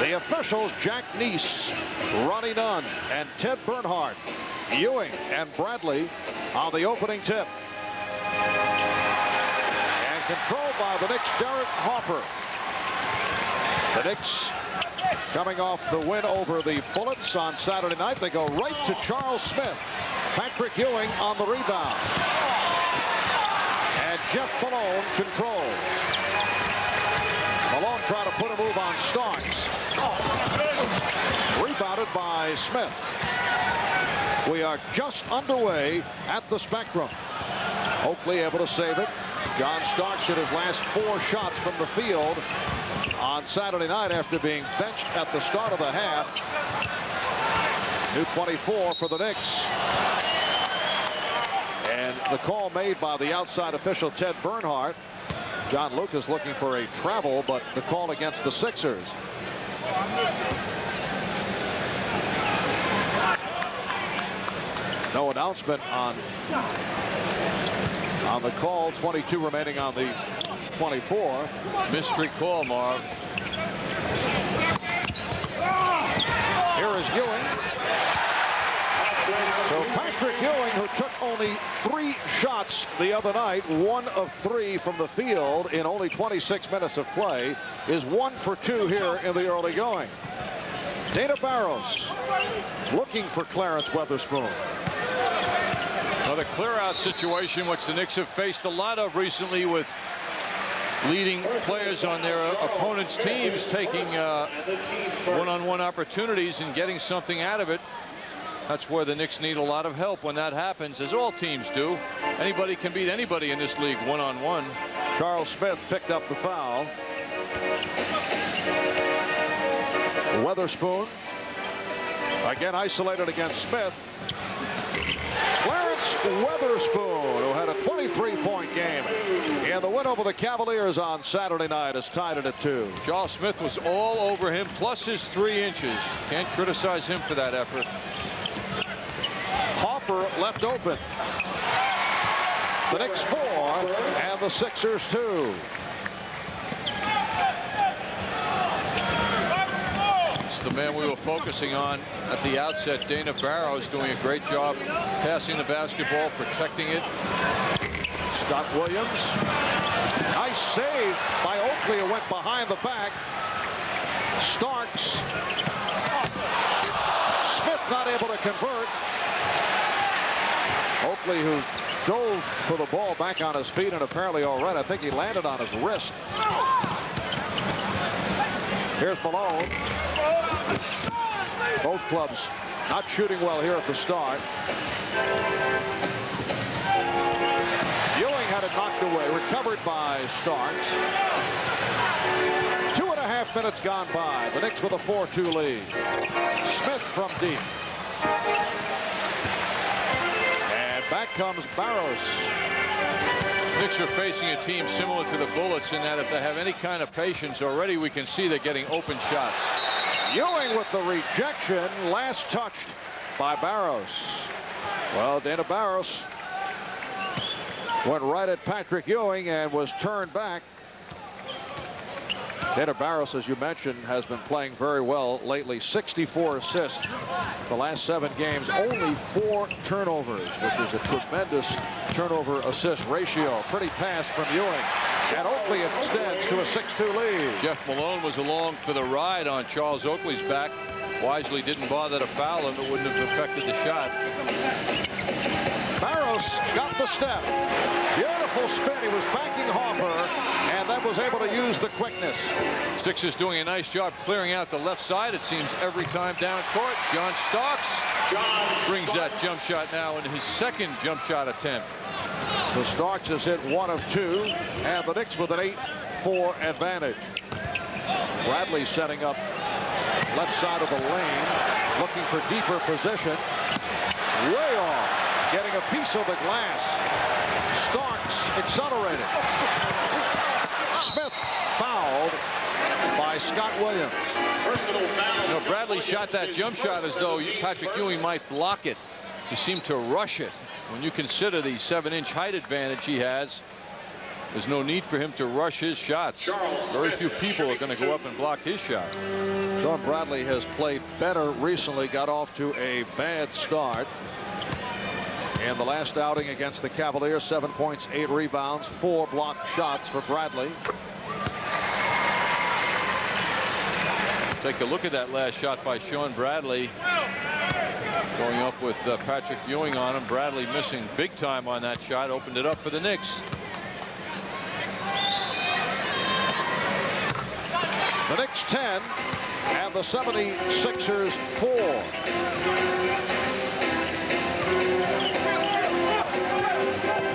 The officials, Jack Neese, Ronnie Nunn, and Ted Bernhardt. Ewing and Bradley on the opening tip. And controlled by the Knicks' Derek Hopper. The Knicks coming off the win over the Bullets on Saturday night. They go right to Charles Smith. Patrick Ewing on the rebound. And Jeff Malone controls. Malone trying to put a move on Starks. Rebounded by Smith. We are just underway at the Spectrum. Oakley able to save it. John Starks hit his last 4 shots from the field on Saturday night after being benched at the start of the half. New 24 for the Knicks. And the call made by the outside official Ted Bernhardt. John Lucas looking for a travel, but the call against the Sixers. No announcement on the call. 22 remaining on the 24. Mystery call, Marv. Here is Ewing. So Patrick Ewing, who took only 3 shots the other night, 1 of 3 from the field in only 26 minutes of play, is 1 for 2 here in the early going. Dana Barros looking for Clarence Weatherspoon. Well, the clear-out situation, which the Knicks have faced a lot of recently, with leading players on their opponents' teams taking one-on-one opportunities and getting something out of it. That's where the Knicks need a lot of help when that happens, as all teams do. Anybody can beat anybody in this league one-on-one. Charles Smith picked up the foul. Weatherspoon again isolated against Smith. Clarence Weatherspoon, who had a 23-point game in the win over the Cavaliers on Saturday night, is tied it at 2. Charles Smith was all over him, plus his 3 inches. Can't criticize him for that effort. Hopper left open. The Knicks 4 and the Sixers 2. It's the man we were focusing on at the outset. Dana Barros doing a great job passing the basketball, protecting it. Scott Williams. Nice save by Oakley, who went behind the back. Starks. Smith not able to convert. Oakley, who dove for the ball, back on his feet and apparently all right. I think he landed on his wrist. Here's Malone. Both clubs not shooting well here at the start. Ewing had it knocked away, recovered by Starks. 2.5 minutes gone by. The Knicks with a 4-2 lead. Smith from deep. And back comes Barros. Knicks are facing a team similar to the Bullets in that if they have any kind of patience, already we can see they're getting open shots. Ewing with the rejection, last touched by Barros. Well, Dana Barros went right at Patrick Ewing and was turned back. Dana Barros, as you mentioned, has been playing very well lately. 64 assists the last 7 games, only 4 turnovers, which is a tremendous turnover assist ratio. Pretty pass from Ewing, and Oakley extends to a 6-2 lead. Jeff Malone was along for the ride on Charles Oakley's back. Wisely didn't bother to foul him. It wouldn't have affected the shot. Barros got the step. Beautiful spin. He was banking Hopper, and then was able to use the quickness. Sixers doing a nice job clearing out the left side, it seems, every time down court. John Starks brings that jump shot now in his 2nd jump shot attempt. So Starks has hit 1 of 2, and the Knicks with an 8-4 advantage. Bradley setting up left side of the lane, looking for deeper position. Way off, getting a piece of the glass. Starks accelerated. Smith fouled by Scott Williams. You know, Bradley shot that jump shot as though Patrick Ewing might block it. He seemed to rush it. When you consider the 7-inch height advantage he has, There's no need for him to rush his shots. Very few people are going to go up and block his shot. Sean Bradley has played better recently. Got off to a bad start in the last outing against the Cavaliers. 7 points, 8 rebounds, 4 blocked shots for Bradley. Take a look at that last shot by Sean Bradley. Going up with Patrick Ewing on him. Bradley missing big time on that shot. Opened it up for the Knicks. The Knicks 10 and the 76ers 4.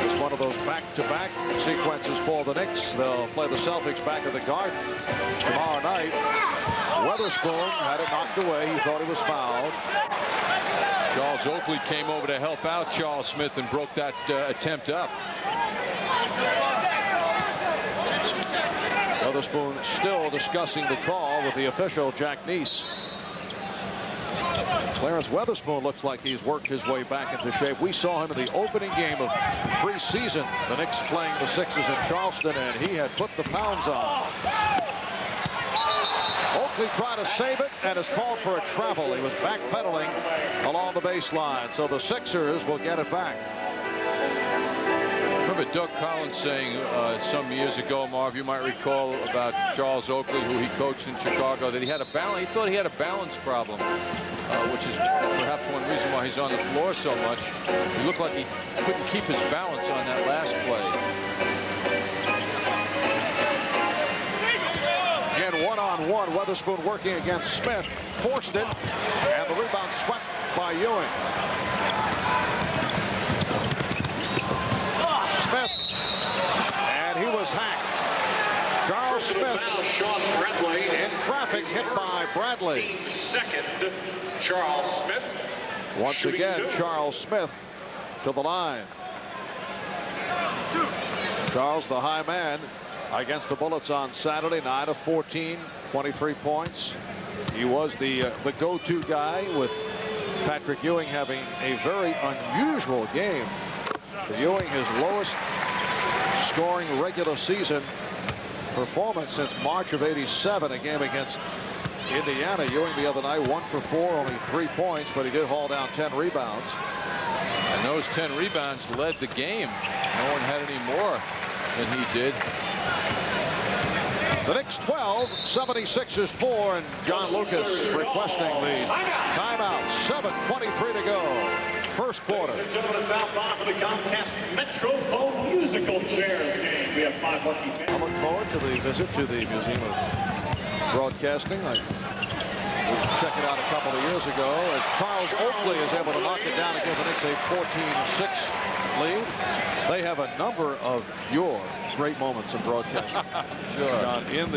It's one of those back-to-back sequences for the Knicks. They'll play the Celtics back at the Garden tomorrow night. Weatherspoon had it knocked away. He thought he was fouled. Charles Oakley came over to help out Charles Smith and broke that attempt up. Weatherspoon still discussing the call with the official, Jack Neese. Clarence Weatherspoon looks like he's worked his way back into shape. We saw him in the opening game of preseason. The Knicks playing the Sixers in Charleston, and he had put the pounds on. Oakley tried to save it and is called for a travel. He was backpedaling along the baseline, so the Sixers will get it back. Remember Doug Collins saying some years ago, Marv, you might recall, about Charles Oakley, who he coached in Chicago, that he had a balance. He thought he had a balance problem, which is perhaps one reason why he's on the floor so much. He looked like he couldn't keep his balance on that last play. Again, one-on-one. Weatherspoon working against Smith, forced it, and the rebound swept by Ewing. Smith, and he was hacked. Charles Smith in traffic, hit by Bradley. Second, Charles Smith. Once again, Charles Smith to the line. Charles, the high man, against the Bullets on Saturday. 9 of 14, 23 points. He was the go-to guy, with Patrick Ewing having a very unusual game. For Ewing, his lowest scoring regular season performance since March of '87, a game against Indiana. Ewing the other night, 1 for 4, only 3 points, but he did haul down 10 rebounds. And those 10 rebounds led the game. No one had any more than he did. The Knicks 12, 76ers 4, and John Lucas requesting the timeout. 7:23 to go. First quarter. Ladies and gentlemen, it's now time for the Comcast Metrophone Musical Chairs game. We have 5 lucky fans. I look forward to the visit to the Museum of Broadcasting. I checked it out a couple of years ago, as Charles Oakley is able to knock it down and give the Knicks a 14-6 lead. They have a number of your great moments in broadcasting. Sure. In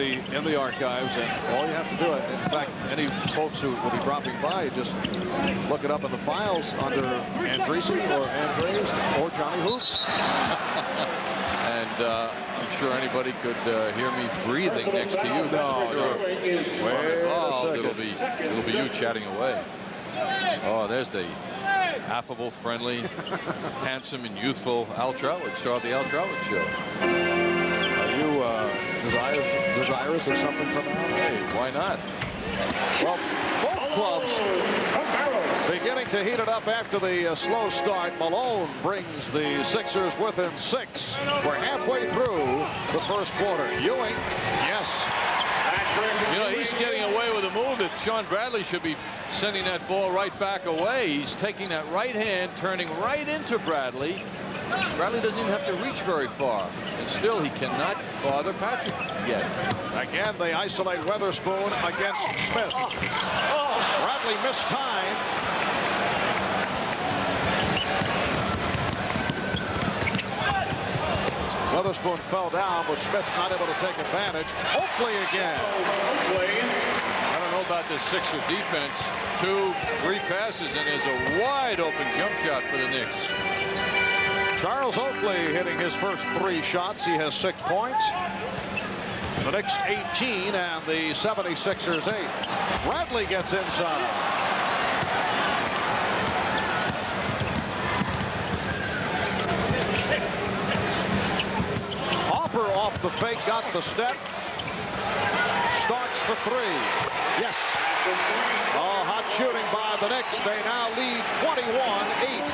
the archives, and all you have to do it. In fact, any folks who will be dropping by, just look it up in the files under Andresi or Andres or Johnny Hoops. And I'm sure anybody could hear me breathing next to you. No, sure. Wait a second. It'll be you chatting away. Oh, there's the affable, friendly, handsome, and youthful Al Trotwood, star of the Al Trotwood Show. Are you desirous of something from Al? Hey, why not? Well, both clubs beginning to heat it up after the slow start. Malone brings the Sixers within 6. We're halfway through the first quarter. Ewing, yes. You know, he's getting away with a move that Sean Bradley should be sending that ball right back away. He's taking that right hand, turning right into Bradley. Bradley doesn't even have to reach very far, and still he cannot bother Patrick yet. Again, they isolate Weatherspoon against Smith. Bradley missed time. Weatherspoon fell down, but Smith not able to take advantage. Oakley again. I don't know about this Sixer defense. 2, 3 passes, and there's a wide open jump shot for the Knicks. Charles Oakley hitting his first 3 shots. He has 6 points. The Knicks 18 and the 76ers 8. Bradley gets inside. jumper off the fake, got the step. Starks for three. Yes. Oh, hot shooting by the Knicks. They now lead 21-8.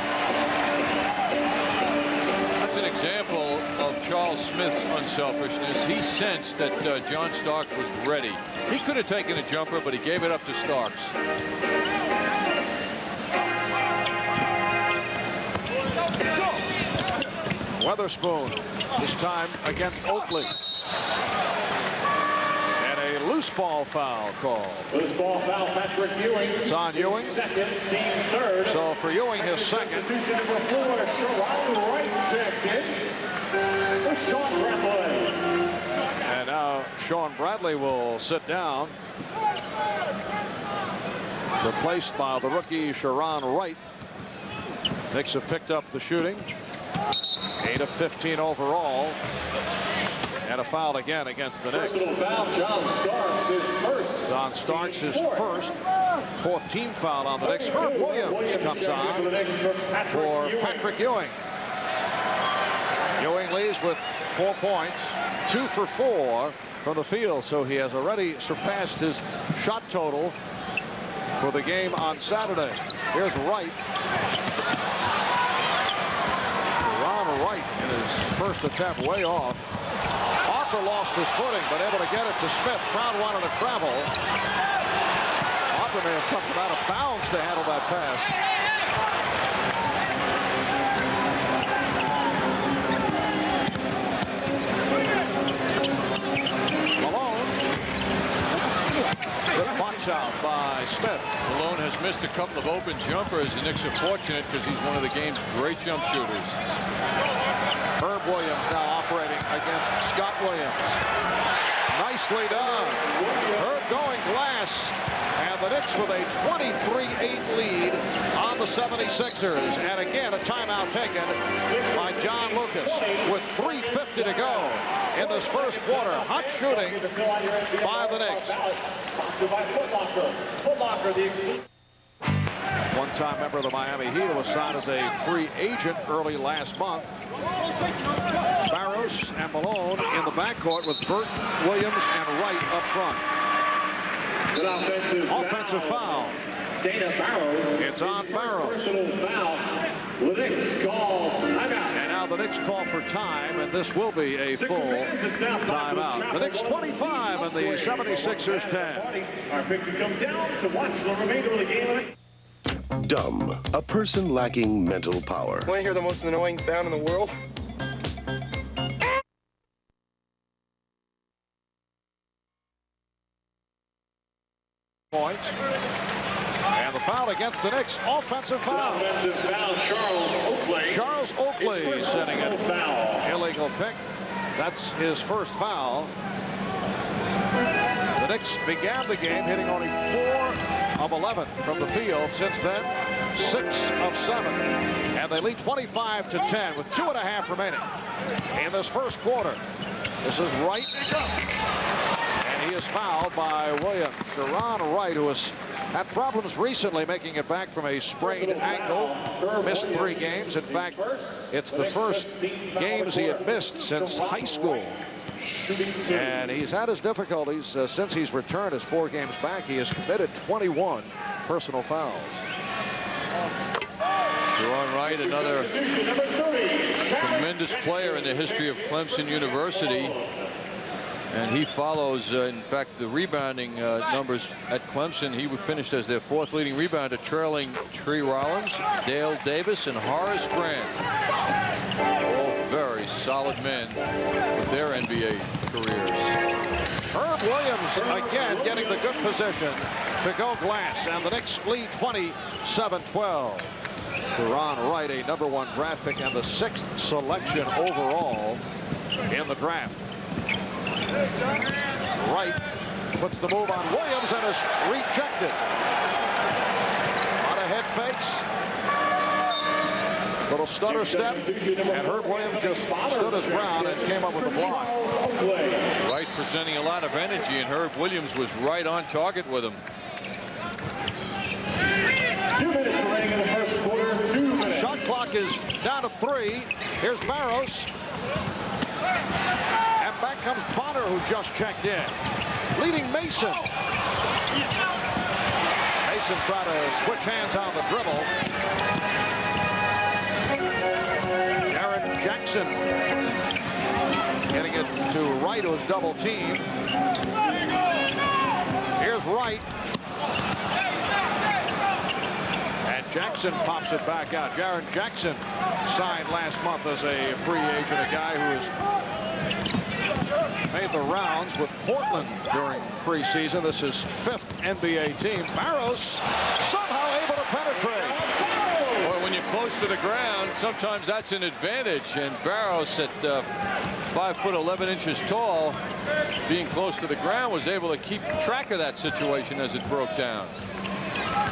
That's an example of Charles Smith's unselfishness. He sensed that John Starks was ready. He could have taken a jumper, but he gave it up to Starks. Weatherspoon, this time against Oakley. And a loose ball foul call. Loose ball foul, Patrick Ewing. It's on Ewing. Second, team third. So for Ewing, his second. Substitution number 4, Sharon Wright checks in for Sean Bradley. And now Sean Bradley will sit down. Replaced by the rookie Sharon Wright. Knicks have picked up the shooting. 8 of 15 overall. And a foul again against the Knicks. Personal foul, John Starks is first. John Starks is first. Fourth team foul on the Knicks. Herb Williams comes on for Patrick Ewing. Ewing leads with 4 points. 2 for 4 from the field. So he has already surpassed his shot total for the game on Saturday. Here's Wright. Wright in his first attempt way off. Harper lost his footing, but able to get it to Smith. Crowd wanted to travel. Harper may have come from out of bounds to handle that pass. Malone. Good punch out by Smith. Malone has missed a couple of open jumpers. The Knicks are fortunate because he's one of the game's great jump shooters. Herb Williams now operating against Scott Williams. Nicely done. Herb going glass. And the Knicks with a 23-8 lead on the 76ers. And again, a timeout taken by John Lucas with 3:50 to go in this first quarter. Hot shooting by the Knicks. One-time member of the Miami Heat was signed as a free agent early last month. Barros and Malone in the backcourt with Burton, Williams, and Wright up front. Good offensive foul. Dana Barros. It's on Barros. Personal foul. The Knicks call timeout. And now the Knicks call for time, and this will be a full timeout. The Knicks 25 and the 76ers 10. Our pick comes down to watch the remainder of the game. Dumb, a person lacking mental power. Want to hear the most annoying sound in the world? Points. And the foul against the Knicks. Offensive foul. Offensive foul, Charles Oakley. Charles Oakley setting it. Foul. Illegal pick. That's his first foul. The Knicks began the game hitting only 4 of 11 from the field. Since then, 6 of 7. And they lead 25-10 with 2.5 remaining in this first quarter. This is Wright. And he is fouled by Williams. Sharon Wright, who has had problems recently making it back from a sprained ankle. Missed 3 games. In fact, it's the first games he had missed since high school. And he's had his difficulties since he's returned his 4 games back. He has committed 21 personal fouls. Sharon Wright, another tremendous player in the history of Clemson University. And he follows, in fact, the rebounding numbers at Clemson. He finished as their 4th leading rebounder, trailing Tree Rollins, Dale Davis, and Horace Grant. All very solid men with their NBA careers. Herb Williams again getting the good position to go glass. And the Knicks lead 27-12. Sharon Wright, a #1 draft pick and the 6th selection overall in the draft. Wright puts the move on Williams and is rejected. A lot of head fakes. Little stutter step. And Herb Williams just stood his ground and came up with the block. Wright presenting a lot of energy, and Herb Williams was right on target with him. 2 minutes remaining in the first quarter. 2 minutes. Shot clock is down to 3. Here's Barros. comes Bonner, who just checked in. Leading Mason. Mason tried to switch hands on the dribble. Jaron Jackson getting it to Wright, who's double teamed. Here's Wright. And Jackson pops it back out. Jaron Jackson signed last month as a free agent, a guy who has made the rounds with Portland during preseason. This is 5th NBA team. Barros somehow able to penetrate. Well, when you're close to the ground, sometimes that's an advantage. And Barros at 5'11" tall, being close to the ground, was able to keep track of that situation as it broke down.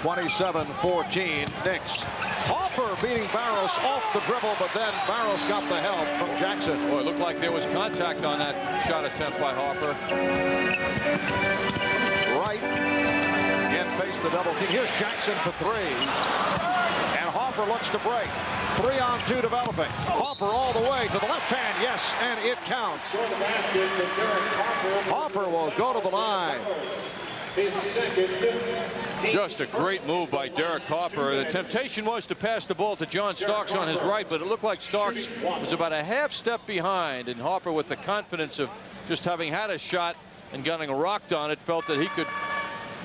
27-14 Knicks. Hoffer beating Barros off the dribble, but then Barros got the help from Jackson. Boy, it looked like there was contact on that shot attempt by Hoffer. Wright again faced the double team. Here's Jackson for three. And Hoffer looks to break. 3-on-2 developing. Hoffer all the way to the left hand. Yes, and it counts. Hoffer will go to the line. Just a great move by Derek Hoffer. The temptation was to pass the ball to John Starks on his right, but it looked like Starks was about a half step behind, and Hoffer, with the confidence of just having had a shot and getting rocked on it, felt that he could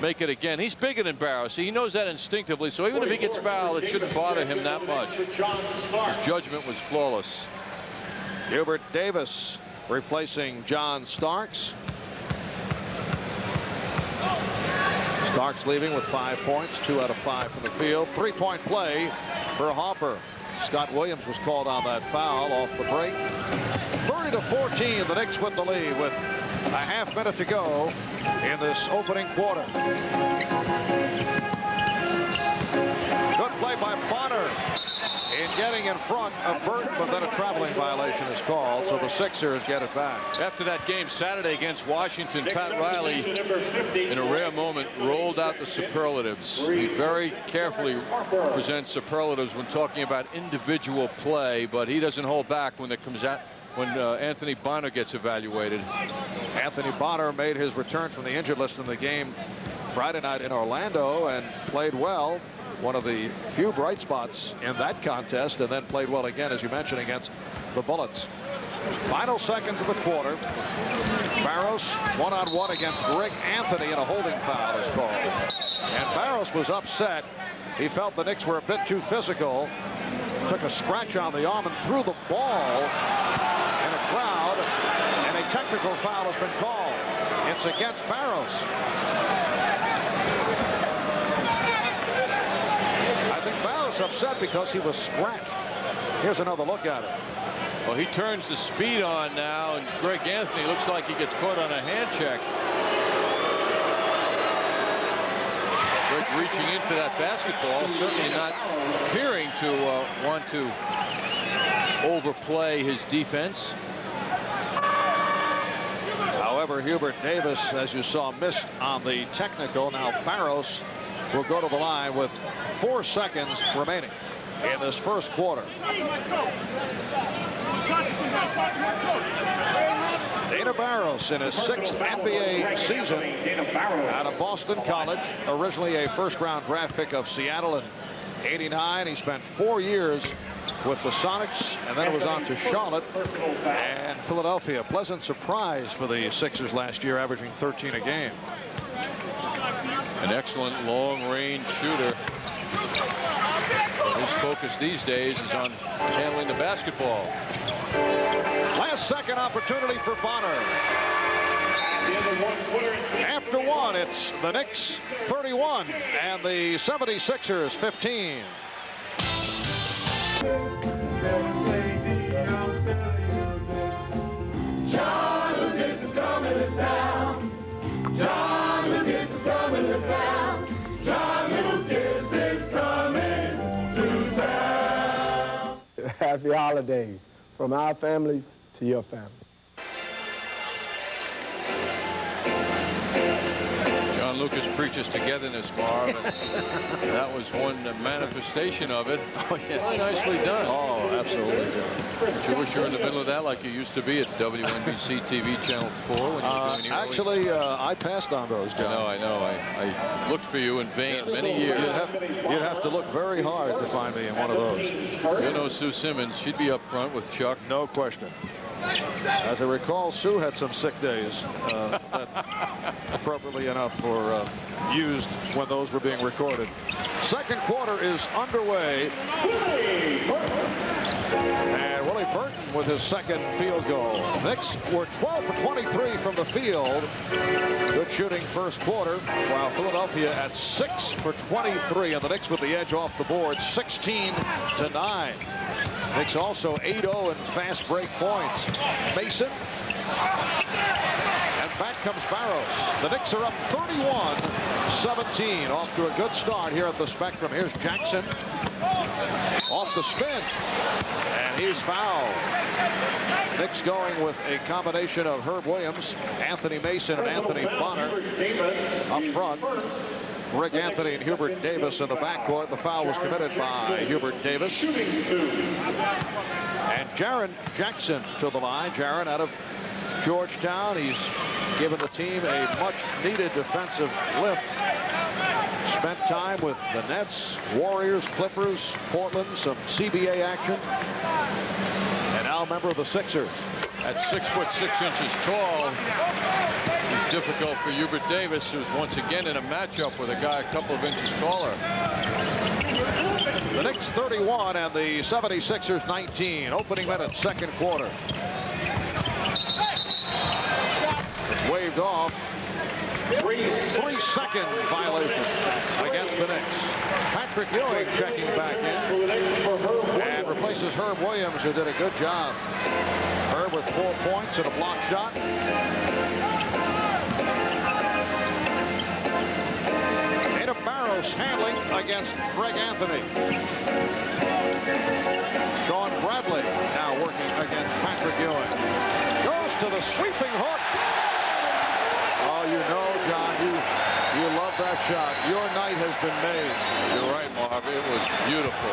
make it again. He's bigger than Barros. He knows that instinctively, so even if he gets fouled, it shouldn't bother him that much. His judgment was flawless. Hubert Davis replacing John Starks. Starks leaving with 5 points, 2 out of 5 from the field. 3-point play for Hoffer. Scott Williams was called on that foul off the break. 30-14, the Knicks with the lead with a half minute to go in this opening quarter. Good play by Bonner in getting in front of Burton, but then a traveling violation is called, so the Sixers get it back. After that game Saturday against Washington, Pat Riley, in a rare moment, rolled out the superlatives. He very carefully presents superlatives when talking about individual play, but he doesn't hold back when it comes out when Anthony Bonner gets evaluated. Anthony Bonner made his return from the injured list in the game Friday night in Orlando and played well. One of the few bright spots in that contest, and then played well again, as you mentioned, against the Bullets. Final seconds of the quarter. Barros one-on-one against Greg Anthony, and a holding foul is called. And Barros was upset. He felt the Knicks were a bit too physical. Took a scratch on the arm and threw the ball in a crowd, and a technical foul has been called. It's against Barros. I think Barros upset because he was scratched. Here's another look at it. Well, he turns the speed on now, and Greg Anthony looks like he gets caught on a hand check. Greg reaching in for that basketball, certainly not appearing to want to overplay his defense. However, Hubert Davis, as you saw, missed on the technical. Now Barros will go to the line with 4 seconds remaining in this first quarter. Dana Barros in his 6th NBA season out of Boston College, originally a first-round draft pick of Seattle in '89. He spent 4 years with the Sonics, and then it was on to Charlotte and Philadelphia. Pleasant surprise for the Sixers last year, averaging 13 a game. An excellent long-range shooter. His focus these days is on handling the basketball. Last second opportunity for Bonner. After one, it's the Knicks 31 and the 76ers 15. John Lucas is coming to town. John Lucas is coming to town. John Lucas is coming to town. Happy holidays from our families to your family. John John Lucas preaches togetherness, Marv. And that was one manifestation of it. Oh, yes. Very nicely done. Oh, absolutely. Don't you wish you were in the middle of that like you used to be at WNBC TV Channel 4 when you were doing the early? Actually, I passed on those, John. I know. I looked for you in vain many years. You'd have to look very hard to find me in one of those. You know Sue Simmons. She'd be up front with Chuck. No question. As I recall, Sue had some sick days that appropriately enough were used when those were being recorded. Second quarter is underway. And Willie Burton with his second field goal. Knicks were 12 for 23 from the field. Good shooting first quarter, while Philadelphia at 6 for 23, and the Knicks with the edge off the board, 16-9. Knicks also 8-0 in fast break points. Mason. And back comes Barros. The Knicks are up 31-17. Off to a good start here at the Spectrum. Here's Jackson. Off the spin. And he's fouled. Knicks going with a combination of Herb Williams, Anthony Mason, and Anthony Bonner up front. Rick Anthony and Hubert Davis in the backcourt. The foul was committed by Hubert Davis. And Jaren Jackson to the line. Jaren out of Georgetown. He's given the team a much-needed defensive lift. Spent time with the Nets, Warriors, Clippers, Portland, some CBA action. And now a member of the Sixers. At 6 foot 6 inches tall, it's difficult for Hubert Davis, who's once again in a matchup with a guy a couple of inches taller. The Knicks 31 and the 76ers 19. Opening minute, second quarter. It's waved off. 3-second violation against the Knicks. Patrick Ewing checking back in and replaces Herb Williams, who did a good job. Herb with 4 points and a block shot. Ada Barros handling against Greg Anthony. Sean Bradley now working against Patrick Ewing. Goes to the sweeping hook. Oh, you know, John, you love that shot. Your night has been made. You're right, Marv. It was beautiful.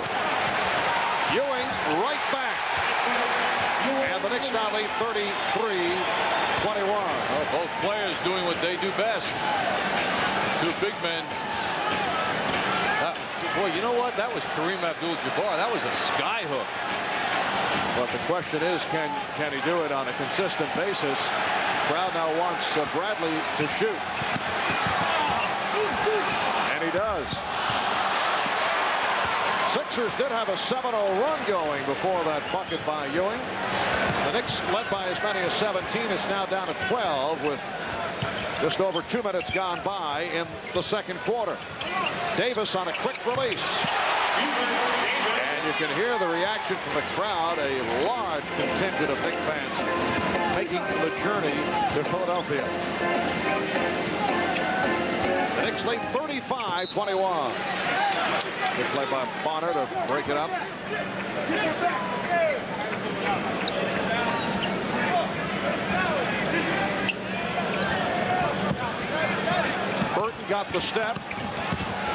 Ewing right back. And the Knicks now lead 33-21. Well, both players doing what they do best. Two big men. Boy, you know what? That was Kareem Abdul-Jabbar. That was a sky hook. But the question is, can he do it on a consistent basis? Crowd now wants Bradley to shoot. And he does. Sixers did have a 7-0 run going before that bucket by Ewing. The Knicks led by as many as 17. It's now down to 12 with just over 2 minutes gone by in the second quarter. Davis on a quick release. And you can hear the reaction from the crowd. A large contingent of Knicks fans making the journey to Philadelphia. The Knicks lead 35-21. Good play by Bonner to break it up. Burton got the step.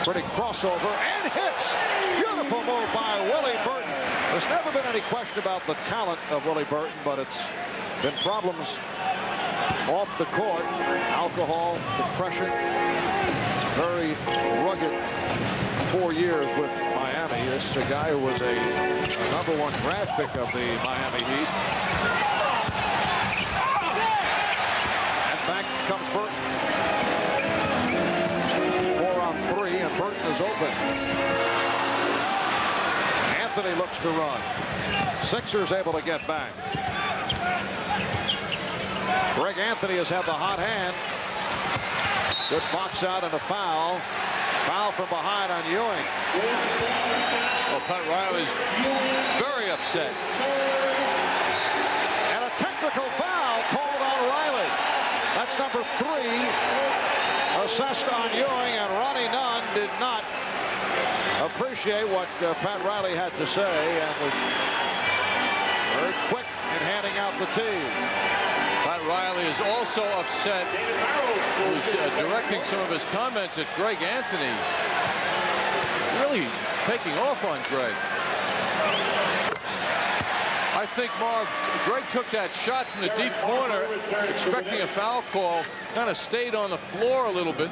Pretty crossover and hits. Beautiful move by Willie Burton. There's never been any question about the talent of Willie Burton, but it's been problems off the court. Alcohol, depression, very rugged 4 years with Miami. This is a guy who was a #1 draft pick of the Miami Heat. And back comes Burton. 4-on-3, and Burton is open. Anthony looks to run. Sixers able to get back. Greg Anthony has had the hot hand. Good box out and a foul. Foul from behind on Ewing. Well, Pat Riley's very upset. And a technical foul called on Riley. That's number 3 assessed on Ewing, and Ronnie Nunn did not appreciate what Pat Riley had to say and was very quick in handing out the tee. Pat Pat Riley is also upset. He's directing some of his comments at Greg Anthony. Really taking off on Greg. I think, Marv, Greg took that shot from the deep corner, expecting a foul call, kind of stayed on the floor a little bit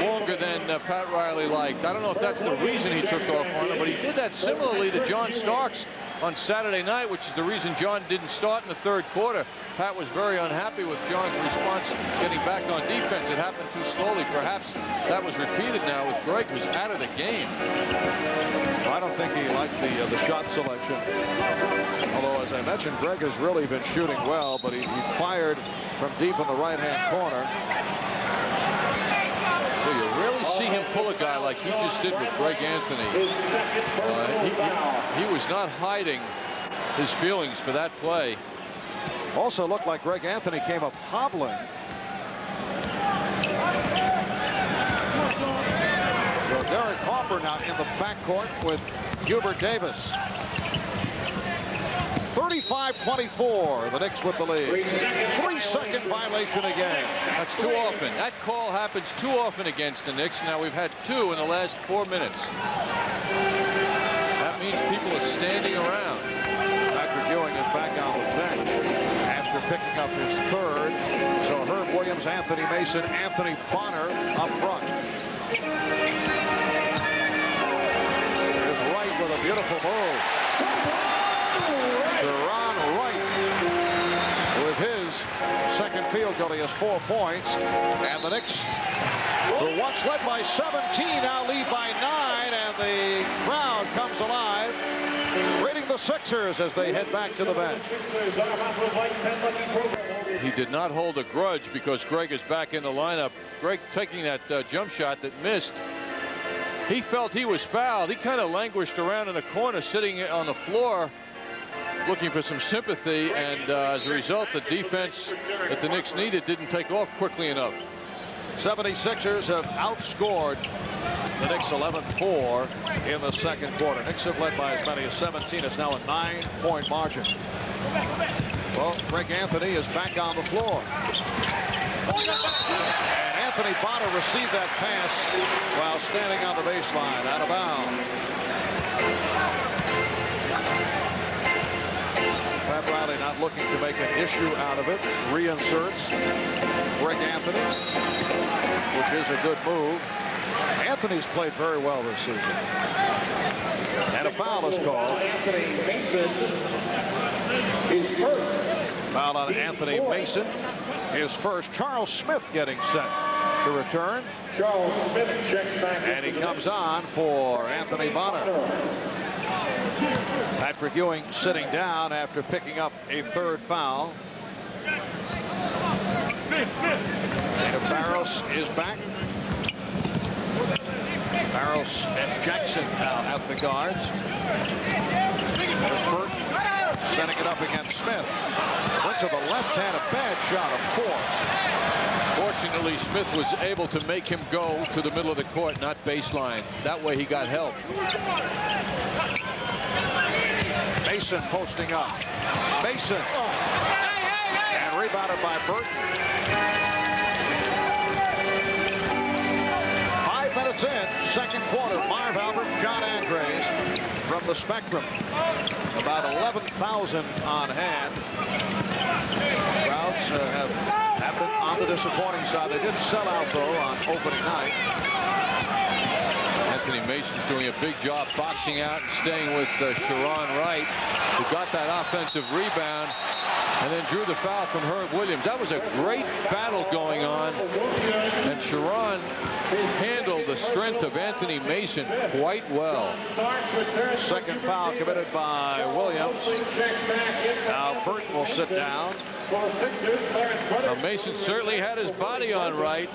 longer than Pat Riley liked. I don't know if that's the reason he took off on him, but he did that similarly to John Starks on Saturday night, which is the reason John didn't start in the third quarter. Pat was very unhappy with John's response getting back on defense. It happened too slowly. Perhaps that was repeated now with Greg, who's out of the game. I don't think he liked the shot selection. Although, as I mentioned, Greg has really been shooting well, but he fired from deep in the right-hand corner. Well, you rarely see him pull a guy like he just did with Greg Anthony. He was not hiding his feelings for that play. Also looked like Greg Anthony came up hobbling. So Derek Harper now in the backcourt with Hubert Davis. 35-24, the Knicks with the lead. 3-second violation again. That's too often. That call happens too often against the Knicks. Now we've had 2 in the last 4 minutes. That means people are standing around. Patrick Ewing is back on the bench after picking up his third. So Herb Williams, Anthony Mason, Anthony Bonner up front. There's Wright with a beautiful move. Sharon Wright with his second field goal. He has 4 points. And the Knicks, who once led by 17, now lead by 9. And the crowd comes alive, greeting the Sixers as they head back to the bench. He did not hold a grudge because Greg is back in the lineup. Greg taking that jump shot that missed. He felt he was fouled. He kind of languished around in the corner, sitting on the floor, looking for some sympathy, and as a result, the defense that the Knicks needed didn't take off quickly enough. 76ers have outscored the Knicks 11-4 in the second quarter. Knicks have led by as many as 17. It's now a 9-point margin. Well, Greg Anthony is back on the floor. And Anthony Bonner received that pass while standing on the baseline, out of bounds. Pat Riley not looking to make an issue out of it. Reinserts Greg Anthony, which is a good move. Anthony's played very well this season. And a foul is called. Anthony Mason is first. Foul on Anthony Mason, his first. Charles Smith getting set to return. Charles Smith checks back. And he comes on for Anthony Bonner. Patrick Ewing sitting down after picking up a third foul. Barros is back. Barros and Jackson now at the guards. There's Burton setting it up against Smith. Went to the left hand, a bad shot, of course. Fortunately, Smith was able to make him go to the middle of the court, not baseline. That way he got help. Mason posting up. Mason. And rebounded by Burton. 5 minutes in, second quarter. Marv Albert, John Andres from the Spectrum. About 11,000 on hand. Crowds have been on the disappointing side. They did sell out, though, on opening night. Anthony Mason's doing a big job boxing out and staying with Sharon Wright, who got that offensive rebound and then drew the foul from Herb Williams. That was a great battle going on, and Sharon handled the strength of Anthony Mason quite well. Second foul committed by Williams. Now Burton will sit down. Now Mason certainly had his body on Wright.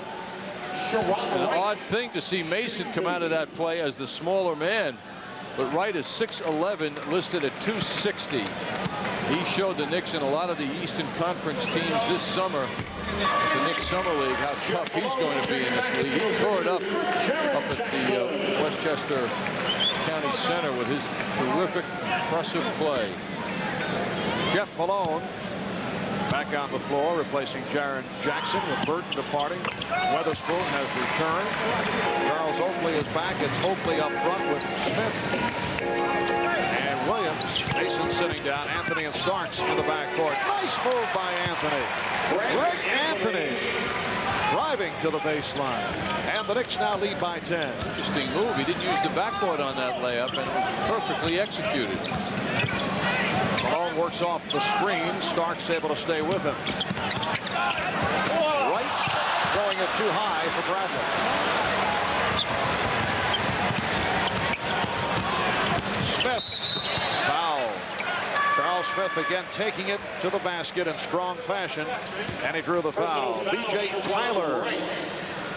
An odd thing to see Mason come out of that play as the smaller man, but Wright is 6'11", listed at 260. He showed the Knicks and a lot of the Eastern Conference teams this summer, the Knicks Summer League, how tough he's going to be in this league. He tore it up at the Westchester County Center with his terrific, impressive play. Jeff Malone Back on the floor, replacing Jaron Jackson with Burton departing. Weatherspoon has returned. Charles Oakley is back. It's Oakley up front with Smith and Williams. Mason sitting down. Anthony and Starks in the backcourt. Nice move by Anthony. Greg Anthony driving to the baseline. And the Knicks now lead by 10. Interesting move. He didn't use the backboard on that layup, and it was perfectly executed. Malone works off the screen. Starks able to stay with him. Right, throwing it too high for Bradley. Smith, foul. Charles Smith again taking it to the basket in strong fashion, and he drew the foul. B.J. Tyler,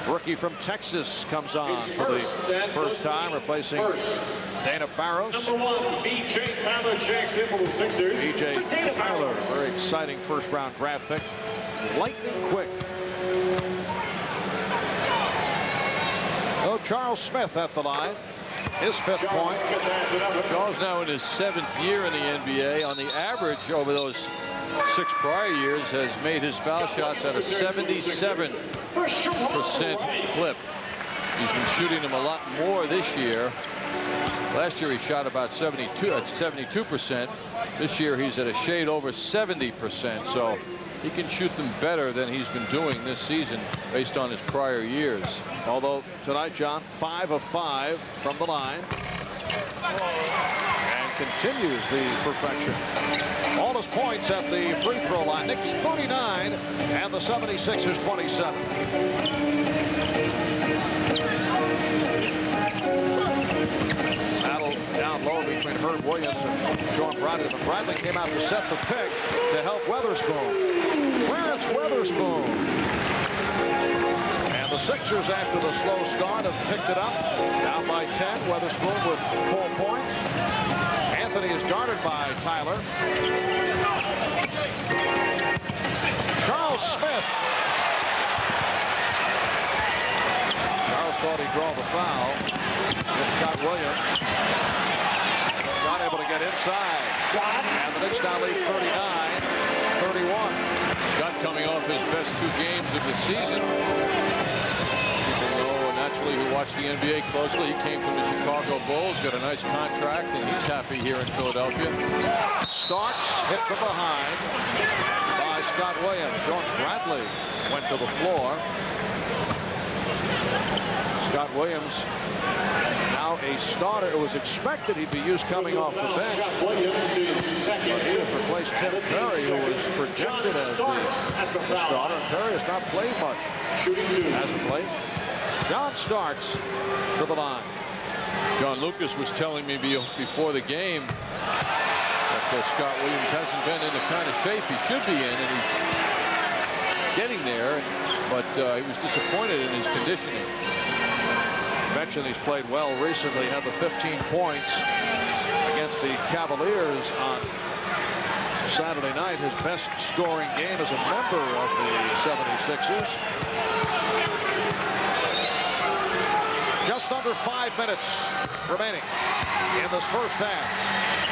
rookie from Texas, comes on for the first time, replacing Dana Barros. Number 1, B.J. Tyler checks in for the Sixers. B.J. Tyler, very exciting first-round draft pick. Lightning quick. Oh, Charles Smith at the line. His 5th point. Charles now in his 7th year in the NBA. On the average over those 6 prior years has made his foul shots at a 77% clip. He's been shooting them a lot more this year. Last year he shot about 72%. This year he's at a shade over 70%. So he can shoot them better than he's been doing this season based on his prior years. Although tonight, John, 5 of 5 from the line. And continues the perfection. All his points at the free throw line. Knicks 39 and the 76ers 27. Battle down low between Herb Williams and Sean Bradley. But Bradley came out to set the pick to help Weatherspoon. Clarence Weatherspoon. And the Sixers, after the slow start, have picked it up. Down by 10. Weatherspoon with 4 points. Anthony is guarded by Tyler. Charles Smith. Charles thought he'd draw the foul. Here's Scott Williams. Not able to get inside. And the Knicks now lead 39-31. Scott coming off his best 2 games of the season. People know naturally who watch the NBA closely. He came from the Chicago Bulls, got a nice contract, and he's happy here in Philadelphia. Starks hit from behind by Scott Williams. Sean Bradley went to the floor. Scott Williams now a starter. It was expected he'd be used coming off the bench. But he has replaced Tim Perry, who was projected as the starter. And Perry has not played much. Hasn't played. John Starks to the line. John Lucas was telling me before the game that Scott Williams hasn't been in the kind of shape he should be in, and he's getting there, but he was disappointed in his conditioning. Mentioned he's played well recently. Had the 15 points against the Cavaliers on Saturday night. His best scoring game as a member of the 76ers. Just under 5 minutes remaining in this first half.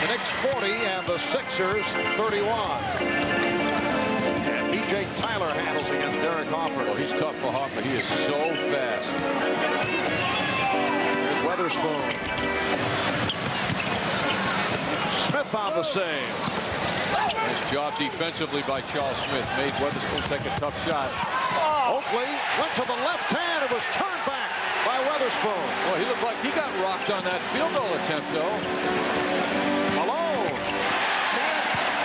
The Knicks 40 and the Sixers 31. And B.J. Tyler handles against Derek Harper. Well, he's tough for Harper. He is so fast. Here's Weatherspoon. Smith on the save. Nice job defensively by Charles Smith. Made Weatherspoon take a tough shot. Oakley went to the left hand. It was turned back by Weatherspoon. Well, he looked like he got rocked on that field goal attempt, though. Malone.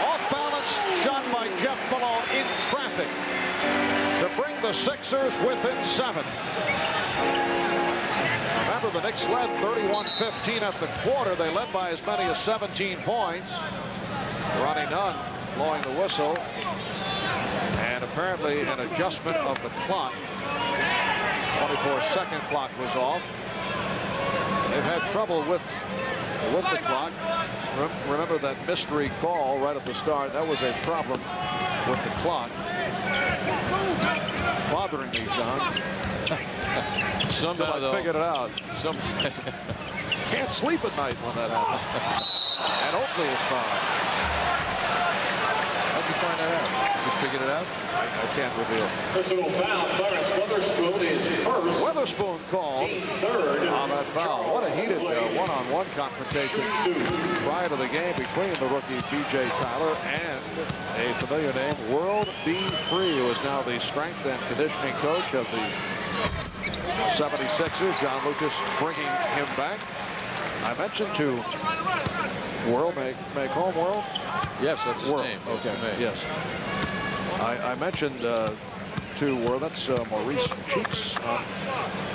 Off balance shot by Jeff Malone in traffic to bring the Sixers within 7. Remember, the Knicks led 31-15 at the quarter. They led by as many as 17 points. Ronnie Nunn blowing the whistle. And apparently an adjustment of the clock. 24-second clock was off. They've had trouble with the clock. Remember that mystery call right at the start? That was a problem with the clock. It's bothering me, John. Somehow I figured it out. Can't sleep at night when that happens. And Oakley is fouled. How'd you find that out? Just figured it out? I can't reveal. Personal foul. Clarence Weatherspoon is first. Weatherspoon called Third on that foul. What a heated one-on-one confrontation prior to the game between the rookie B.J. Tyler and a familiar name, World B. Free, who is now the strength and conditioning coach of the 76ers. John Lucas bringing him back. I mentioned to World, make home World? Yes, that's his World. name. Okay, yes. I mentioned to World, that's Maurice Cheeks,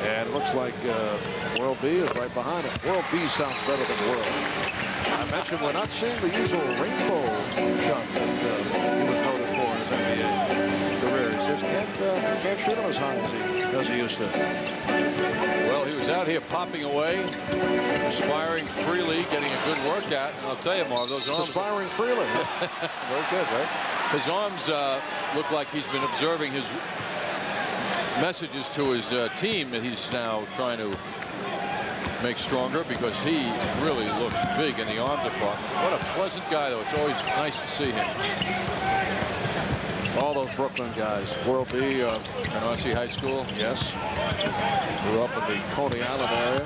and it looks like World B is right behind it. World B sounds better than World. I mentioned we're not seeing the usual rainbow shot that he was noted for in his NBA career. He says can't shoot him as high as he used to. Well, he was out here popping away, perspiring freely, getting a good workout. And I'll tell you, Marv, those arms... Perspiring freely. Very good, right? His arms look like he's been observing his messages to his team that he's now trying to make stronger, because he really looks big in the arm department. What a pleasant guy, though. It's always nice to see him. All those Brooklyn guys. World B, Canarsie High School. yes. Grew up in the Coney Island area.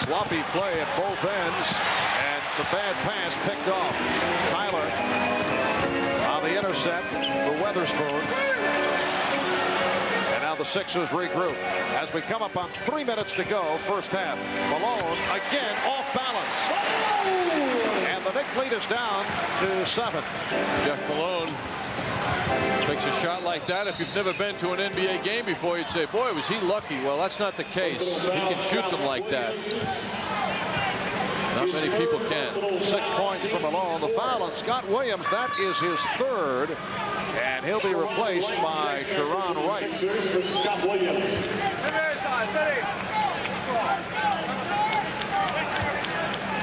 Sloppy play at both ends, and the bad pass picked off. Tyler on the intercept for Weatherspoon. And now the Sixers regroup as we come up on 3 minutes to go, first half. Malone again off balance. And the Knicks lead is down to 7. Jeff Malone takes a shot like that. If you've never been to an NBA game before, you'd say, boy, was he lucky. Well, that's not the case. He can shoot them like that. Not many people can. 6 points from Malone. The foul on Scott Williams. That is his third. And he'll be replaced by Sharon Wright. Scott Williams.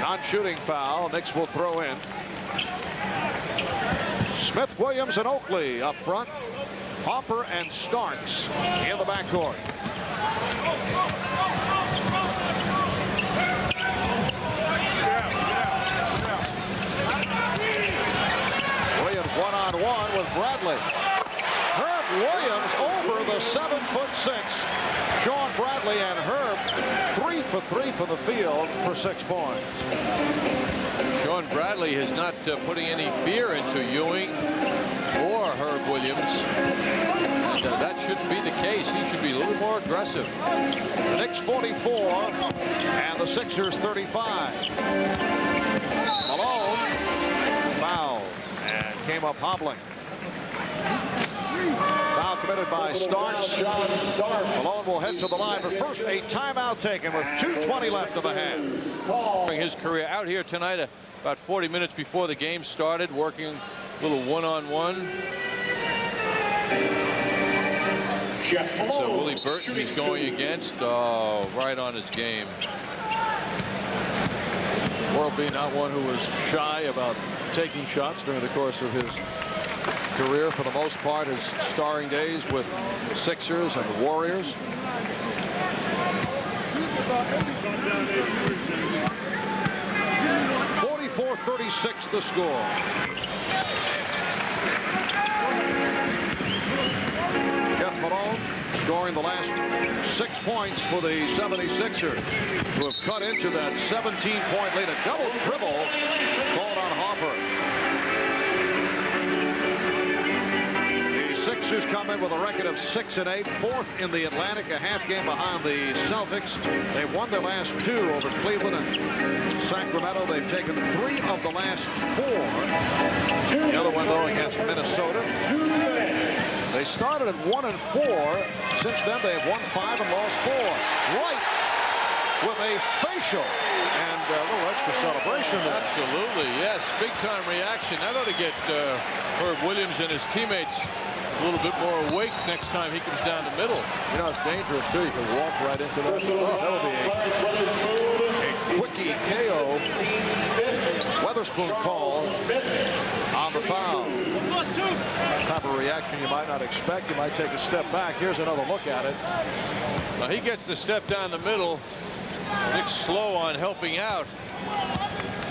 Non-shooting foul. Knicks will throw in. Smith, Williams, and Oakley up front. Hopper and Starks in the backcourt. Williams one-on-one with Bradley. Herb Williams over the 7'6". Sean Bradley and Herb 3 for 3 from the field for 6 points. Sean Bradley is not putting any fear into Ewing or Herb Williams. That shouldn't be the case. He should be a little more aggressive. The Knicks 44 and the Sixers 35. Malone fouled and came up hobbling. Foul committed by Starks. Malone will head to the line, but first a timeout taken with 2:20 left of the half. His career out here tonight about 40 minutes before the game started, working a little one-on-one. So Willie Burton he's going against. Oh, right on his game. World B not one who was shy about taking shots during the course of his career. For the most part, his starring days with the Sixers and the Warriors. .44-36 the score. Jeff Malone scoring the last 6 points for the 76ers, who have cut into that 17-point lead. A double dribble called on Hopper. The Sixers come in with a record of 6-8, fourth in the Atlantic, a half game behind the Celtics. They've won their last 2 over Cleveland and Sacramento. They've taken 3 of the last 4. The other one, though, against Minnesota. They started at 1-4. Since then, they have won 5 and lost 4. Wright with a facial and a little extra celebration there. Absolutely, yes. Big-time reaction. That ought to get Herb Williams and his teammates a little bit more awake next time he comes down the middle. You know, it's dangerous, too. You can walk right into that. Oh, that would be a quickie KO. Weatherspoon call on the foul. Type of reaction you might not expect. You might take a step back. Here's another look at it. Now he gets the step down the middle. Nick's slow on helping out.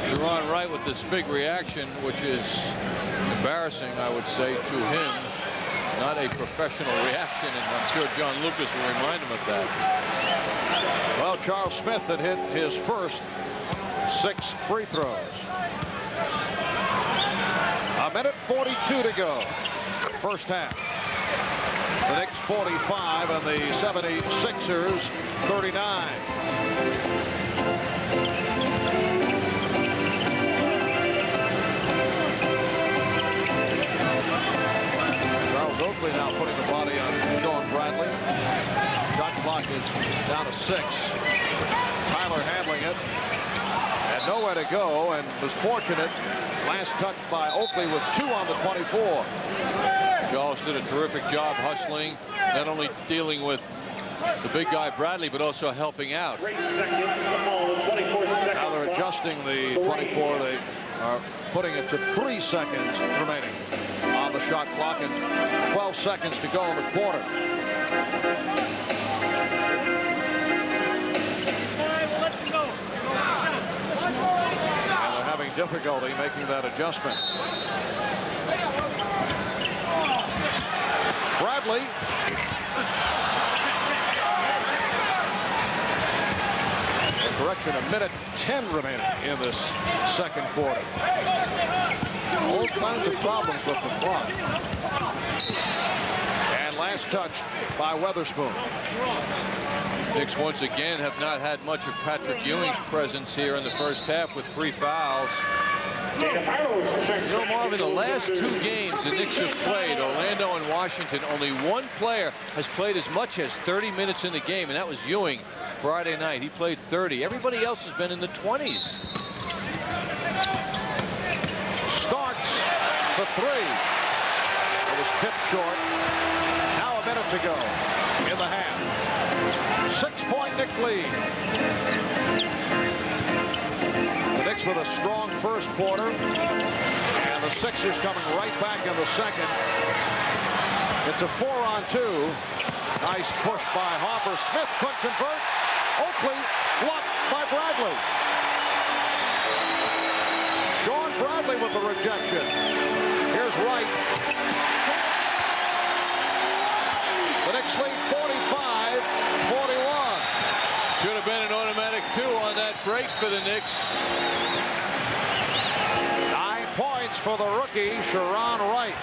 Sharon Wright with this big reaction, which is embarrassing, I would say, to him. Not a professional reaction, and I'm sure John Lucas will remind him of that. Well, Charles Smith had hit his first 6 free throws. 1:42 to go. First half. The Knicks 45 and the 76ers 39. Charles Oakley now putting the body on Sean Bradley. Shot clock is down to 6. Tyler handling it. Had nowhere to go and was fortunate. Last touch by Oakley with 2 on the 24. Charles did a terrific job hustling, not only dealing with the big guy Bradley, but also helping out. Now they're adjusting the 24. They are putting it to 3 seconds remaining on the shot clock and 12 seconds to go in the quarter. And they're having difficulty making that adjustment. Bradley. Correction, 1:10 remaining in this second quarter. All kinds of problems with the clock. And last touch by Weatherspoon. Knicks once again have not had much of Patrick Ewing's presence here in the first half with 3 fouls. You know, Marvin, the last 2 games the Knicks have played, Orlando and Washington, only one player has played as much as 30 minutes in the game, and that was Ewing Friday night. He played 30. Everybody else has been in the 20s. Starks the 3. It was tipped short. Now a minute to go in the half. 6-point Knick lead. The Knicks with a strong first quarter, and the Sixers coming right back in the second. It's a 4-on-2. Nice push by Hopper. Smith couldn't convert. Oakley blocked by Bradley. Sean Bradley with the rejection. Here's Wright. The Knicks lead 45-41. Should have been an automatic 2 on that break for the Knicks. 9 points for the rookie, Sharon Wright.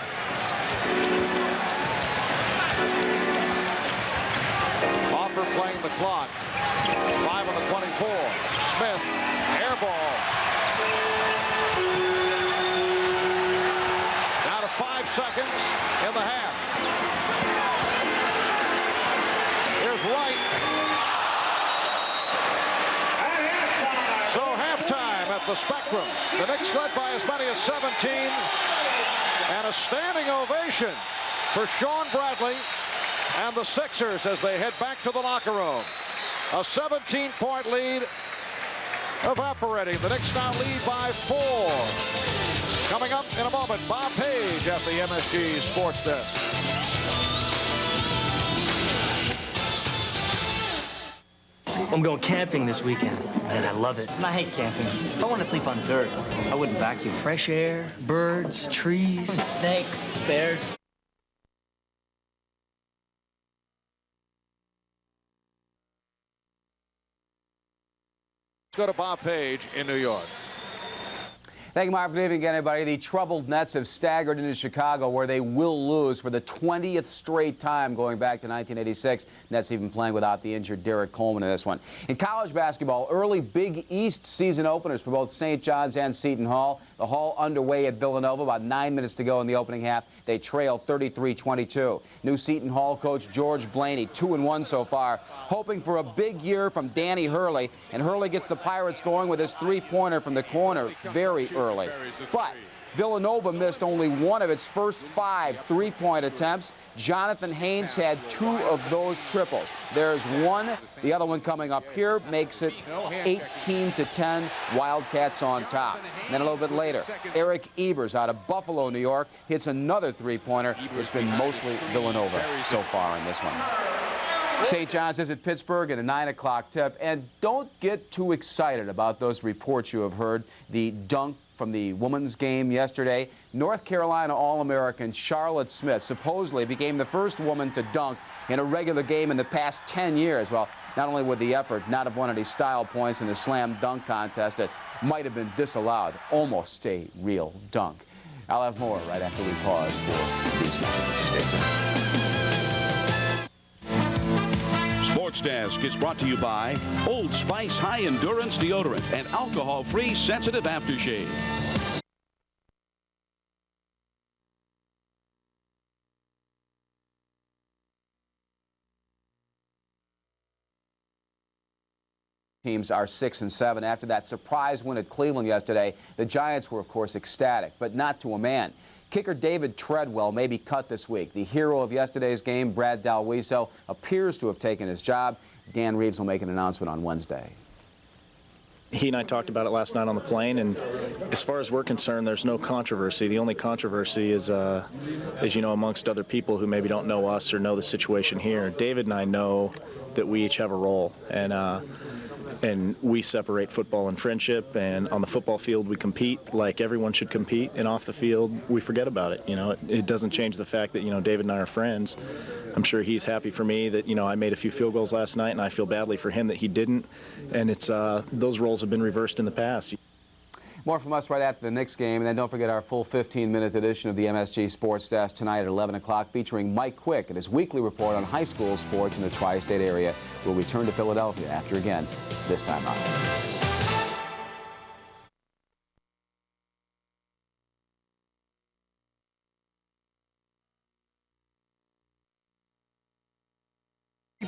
Hopper playing the clock. 5 on the 24. Smith, air ball. Down to 5 seconds in the half. Here's Wright. So halftime at the Spectrum. The Knicks led by as many as 17. And a standing ovation for Sean Bradley and the Sixers as they head back to the locker room. A 17-point lead evaporating. The Knicks now lead by 4. Coming up in a moment, Bob Page at the MSG Sports Desk. I'm going camping this weekend, and I love it. And I hate camping. If I want to sleep on dirt, I wouldn't vacuum. Fresh air, birds, trees, snakes, bears. Go to Bob Page in New York. Thank you, Mark. Good evening again, everybody. The troubled Nets have staggered into Chicago, where they will lose for the 20th straight time going back to 1986. Nets even playing without the injured Derek Coleman in this one. In college basketball, early Big East season openers for both St. John's and Seton Hall. The Hall underway at Villanova. About 9 minutes to go in the opening half. They trail 33-22. New Seton Hall coach George Blaney, 2-1 so far, hoping for a big year from Danny Hurley. And Hurley gets the Pirates going with his 3-pointer from the corner very early. But Villanova missed only one of its first 5 3-point attempts. Jonathan Haynes had 2 of those triples. There's one. The other one coming up here makes it 18-10. Wildcats on top. And then a little bit later, Eric Ebers out of Buffalo, New York, hits another 3-pointer. It's been mostly Villanova so far in this one. St. John's is at Pittsburgh in a 9 o'clock tip. And don't get too excited about those reports you have heard. The dunk from the women's game yesterday. North Carolina All-American Charlotte Smith supposedly became the first woman to dunk in a regular game in the past 10 years. Well, not only would the effort not have won any style points in the slam dunk contest, it might have been disallowed. Almost a real dunk. I'll have more right after we pause for these messages. Stay tuned. Sports Desk is brought to you by Old Spice High Endurance Deodorant and alcohol-free sensitive aftershave. Teams are 6 and 7. After that surprise win at Cleveland yesterday, the Giants were, of course, ecstatic, but not to a man. Kicker David Treadwell may be cut this week. The hero of yesterday's game, Brad Dalwiso, appears to have taken his job. Dan Reeves will make an announcement on Wednesday. He and I talked about it last night on the plane, and as far as we're concerned, there's no controversy. The only controversy is, as you know, amongst other people who maybe don't know us or know the situation here. David and I know that we each have a role, and we separate football and friendship, and on the football field we compete like everyone should compete, and off the field we forget about it. You know, it doesn't change the fact that, you know, David and I are friends. I'm sure he's happy for me that, you know, I made a few field goals last night, and I feel badly for him that he didn't, and it's those roles have been reversed in the past. More from us right after the Knicks game, and then don't forget our full 15-minute edition of the MSG Sports Desk tonight at 11 o'clock, featuring Mike Quick and his weekly report on high school sports in the tri-state area. We'll return to Philadelphia after again this time out.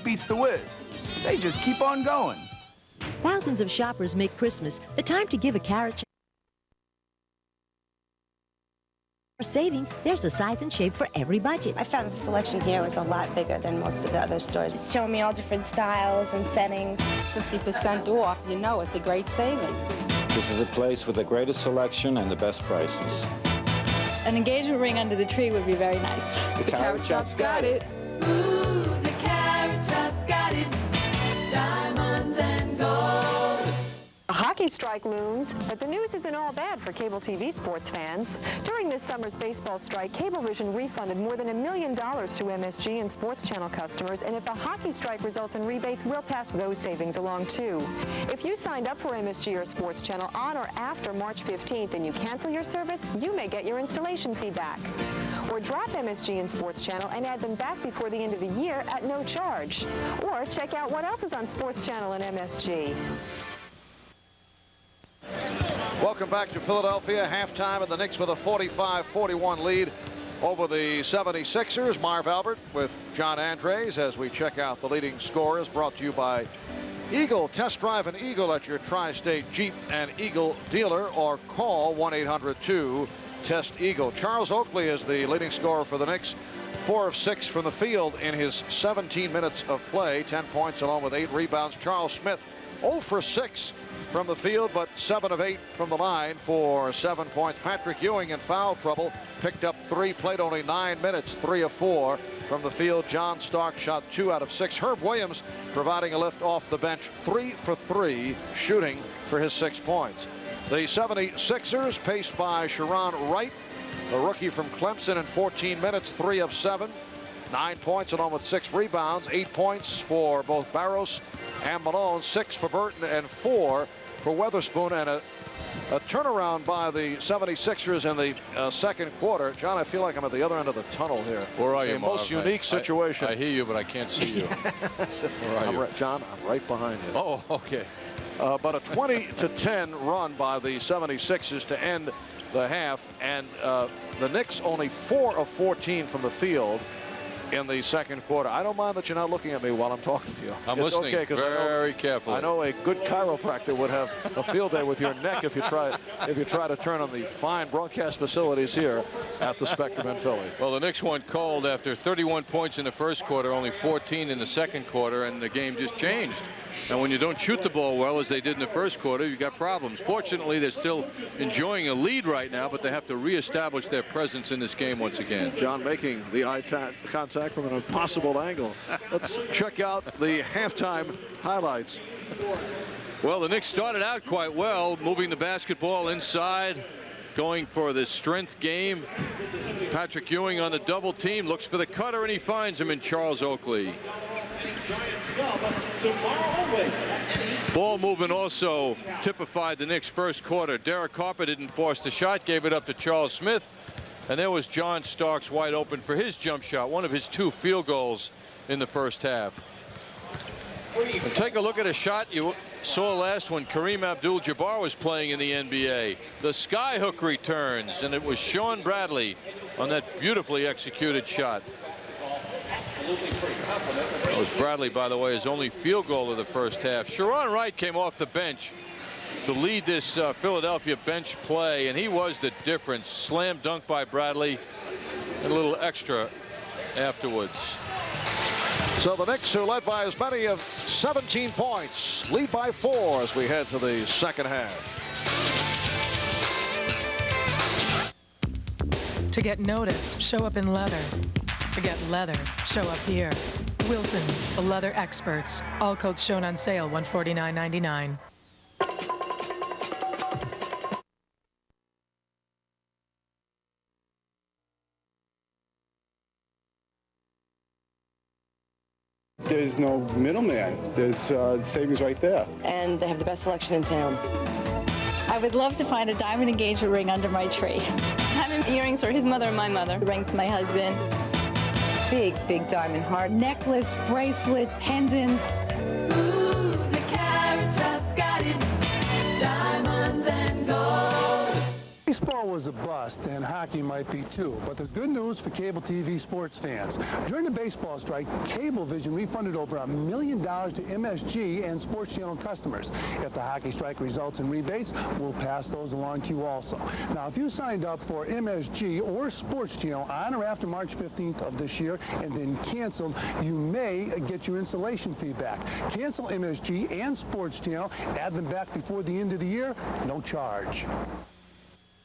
Beats the whiz. They just keep on going. Thousands of shoppers make Christmas the time to give a carrot. For savings, there's a size and shape for every budget. I found the selection here was a lot bigger than most of the other stores. It's showing me all different styles and settings. 50% off, you know it's a great savings. This is a place with the greatest selection and the best prices. An engagement ring under the tree would be very nice. The Carrot Shop's got it. Ooh, the Carrot Shop's got it. Diamonds and gold. A hockey strike looms, but the news isn't all bad for cable TV sports fans. During this summer's baseball strike, Cablevision refunded more than $1 million to MSG and Sports Channel customers, and if a hockey strike results in rebates, we'll pass those savings along too. If you signed up for MSG or Sports Channel on or after March 15th and you cancel your service, you may get your installation fee back. Or drop MSG and Sports Channel and add them back before the end of the year at no charge. Or check out what else is on Sports Channel and MSG. Welcome back to Philadelphia. Halftime, and the Knicks with a 45-41 lead over the 76ers. Marv Albert with John Andres as we check out the leading scorers, brought to you by Eagle. Test drive an Eagle at your Tri-State Jeep and Eagle dealer, or call 1-800-2-TEST-EAGLE. Charles Oakley is the leading scorer for the Knicks. 4 of 6 from the field in his 17 minutes of play. 10 points along with 8 rebounds. Charles Smith 0 for 6 from the field, but 7 of 8 from the line for 7 points. Patrick Ewing in foul trouble, picked up 3, played only 9 minutes, 3 of 4 from the field. John Stark shot 2 out of 6. Herb Williams providing a lift off the bench, 3 for 3 shooting for his 6 points. The 76ers paced by Sharon Wright, a rookie from Clemson, in 14 minutes, 3 of 7. 9 points along with 6 rebounds. 8 points for both Barros and Malone, 6 for Burton and 4 for Weatherspoon, and a turnaround by the 76ers in the second quarter. John, I feel like I'm at the other end of the tunnel here. Where are you, Marv? Most unique situation. I hear you, but I can't see you. Where are you? John, I'm right behind you. Oh, okay. But a 20-10 run by the 76ers to end the half, and the Knicks only 4 of 14 from the field in the second quarter. I don't mind that you're not looking at me while I'm talking to you. I'm listening very carefully. I know a good chiropractor would have a field day with your neck if you try to turn on the fine broadcast facilities here at the Spectrum in Philly. Well, the Knicks went cold after 31 points in the first quarter, only 14 in the second quarter, and the game just changed. And when you don't shoot the ball well, as they did in the first quarter, you got problems. Fortunately, they're still enjoying a lead right now, but they have to reestablish their presence in this game once again. John making the eye contact contact from an impossible angle. Let's check out the halftime highlights. Well, the Knicks started out quite well, moving the basketball inside, going for the strength game. Patrick Ewing on the double team, looks for the cutter, and he finds him in Charles Oakley. Ball movement also typified the Knicks' first quarter. Derek Harper didn't force the shot, gave it up to Charles Smith, and there was John Starks wide open for his jump shot, one of his 2 field goals in the first half. And take a look at a shot you saw last when Kareem Abdul-Jabbar was playing in the NBA. The skyhook returns, and it was Sean Bradley on that beautifully executed shot. That was Bradley, by the way, his only field goal of the first half. Sharon Wright came off the bench to lead this Philadelphia bench play, and he was the difference. Slam dunk by Bradley, and a little extra afterwards. So the Knicks, who led by as many of 17 points, lead by 4 as we head to the second half. To get noticed, show up in leather. To get leather, show up here. Wilson's, the leather experts. All coats shown on sale, $149.99. There's no middleman. There's savings right there. And they have the best selection in town. I would love to find a diamond engagement ring under my tree. Diamond earrings for his mother and my mother. The ring for my husband. Big, big diamond heart. Necklace, bracelet, pendant. Ooh, the carrot shop's got it. Diamonds and gold. Baseball was a bust, and hockey might be too, but there's good news for cable TV sports fans. During the baseball strike, Cablevision refunded over $1 million to MSG and Sports Channel customers. If the hockey strike results in rebates, we'll pass those along to you also. Now, if you signed up for MSG or Sports Channel on or after March 15th of this year and then canceled, you may get your installation fee back. Cancel MSG and Sports Channel, add them back before the end of the year, no charge.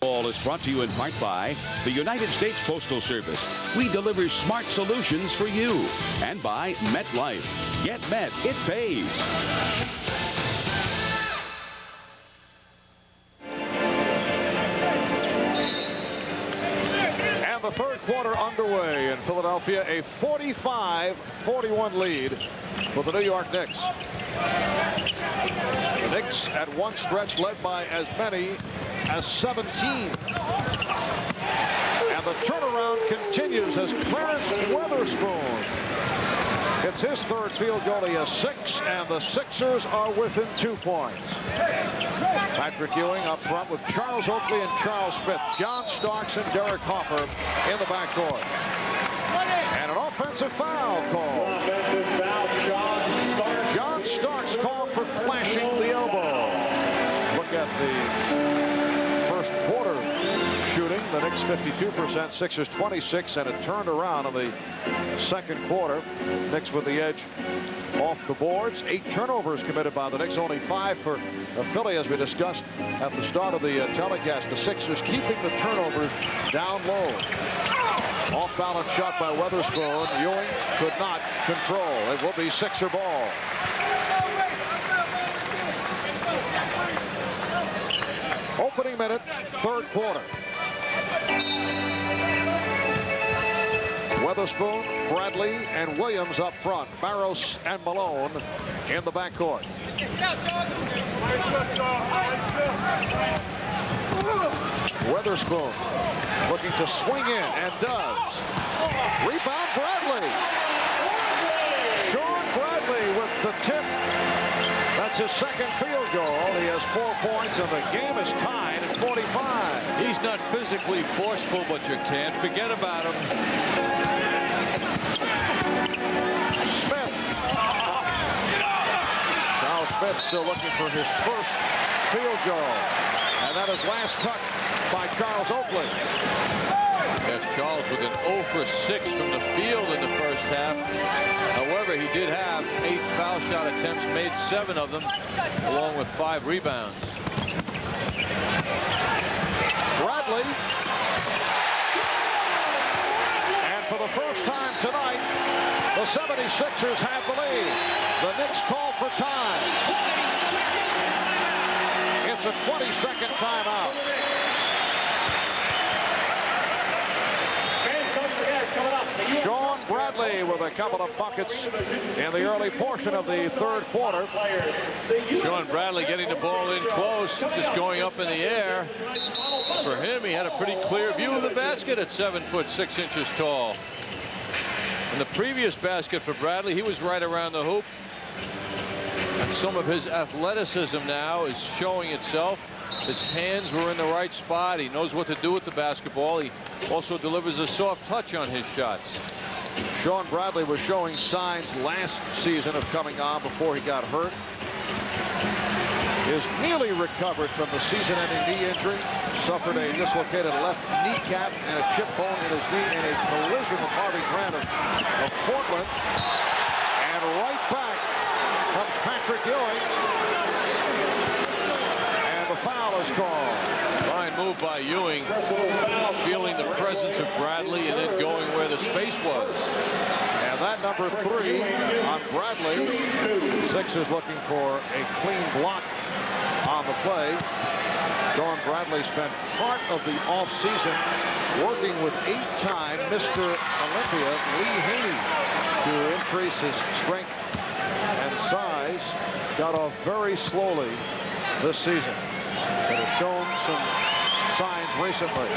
All is brought to you in part by the United States Postal Service. We deliver smart solutions for you. And by MetLife. Get Met. It pays. And the third quarter underway in Philadelphia, a 45-41 lead for the New York Knicks. The Knicks at one stretch led by as many as 17. And the turnaround continues as Clarence Weatherspoon hits his third field goal. He has 6, and the Sixers are within 2 points. Patrick Ewing up front with Charles Oakley and Charles Smith, John Starks and Derek Harper in the backcourt. And an offensive foul call. Offensive foul, John Starks called for flashing the elbow. Look at the quarter shooting. The Knicks 52%, Sixers 26, and it turned around in the second quarter. Knicks with the edge off the boards. 8 turnovers committed by the Knicks, only 5 for Philly, as we discussed at the start of the telecast. The Sixers keeping the turnovers down low. Off balance shot by Weatherspoon. Ewing could not control. It will be Sixer ball. Opening minute, third quarter. Weatherspoon, Bradley, and Williams up front. Barros and Malone in the backcourt. Weatherspoon looking to swing in, and does. Rebound, Bradley. Sean Bradley with the tip. That's his second field goal. He has 4 points, and the game is tied at 45. He's not physically forceful, but you can't forget about him. Smith. Charles Smith still looking for his first field goal. And that is last touch by Charles Oakley. Yes, Charles with an 0 for 6 from the field in the first half. However, he did have 8 foul shot attempts, made 7 of them, along with 5 rebounds. Bradley. And for the first time tonight, the 76ers have the lead. The Knicks call for time. It's a 20-second timeout. Sean Bradley with a couple of buckets in the early portion of the third quarter. Sean Bradley getting the ball in close, just going up in the air. For him, he had a pretty clear view of the basket at 7'6" tall. In the previous basket for Bradley, he was right around the hoop. And some of his athleticism now is showing itself. His hands were in the right spot. He knows what to do with the basketball. He also delivers a soft touch on his shots. Sean Bradley was showing signs last season of coming on before he got hurt. Is nearly recovered from the season-ending knee injury. Suffered a dislocated left kneecap and a chip bone in his knee in a collision with Harvey Grant of Portland. And right back comes Patrick Ewing. And the foul is called. Fine move by Ewing, feeling the presence of Bradley and then going where the space was. And that number 3 on Bradley. Sixers looking for a clean block on the play. Sean Bradley spent part of the offseason working with 8-time Mr. Olympia Lee Haney to increase his strength and size. Got off very slowly this season, but has shown some signs recently.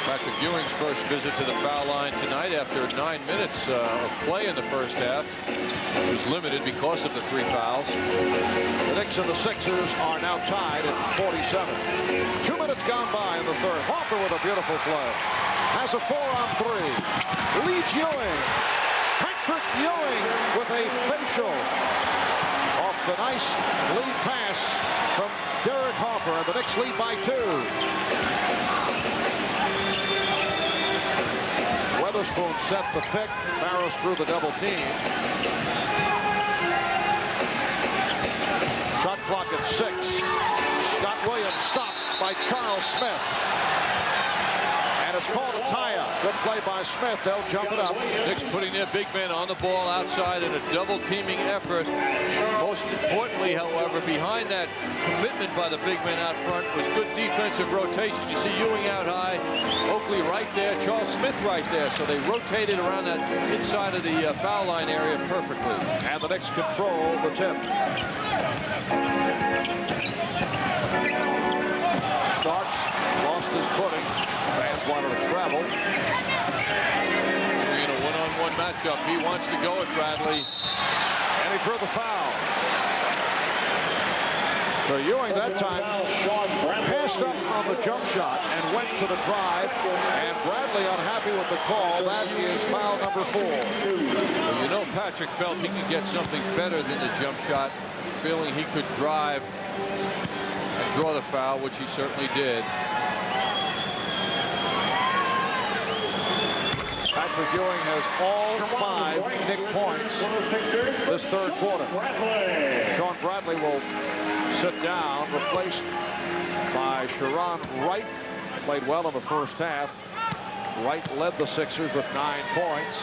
Patrick Ewing's first visit to the foul line tonight after 9 minutes of play in the first half. It was limited because of the 3 fouls. The Knicks and the Sixers are now tied at 47. 2 minutes gone by in the third. Hoffer with a beautiful play. Has a 4-on-3. Leads Ewing. Patrick Ewing with a facial off the nice lead pass from Derek Hoffer. And the Knicks lead by 2. Weatherspoon set the pick. Barrows threw the double team. Shot clock at 6. Scott Williams stopped by Charles Smith. And it's called a tie-up. Good play by Smith. They'll jump it up. Knicks putting their big men on the ball outside in a double teaming effort. Most importantly, however, behind that commitment by the big men out front was good defensive rotation. You see Ewing out high, Oakley right there, Charles Smith right there. So they rotated around that inside of the foul line area perfectly. And the Knicks control the tip. Starks lost his footing. Fans wanted to travel. In a one-on-one matchup, he wants to go at Bradley. And he drew the foul. So Ewing that time passed up on the jump shot and went to the drive. And Bradley unhappy with the call. That is foul number 4. Well, you know, Patrick felt he could get something better than the jump shot, feeling he could drive and draw the foul, which he certainly did. Patrick Ewing has all 5 Knick points this third quarter. Sean Bradley will sit down, replaced by Sharon Wright. Played well in the first half. Wright led the Sixers with 9 points.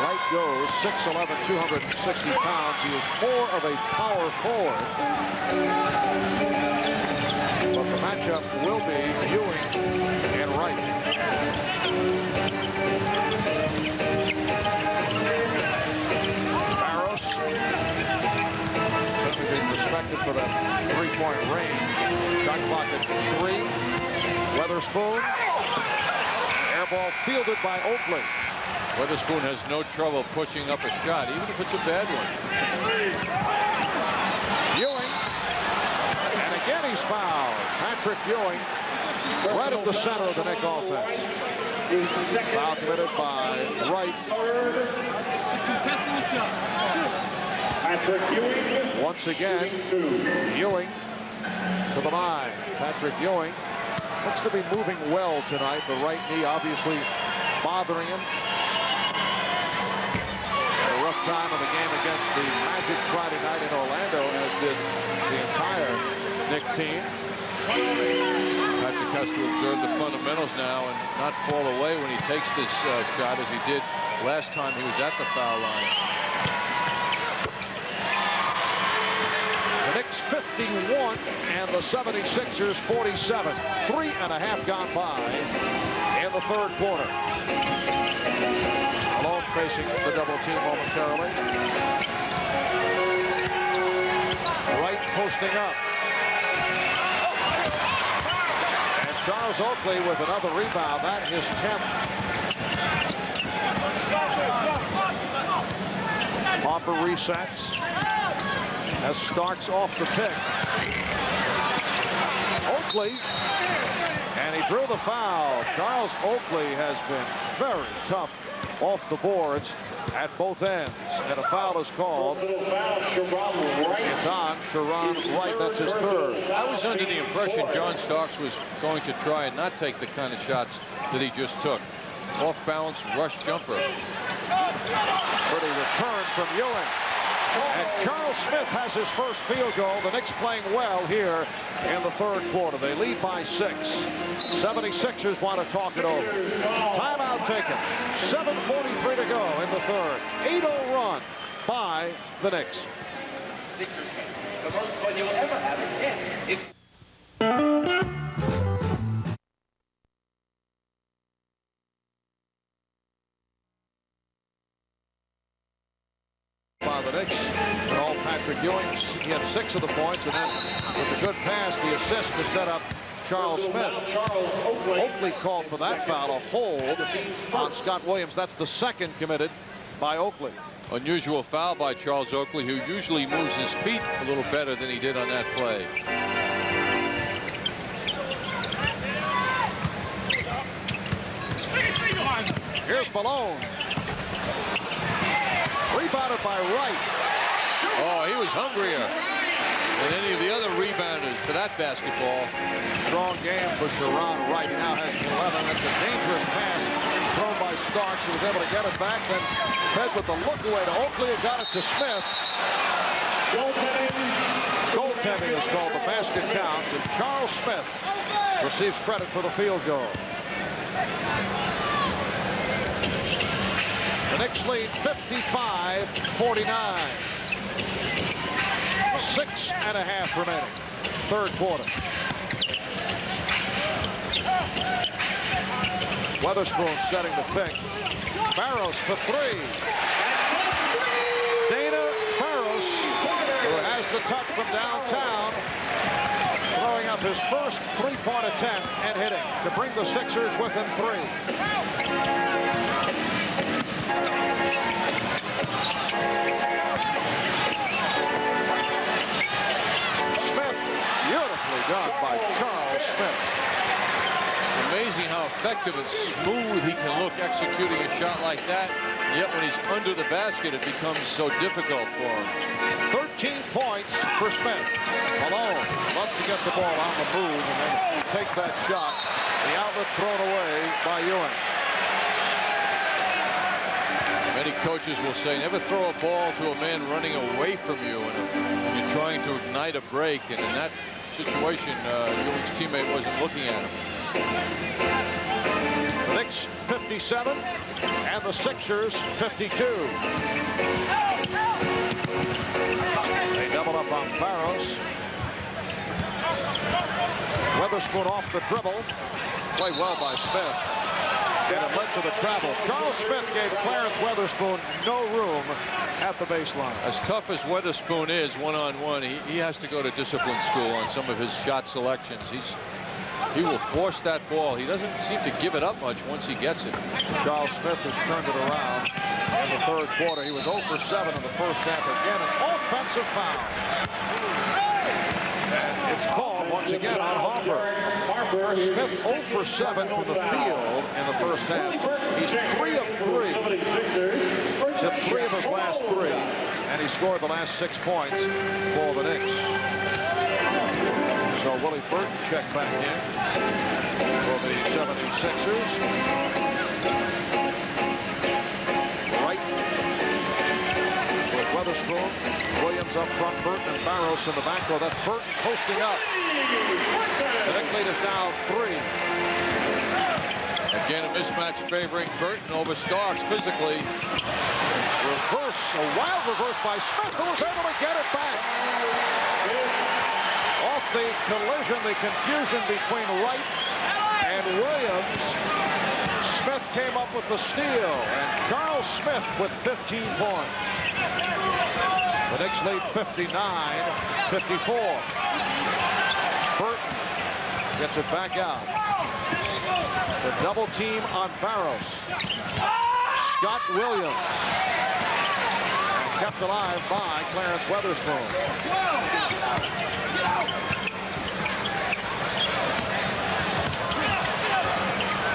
Wright goes 6'11", 260 pounds. He is more of a power forward. But the matchup will be Ewing and Wright. Barrows certainly being respected for that 3-point range. Shot clock at 3. Weatherspoon. Air ball fielded by Oakley. Weatherspoon has no trouble pushing up a shot, even if it's a bad one. Ewing. And again he's fouled. Patrick Ewing right at the center of the Knick offense. Foul committed by Wright. Patrick Ewing. Once again, Ewing to the line. Patrick Ewing looks to be moving well tonight. The right knee obviously bothering him. Had a rough time in the game against the Magic Friday night in Orlando, as did the entire Knick team. Patrick has to observe the fundamentals now and not fall away when he takes this shot as he did last time he was at the foul line. The Knicks 51 and the 76ers 47. 3.5 gone by in the third quarter. Malone facing the double team momentarily. Wright posting up. And Charles Oakley with another rebound. That is 10th. Harper resets as Starks off the pick. Oakley, and he drew the foul. Charles Oakley has been very tough off the boards at both ends, and a foul is called. It's on Sharon Wright. That's his third. I was under the impression John Starks was going to try and not take the kind of shots that he just took. Off balance rush jumper. Pretty return from Ewing. And Charles Smith has his first field goal. The Knicks playing well here in the third quarter. They lead by 6. 76ers want to talk it over. Timeout taken. 7:43 to go in the third. 8-0 run by the Knicks. Sixers game. The most fun you'll ever have again. By the Knicks, and all Patrick Ewing. He had 6 of the points, and then with a good pass, the assist to set up Charles Smith. Oakley called for that foul, a hold on Scott Williams. That's the second committed by Oakley. Unusual foul by Charles Oakley, who usually moves his feet a little better than he did on that play. Here's Malone. Rebounded by Wright. Oh, he was hungrier than any of the other rebounders for that basketball. Strong game for Sharon Wright. He now has 11. That's a dangerous pass thrown by Starks. He was able to get it back, then fed with the look away to Oakley and got it to Smith. Goaltending is called. The basket counts, and Charles Smith receives credit for the field goal. The Knicks lead 55-49. 6.5 remaining. Third quarter. Weatherspoon setting the pick. Barros for 3. Dana Barros, who has the touch from downtown, throwing up his first three-point attempt and hitting to bring the Sixers within 3. Beautifully done by Charles Smith. It's amazing how effective and smooth he can look executing a shot like that. And yet when he's under the basket, it becomes so difficult for him. 13 points for Smith. Malone loves to get the ball on the move and then take that shot. The outlet thrown away by Ewing. Many coaches will say, never throw a ball to a man running away from you and you're trying to ignite a break. And in that situation, Ewing's teammate wasn't looking at him. The Knicks 57 and the Sixers 52. They double up on Barros. Weatherspoon off the dribble. Played well by Smith. And it led to the travel. Charles Smith gave Clarence Weatherspoon no room at the baseline. As tough as Weatherspoon is one-on-one, he has to go to discipline school on some of his shot selections. He will force that ball. He doesn't seem to give it up much once he gets it. Charles Smith has turned it around in the third quarter. He was 0 for 7 in the first half. Again, an offensive foul. And it's called once again on Harper. Smith 0 for 7 from the field in the first half. He's 3 of 3. He's hit 3 of his last 3, and he scored the last 6 points for the Knicks. So Willie Burton checked back in for the 76ers. Wright with Weatherspoon, Williams up front, Burton and Barros in the back row. That's Burton posting up. The Knicks lead is now 3. Again, a mismatch favoring Burton over Starks physically. Reverse, a wild reverse by Smith, who was able to get it back. Off the collision, the confusion between Wright and Williams, Smith came up with the steal, and Charles Smith with 15 points. The Knicks lead 59-54. Burton gets it back out. The double team on Barros. Scott Williams. And kept alive by Clarence Weatherspoon.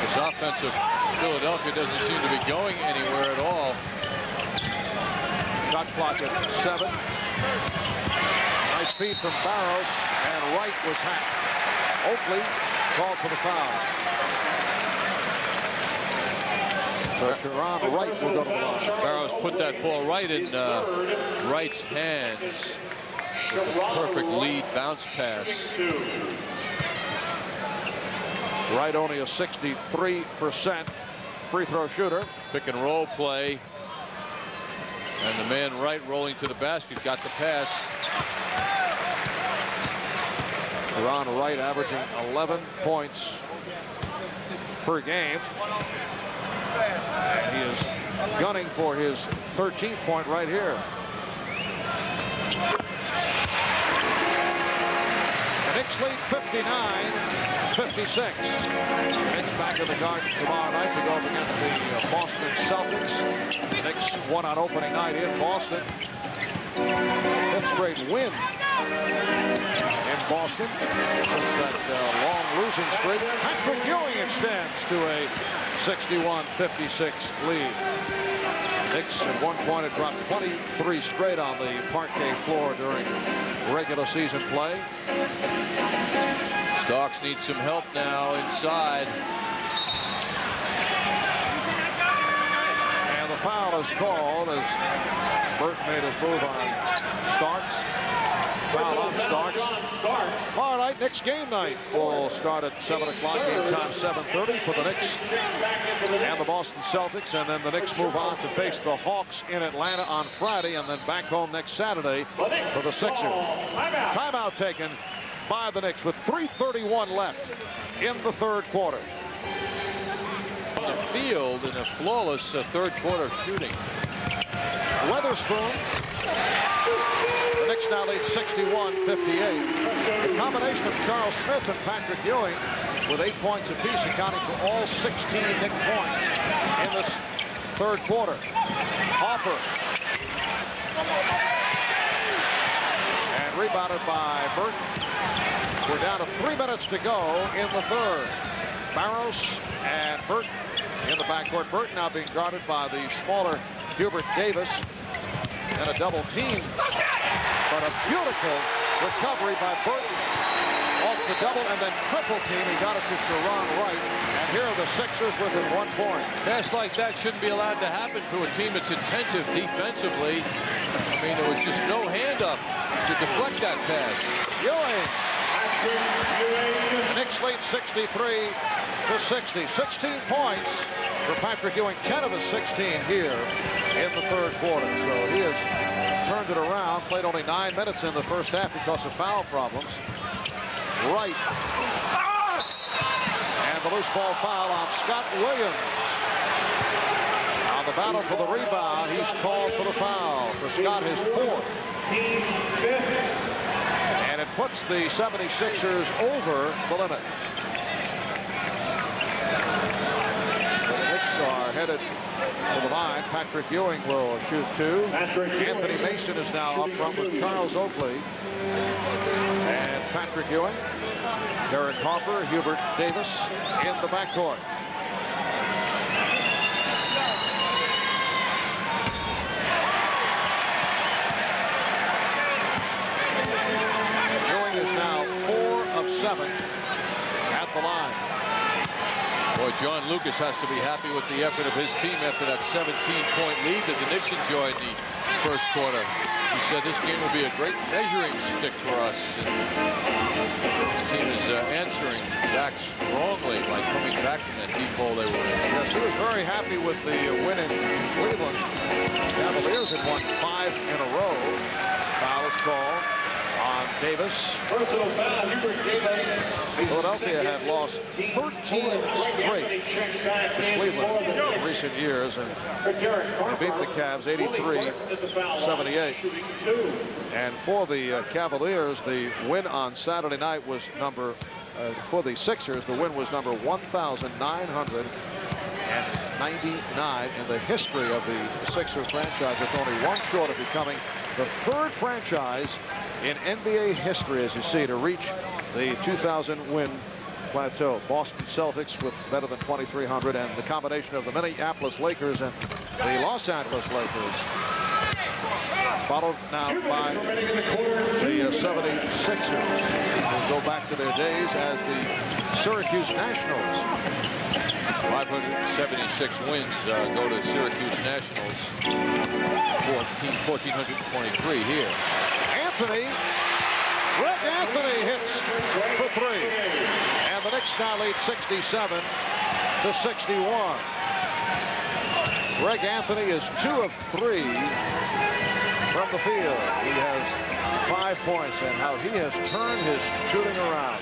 This offense of Philadelphia doesn't seem to be going anywhere at all. Shot clock at 7. Nice feed from Barros, and Wright was hacked. Oakley called for the foul. So Sharon Wright will go to the line. Barros put that ball right in Wright's hands. Perfect lead bounce pass. Wright only a 63% free throw shooter. Pick and roll play. And the man Wright rolling to the basket got the pass. Sharon Wright averaging 11 points per game. And he is gunning for his 13th point right here. The Knicks lead 59-56. Knicks back in the Garden tomorrow night to go up against the Boston Celtics. The Knicks won on opening night in Boston. 5th straight win in Boston since that long losing streak. Patrick Ewing extends to a 61-56 lead. Knicks at one point had dropped 23 straight on the parquet floor during regular season play. Starks need some help now inside. And the foul is called as Burton made his move on Starks. Foul on Starks. All right, Knicks game night will start at 7 o'clock. Game time 7:30 for the Knicks and the Boston Celtics. And then the Knicks move on to face the Hawks in Atlanta on Friday, and then back home next Saturday for the Sixers. Timeout taken by the Knicks with 3:31 left in the third quarter. On the field in a flawless third quarter shooting. Weatherspoon. The Knicks now lead 61-58. The combination of Charles Smith and Patrick Ewing with 8 points apiece, accounting for all 16 Knick points in this third quarter. Hoffer. And rebounded by Burton. We're down to 3 minutes to go in the third. Barros and Burton in the backcourt. Burton now being guarded by the smaller Hubert Davis. And a double team. But a beautiful recovery by Burton off the double and then triple team. He got it to Sharon Wright. And here are the Sixers within 1 point. Pass like that shouldn't be allowed to happen to a team that's intensive defensively. I mean, there was just no hand up to deflect that pass. Ewing. The Knicks lead 63-60. 16 points for Patrick Ewing. 10 of his 16 here in the third quarter. So he has turned it around. Played only 9 minutes in the first half because of foul problems. Right. And the loose ball foul on Scott Williams. On the battle for the rebound, he's called for the foul. For Scott, his 4th. And it puts the 76ers over the limit. The Knicks are headed to the line. Patrick Ewing will shoot 2. Anthony Mason is now up front with Charles Oakley and Patrick Ewing. Derek Harper, Hubert Davis in the backcourt. Ewing is now 4 of 7 at the line. Boy, John Lucas has to be happy with the effort of his team after that 17-point lead that the Knicks enjoyed in the first quarter. He said this game will be a great measuring stick for us. And his team is answering back strongly by coming back from that deep hole they were in. Yes, he was very happy with the win in Cleveland. Cavaliers had won 5 in a row. Foul is called on Davis. Personal foul, Hubert Davis. Philadelphia had lost 13 straight to Cleveland in recent years and beat the Cavs 83-78. And for the Cavaliers, the win on Saturday night was for the Sixers, the win was number 1,999 in the history of the Sixers franchise, with only one short of becoming the 3rd franchise in NBA history, as you see, to reach the 2,000 win plateau. Boston Celtics with better than 2,300, and the combination of the Minneapolis Lakers and the Los Angeles Lakers, followed now by the 76ers, who go back to their days as the Syracuse Nationals. 576 wins go to Syracuse Nationals. 1,423 here. Greg Anthony hits for 3. And the Knicks now lead 67-61. Greg Anthony is 2 of 3 from the field. He has 5 points, and how he has turned his shooting around.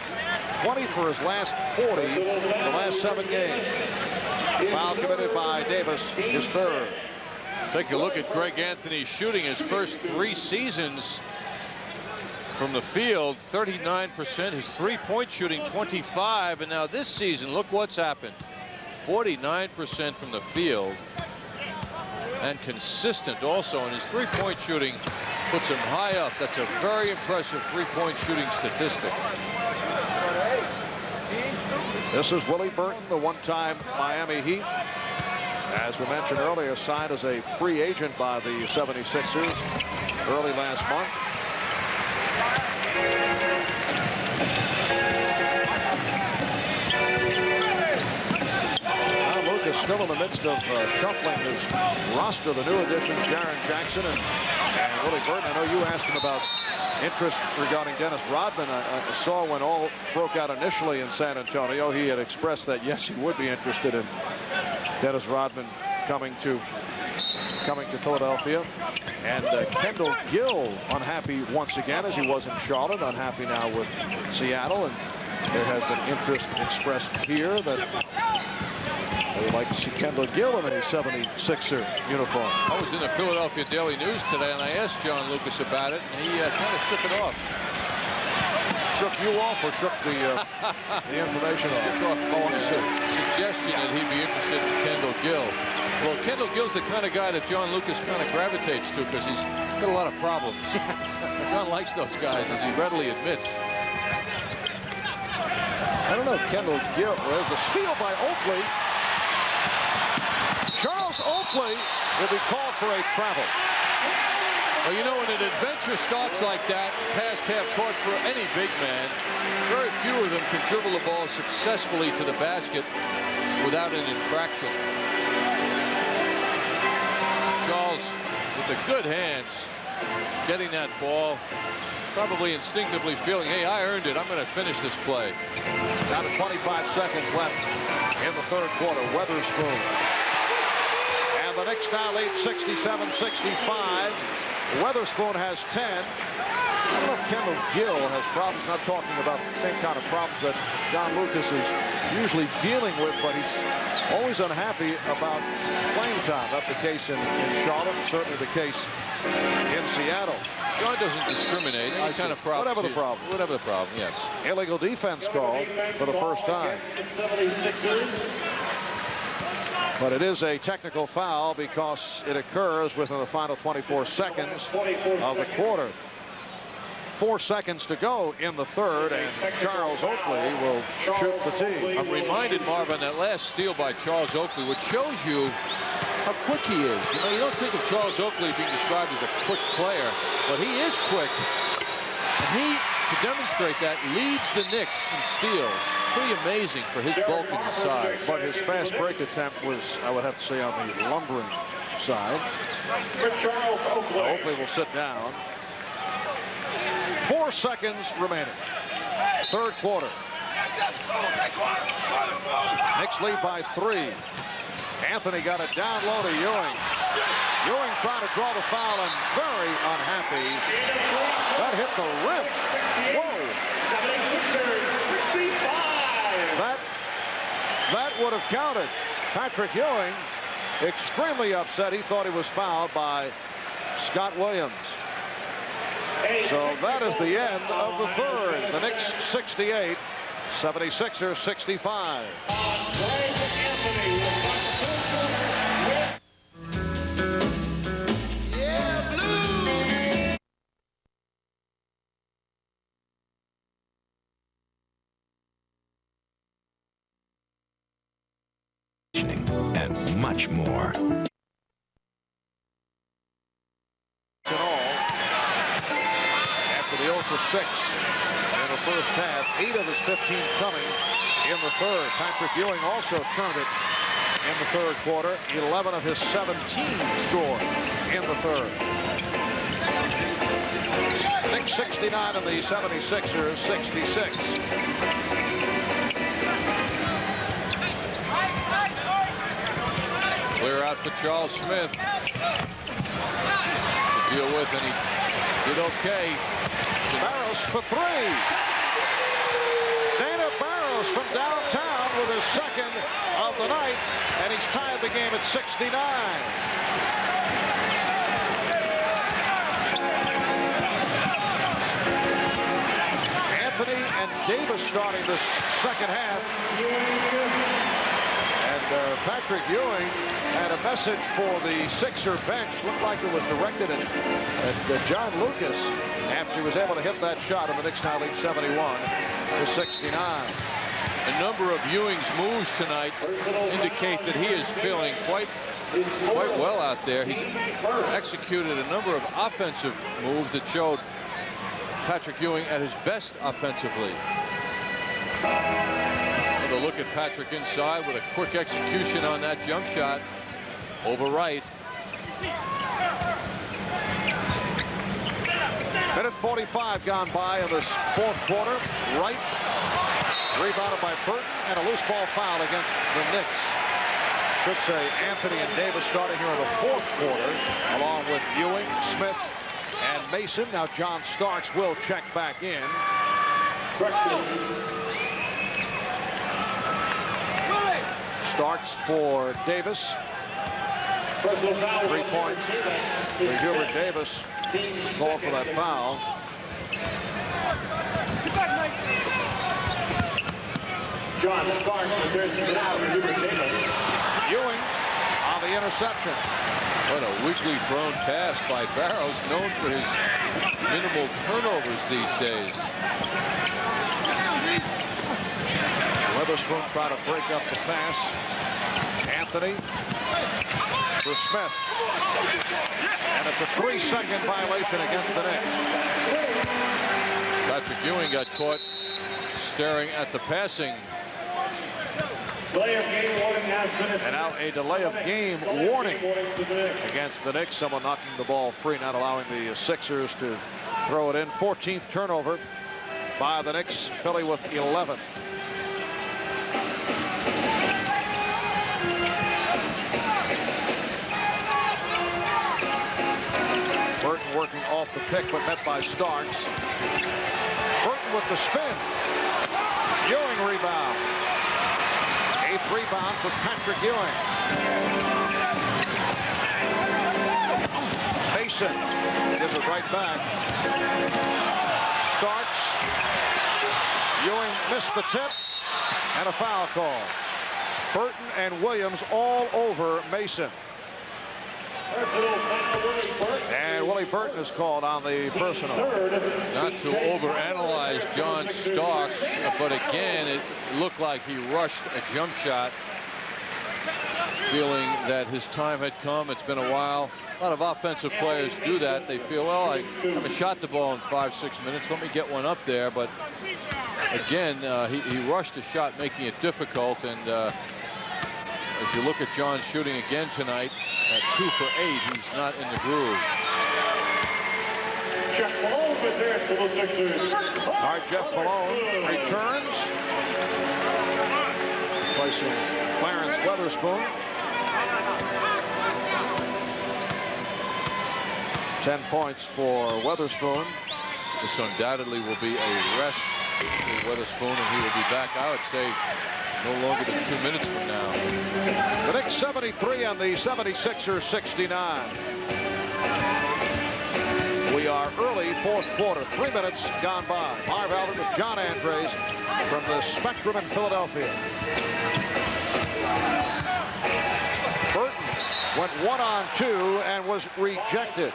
20 for his last 40 in the last 7 games. Foul committed by Davis, his 3rd. Take a look at Greg Anthony's shooting. His first 3 seasons from the field, 39%. His 3-point shooting, 25. And now this season, look what's happened. 49% from the field. And consistent also. And his 3-point shooting puts him high up. That's a very impressive 3-point shooting statistic. This is Willie Burton, the one-time Miami Heat. As we mentioned earlier, signed as a free agent by the 76ers early last month. Now Lucas still in the midst of shuffling his roster. The new additions, Jaren Jackson and Willie Burton. I know you asked him about interest regarding Dennis Rodman. I saw when all broke out initially in San Antonio, he had expressed that yes, he would be interested in Dennis Rodman coming to Philadelphia. And Kendall Gill unhappy once again, as he was in Charlotte, unhappy now with Seattle, and there has been interest expressed here that they would like to see Kendall Gill in a 76er uniform. I was in the Philadelphia Daily News today, and I asked John Lucas about it, and he kind of shook it off. Shook you off or shook the information off? Oh, I see. Suggestion that he'd be interested in Kendall Gill. Well, Kendall Gill's the kind of guy that John Lucas kind of gravitates to because he's got a lot of problems. John likes those guys, as he readily admits. I don't know, Kendall Gill. There's a steal by Oakley. Charles Oakley will be called for a travel. Well, you know, when an adventure starts like that, past half court for any big man, very few of them can dribble the ball successfully to the basket without an infraction. Charles, with the good hands, getting that ball, probably instinctively feeling, hey, I earned it. I'm going to finish this play. Down to 25 seconds left in the 3rd quarter. Weatherspoon. And the Knicks now lead 67-65. Weatherspoon has 10. I don't know if Kendall Gill has problems, not talking about the same kind of problems that John Lucas is usually dealing with, but he's always unhappy about playing time. That's the case in Charlotte, and certainly the case in Seattle. John doesn't discriminate. Any kind of problem. Whatever the problem. Whatever the problem, yes. Illegal defense called for the first time. But it is a technical foul because it occurs within the final 24 seconds of the quarter. 4 seconds to go in the 3rd, and Charles Oakley will shoot the tee. I'm reminded, Marvin, that last steal by Charles Oakley, which shows you how quick he is. You know, you don't think of Charles Oakley being described as a quick player, but he is quick. And he to demonstrate that, leads the Knicks in steals. Pretty amazing for his bulk and his size. But his fast break attempt was, I would have to say, on the lumbering side. Oakley will sit down. 4 seconds remaining. Third quarter. Knicks lead by 3. Anthony got it down low to Ewing. Ewing trying to draw the foul and very unhappy. That hit the rim. Whoa. That would have counted. Patrick Ewing extremely upset. He thought he was fouled by Scott Williams. So that is the end of the third. The Knicks 68, 76ers 65. And much more. After the 0 for 6 in the first half, 8 of his 15 coming in the third. Patrick Ewing also turned it in the third quarter. 11 of his 17 scored in the third. Knicks 69 and the 76ers 66. Clear out for Charles Smith to deal with, and he did okay. Barros for 3. Dana Barros from downtown with his second of the night, and he's tied the game at 69. Anthony and Davis starting this second half. And Patrick Ewing had a message for the Sixer bench. Looked like it was directed at John Lucas after he was able to hit that shot, and the Knicks now lead 71 to 69. A number of Ewing's moves tonight indicate that he is feeling quite well out there. He's executed a number of offensive moves that showed Patrick Ewing at his best offensively. A look at Patrick inside with a quick execution on that jump shot over right. Minute 45 gone by in this fourth quarter. Wright rebounded by Burton, and a loose ball foul against the Knicks. Should say Anthony and Davis starting here in the fourth quarter, along with Ewing, Smith, and Mason. Now John Starks will check back in. Starks for Davis. 3 points for Hubert Davis. Called for that foul. John Starks with jersey foul for Hubert Davis. Ewing on the interception. What a weakly thrown pass by Barrows, known for his minimal turnovers these days. Witherspoon trying to break up the pass. Anthony for Smith. And it's a 3-second violation against the Knicks. Patrick Ewing got caught staring at the passing. Delay of game warning has been and now a delay of game warning against the Knicks. Someone knocking the ball free, not allowing the Sixers to throw it in. 14th turnover by the Knicks. Philly with 11. Burton working off the pick, but met by Starks. Burton with the spin. Ewing rebound. 8th rebound for Patrick Ewing. Mason gives it right back. Starks. Ewing missed the tip, and a foul call. Burton and Williams all over Mason. And Willie Burton is called on the personal. Not to overanalyze John Starks, but again, it looked like he rushed a jump shot. feeling that his time had come. It's been a while. A lot of offensive players do that. They feel, well, I haven't shot the ball in 5-6 minutes. Let me get one up there. But again, he rushed the shot, making it difficult. And as you look at John shooting again tonight at 2 for 8, he's not in the groove. Jeff Malone returns for the Sixers. All right, Jeff Malone returns, replacing Clarence Weatherspoon. 10 points for Weatherspoon. This undoubtedly will be a rest for Weatherspoon, and he will be back, I would say, no longer than 2 minutes from now. The Knicks 73 and the 76ers 69. We are early fourth quarter. 3 minutes gone by. Marv Albert with John Andres from the Spectrum in Philadelphia. Burton went 1-on-2 and was rejected.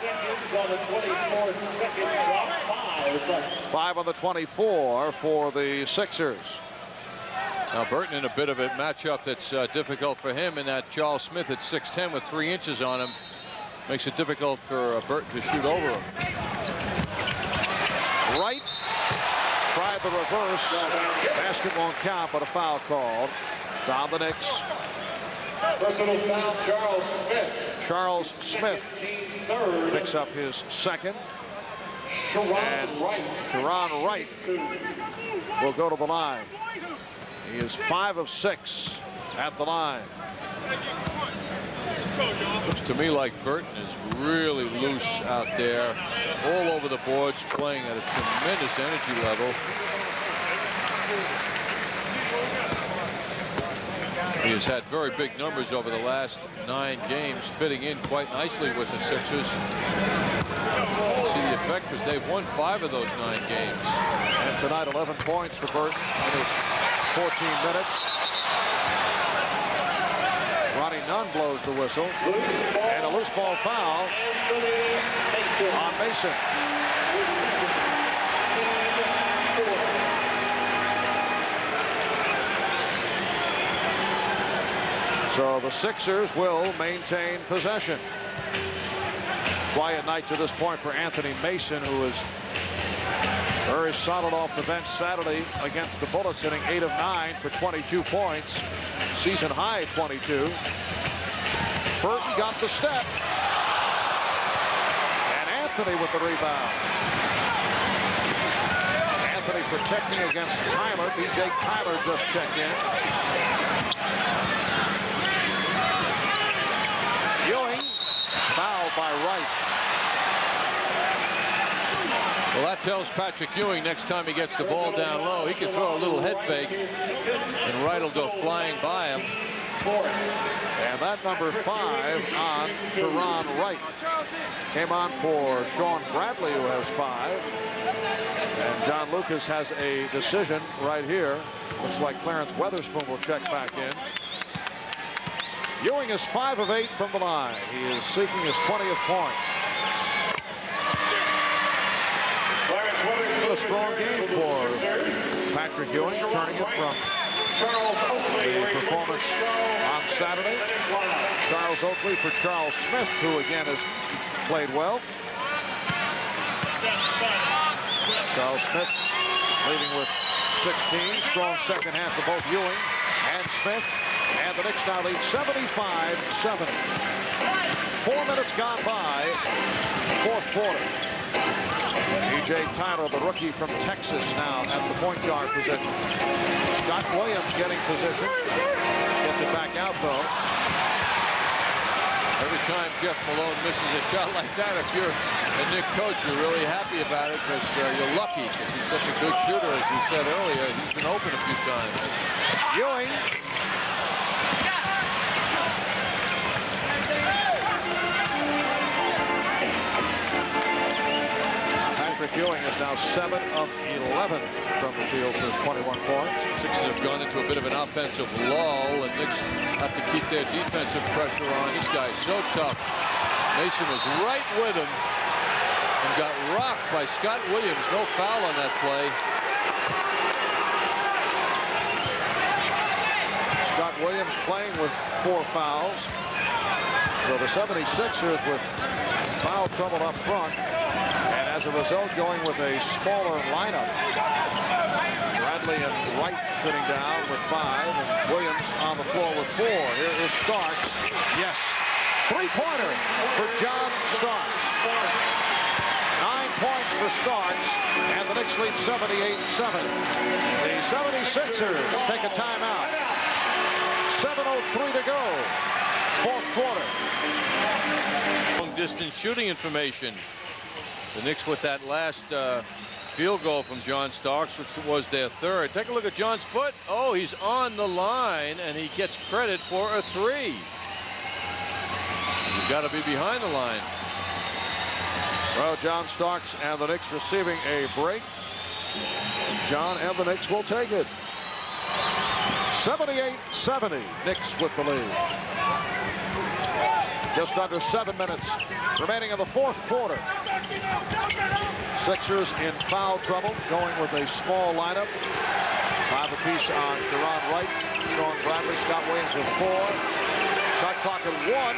5 on the 24 for the Sixers. Now Burton in a bit of a matchup that's difficult for him, in that Charles Smith at 6'10" with 3 inches on him makes it difficult for Burton to shoot over him. Wright tried the reverse. Basket won't count, but a foul called. It's on the Knicks. Personal foul, Charles Smith. Charles Smith picks up his second. And Sharon Wright will go to the line. He is 5 of 6 at the line. Looks to me like Burton is really loose out there, all over the boards, playing at a tremendous energy level. He has had very big numbers over the last 9 games, fitting in quite nicely with the Sixers. See the effect, because they've won 5 of those 9 games. And tonight 11 points for Burton in his 14 minutes. Ronnie Nunn blows the whistle. And a loose ball foul on Mason. So the Sixers will maintain possession. Quiet night to this point for Anthony Mason, who is very solid off the bench Saturday against the Bullets, hitting 8 of 9 for 22 points. Season high 22. Burton got the step. And Anthony with the rebound. Anthony protecting against Tyler. B.J. Tyler just checked in. Ewing fouled by Wright. Well, that tells Patrick Ewing next time he gets the ball down low, he can throw a little head fake, and Wright will go flying by him. And that number 5 on Sharon Wright. Came on for Sean Bradley, who has 5. And John Lucas has a decision right here. Looks like Clarence Weatherspoon will check back in. Ewing is 5 of 8 from the line. He is seeking his 20th point. A strong game for Patrick Ewing, turning it from a performance on Saturday. Charles Oakley for Charles Smith, who again has played well. Charles Smith leading with 16. Strong second half for both Ewing and Smith. And the Knicks now lead 75-70. 4 minutes gone by, fourth quarter. B.J. Tyler, the rookie from Texas, now at the point guard position. Scott Williams getting position. Gets it back out, though. Every time Jeff Malone misses a shot like that, if you're a Knicks coach, you're really happy about it, because you're lucky, because he's such a good shooter, as we said earlier. He's been open a few times. Ewing. Patrick Ewing is now 7 of 11 from the field for his 21 points. Sixers have gone into a bit of an offensive lull, and Knicks have to keep their defensive pressure on. This guy is so tough. Mason was right with him and got rocked by Scott Williams. No foul on that play. Scott Williams playing with 4 fouls. So the 76ers with foul trouble up front, and as a result going with a smaller lineup. Bradley and Wright sitting down with 5, and Williams on the floor with 4. Here is Starks. Yes. 3-pointer for John Starks. 9 points for Starks, and the Knicks lead 78-7. The 76ers take a timeout. 7:03 to go. 4th quarter. Long distance shooting information. The Knicks with that last field goal from John Starks, which was their 3rd. Take a look at John's foot. Oh, he's on the line, and he gets credit for a 3. You've got to be behind the line. Well, John Starks and the Knicks receiving a break. John and the Knicks will take it. 78-70. Knicks with the lead. Just under 7 minutes remaining in the 4th quarter. Sixers in foul trouble, going with a small lineup. 5 apiece on Sharon Wright, Sean Bradley, Scott Williams with 4. Shot clock at 1.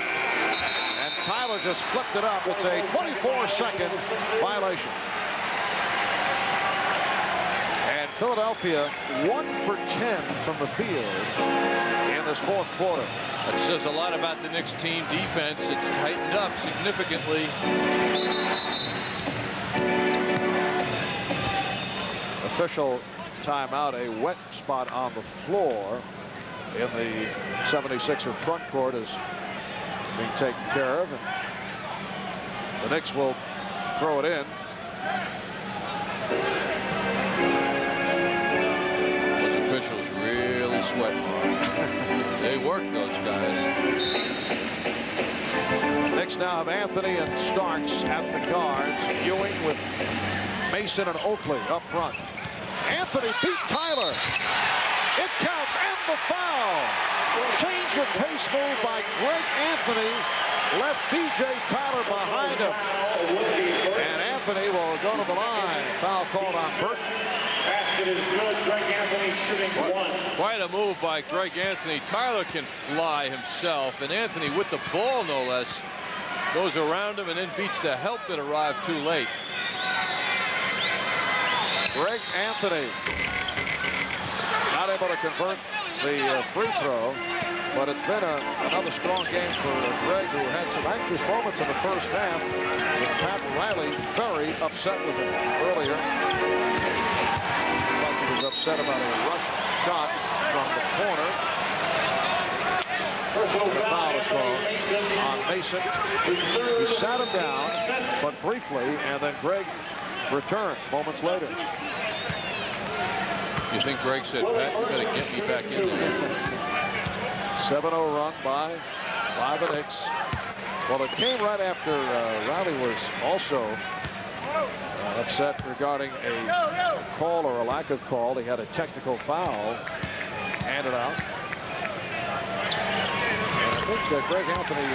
And Tyler just flipped it up. It's a 24-second violation. And Philadelphia 1 for 10 from the field in this 4th quarter. That says a lot about the Knicks team defense. It's tightened up significantly. Official timeout, a wet spot on the floor in the 76er front court is being taken care of, and the Knicks will throw it in. Those officials really sweating. They work, those guys. Knicks now have Anthony and Starks at the guards. Ewing with Mason and Oakley up front. Anthony beat Tyler. It counts, and the foul. Change of pace move by Greg Anthony. Left B.J. Tyler behind him. And Anthony will go to the line. Foul called on Burton. Basket is good. Greg Anthony shooting 1. Quite a move by Greg Anthony. Tyler can fly himself, and Anthony with the ball, no less, goes around him and then beats the help that arrived too late. Greg Anthony not able to convert the free throw, but it's been another strong game for Greg, who had some anxious moments in the first half with Pat Riley very upset with him earlier. Like he was upset about a rush shot from the corner. The foul is called on Mason. He sat him down, but briefly, and then Greg returned moments later. You think Greg said, Pat, you better get me back in there. 7-0 run by the Knicks. Well, it came right after Riley was also upset regarding a call or a lack of call. He had a technical foul handed out. And I think Greg Anthony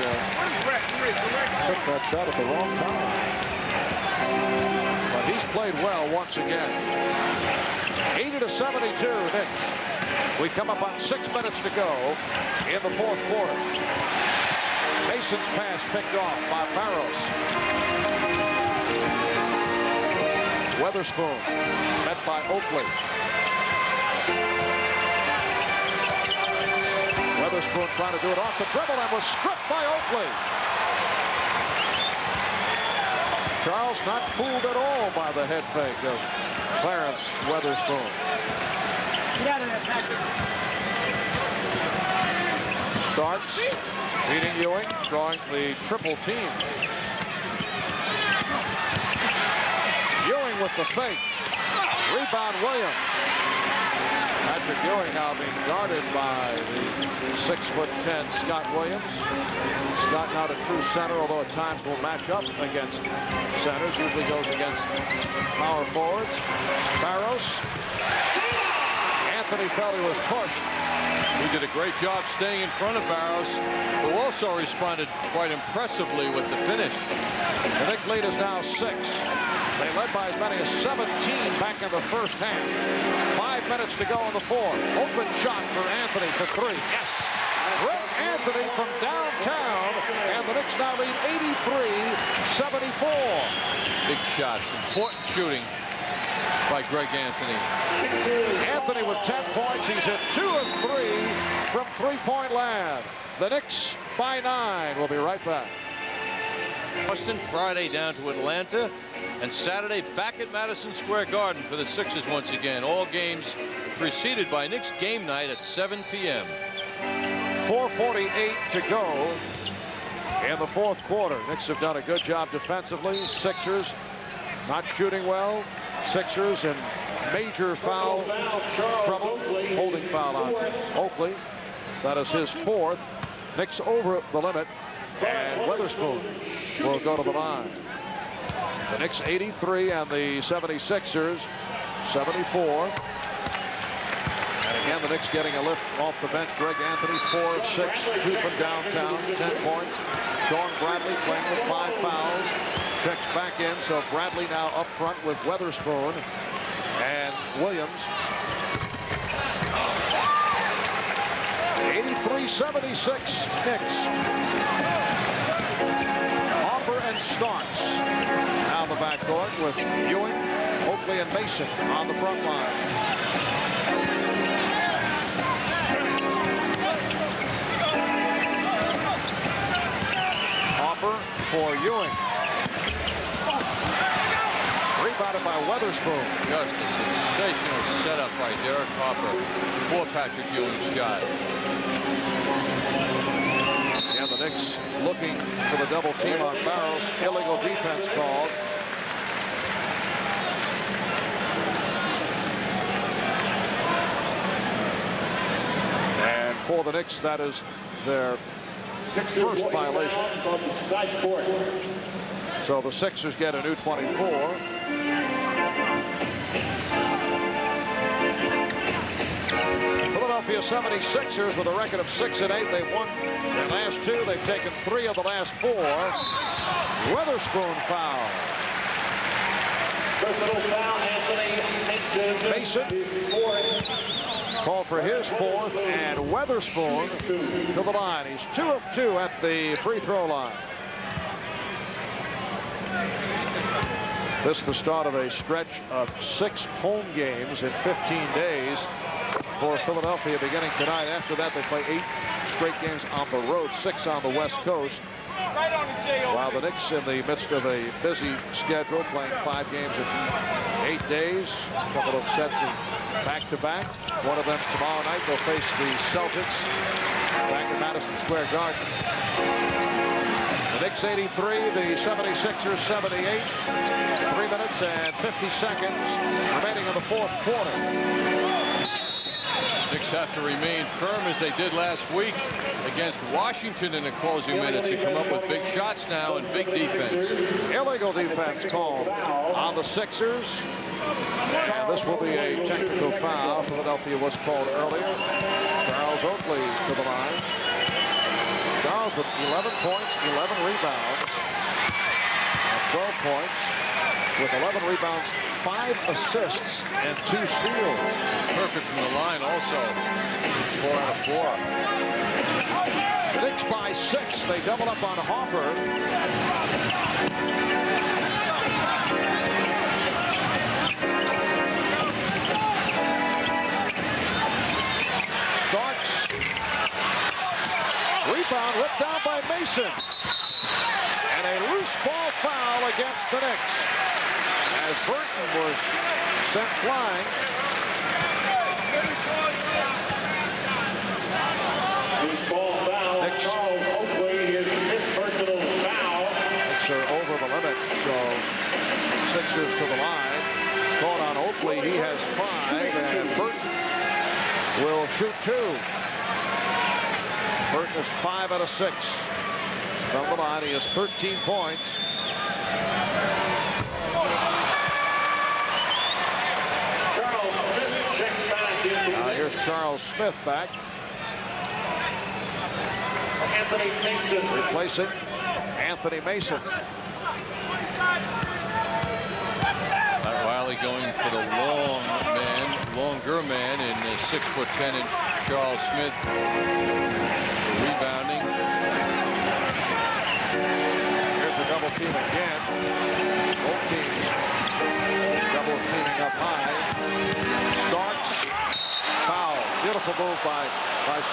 took that shot at the wrong time. But he's played well once again. 80-72 Knicks. We come up on 6 minutes to go in the 4th quarter. Mason's pass picked off by Barrows. Weatherspoon met by Oakley. Weatherspoon trying to do it off the dribble and was stripped by Oakley. Charles not fooled at all by the head fake of Clarence Weatherspoon. Get out of there, Patrick. Starks beating Ewing, drawing the triple team. Ewing with the fake. Rebound Williams. Patrick Ewing now being guarded by the 6'10" Scott Williams. Scott not a true center, although at times will match up against centers. Usually goes against power forwards. Barrows. Anthony felt he was pushed. He did a great job staying in front of Barrows, who also responded quite impressively with the finish. The Knicks lead is now 6. They led by as many as 17 back in the first half. 5 5 minutes to go in the fourth. Open shot for Anthony for three. Yes. Greg Anthony from downtown, and the Knicks now lead 83-74. Big shots, important shooting by Greg Anthony. Anthony with 10 points. He's hit 2 of 3 from three-point land. The Knicks by 9. We'll be right back. Boston Friday down to Atlanta, and Saturday back at Madison Square Garden for the Sixers once again. All games preceded by Knicks game night at 7 p.m. 4:48 to go in the fourth quarter. Knicks have done a good job defensively. Sixers not shooting well. Sixers in major foul trouble. Holding foul on Oakley. That is his fourth. Knicks over the limit, and Witherspoon will go to the line. The Knicks 83 and the 76ers 74. And again, the Knicks getting a lift off the bench. Greg Anthony, 4 of 6, 2 from downtown, 10 points. Sean Bradley playing with 5 fouls. Checks back in, so Bradley now up front with Witherspoon and Williams. 83-76 Knicks. Hopper and Starks now the backcourt with Ewing, Oakley, and Mason on the front line. Hopper for Ewing. Rebounded by Witherspoon. Just a sensational setup by Derek Hopper for Patrick Ewing's shot. Yeah, the Knicks looking for the double team on Barrows. Illegal defense called. And for the Knicks, that is their first violation. So the Sixers get a new 24. Philadelphia 76ers with a record of 6-8. They've won their last 2. They've taken 3 of the last 4. Witherspoon foul. Personal foul, Anthony Mason called for his 4th, and Witherspoon to the line. He's 2 of 2 at the free throw line. This is the start of a stretch of 6 home games in 15 days for Philadelphia beginning tonight. After that, they play 8 straight games on the road, 6 on the West Coast. While the Knicks in the midst of a busy schedule, playing 5 games in 8 days, a couple of sets in back-to-back. One of them tomorrow night. They'll face the Celtics back at Madison Square Garden. The Knicks 83, the 76ers 78. 3 minutes and 50 seconds remaining in the fourth quarter. Knicks have to remain firm as they did last week against Washington in the closing minutes and come up with big shots now and big defense. Illegal defense called on the Sixers. And this will be a technical foul. Philadelphia was called earlier. Charles Oakley to the line. Charles with 11 points, 11 rebounds, and 12 points with 11 rebounds, 5 assists, and 2 steals. Perfect from the line also. 4 out of 4. The Knicks by 6. They double up on Hopper. Starks. Rebound ripped down by Mason. And a loose ball foul against the Knicks, as Burton was sent flying. Loose ball foul. Knicks. Charles Oakley is his personal foul. Knicks are over the limit, so Sixers to the line. It's called on Oakley. He has 5, and Burton will shoot 2. Burton is 5 out of 6 from the line. He has 13 points. Charles Smith checks back in. Here's Charles Smith back. Anthony Mason replacing Anthony Mason. Riley going for the long man. longer man in 6'10" Charles Smith. Rebounding. Here's the double team again. Both teams double teaming up high. Starks, foul. Beautiful move by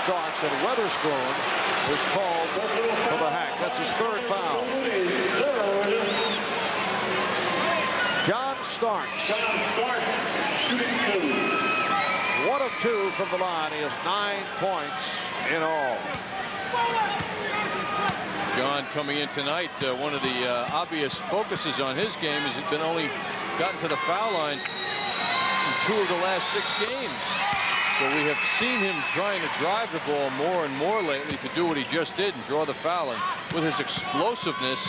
Starks, and Weatherspoon is called for the hack. That's his third foul. John Starks. Shooting 1 of 2 from the line. He has 9 points in all. John coming in tonight, one of the obvious focuses on his game is he's been only gotten to the foul line in 2 of the last 6 games. So we have seen him trying to drive the ball more and more lately to do what he just did and draw the foul. And with his explosiveness,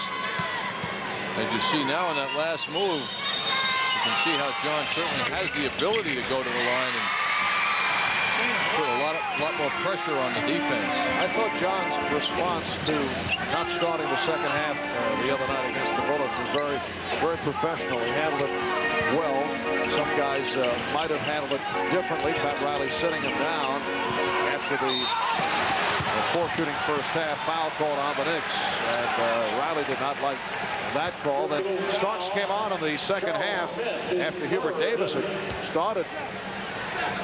as you see now in that last move, you can see how John certainly has the ability to go to the line and put a lot more pressure on the defense. I thought John's response to not starting the second half the other night against the Bullets was very, very professional. He handled it well. Some guys might have handled it differently. Pat Riley sitting him down after the poor shooting first half. Foul called on the Knicks, and Riley did not like that call. Then Starks came on in the second half after Hubert Davis had started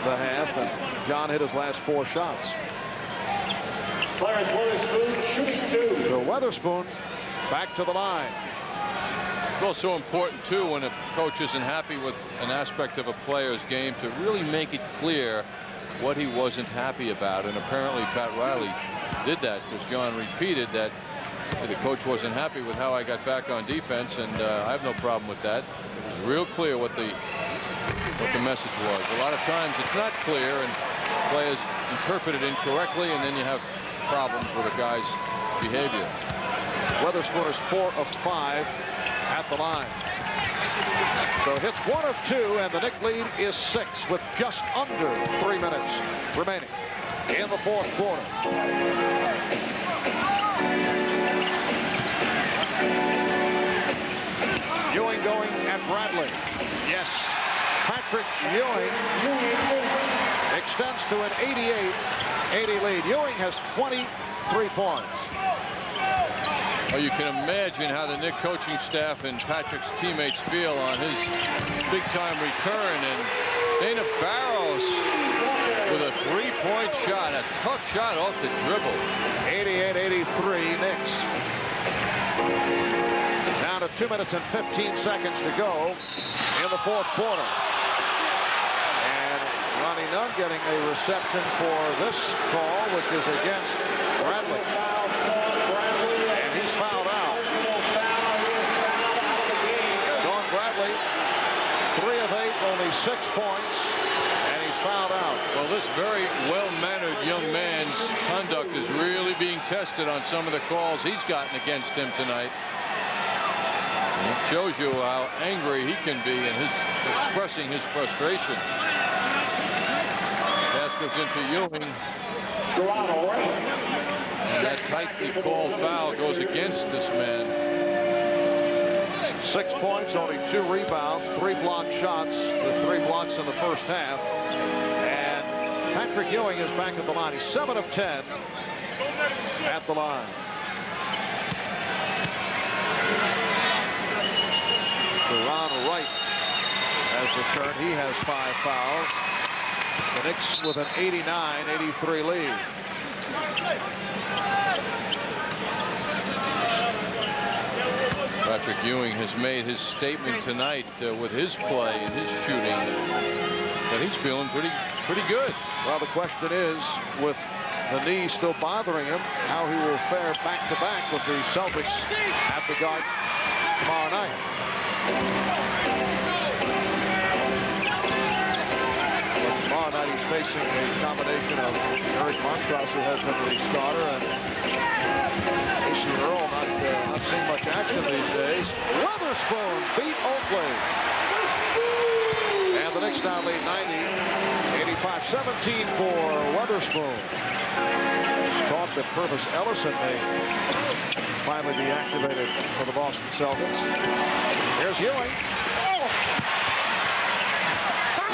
the half, and John hit his last 4 shots. Clarence Weatherspoon shooting 2. So Weatherspoon back to the line. It's also important too when a coach isn't happy with an aspect of a player's game to really make it clear what he wasn't happy about, and apparently Pat Riley did that because John repeated that the coach wasn't happy with how I got back on defense, and I have no problem with that. It was real clear what the message was. A lot of times it's not clear and players interpret it incorrectly, and then you have problems with a guy's behavior. Weatherspoon is 4 of 5 at the line. So hits 1 of 2, and the Knick lead is 6 with just under 3 minutes remaining in the fourth quarter. Ewing going at Bradley. Yes. Patrick Ewing extends to an 88-80 lead. Ewing has 23 points. Well, you can imagine how the Knick coaching staff and Patrick's teammates feel on his big-time return. And Dana Barros with a 3-point shot, a tough shot off the dribble. 88-83 Knicks. Down to 2 minutes and 15 seconds to go in the fourth quarter. And Ronnie Nunn getting a reception for this call, which is against Bradley. And he's fouled out. Sean Bradley, 3 of 8, only 6 points, and he's fouled out. Well, this very well-mannered young man's conduct is really being tested on some of the calls he's gotten against him tonight. It shows you how angry he can be and expressing his frustration. Pass goes into Ewing. And that tightly called foul goes against this man. 6 points, only 2 rebounds, 3 blocked shots, the 3 blocks in the first half. And Patrick Ewing is back at the line. He's 7 of 10 at the line. Ron Wright has returned. He has 5 fouls. The Knicks with an 89-83 lead. Patrick Ewing has made his statement tonight with his play and his shooting that he's feeling pretty good. Well, the question is, with the knee still bothering him, how he will fare back-to-back with the Celtics at the Garden tomorrow night. Tomorrow night he's facing a combination of Eric Montross, who has been the starter, and AC Earl not seeing much action these days. Weatherspoon beat Oakley. And the Knicks now lead 90-85. 17 for Weatherspoon. It's talk that Purvis Ellison may finally be activated for the Boston Celtics. Here's Ewing. Oh!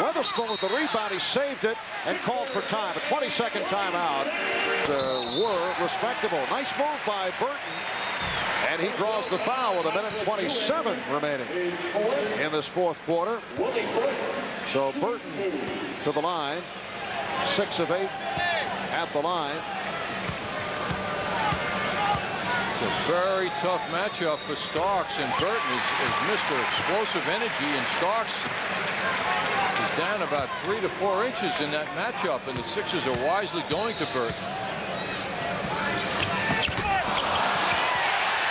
Witherspoon with the rebound. He saved it and called for time. A 20-second timeout. Were respectable. Nice move by Burton. And he draws the foul with 1:27 remaining in this fourth quarter. So Burton to the line. 6 of 8 at the line. It's a very tough matchup for Starks, and Burton is Mr. Explosive Energy, and Starks is down about 3 to 4 inches in that matchup, and the Sixers are wisely going to Burton.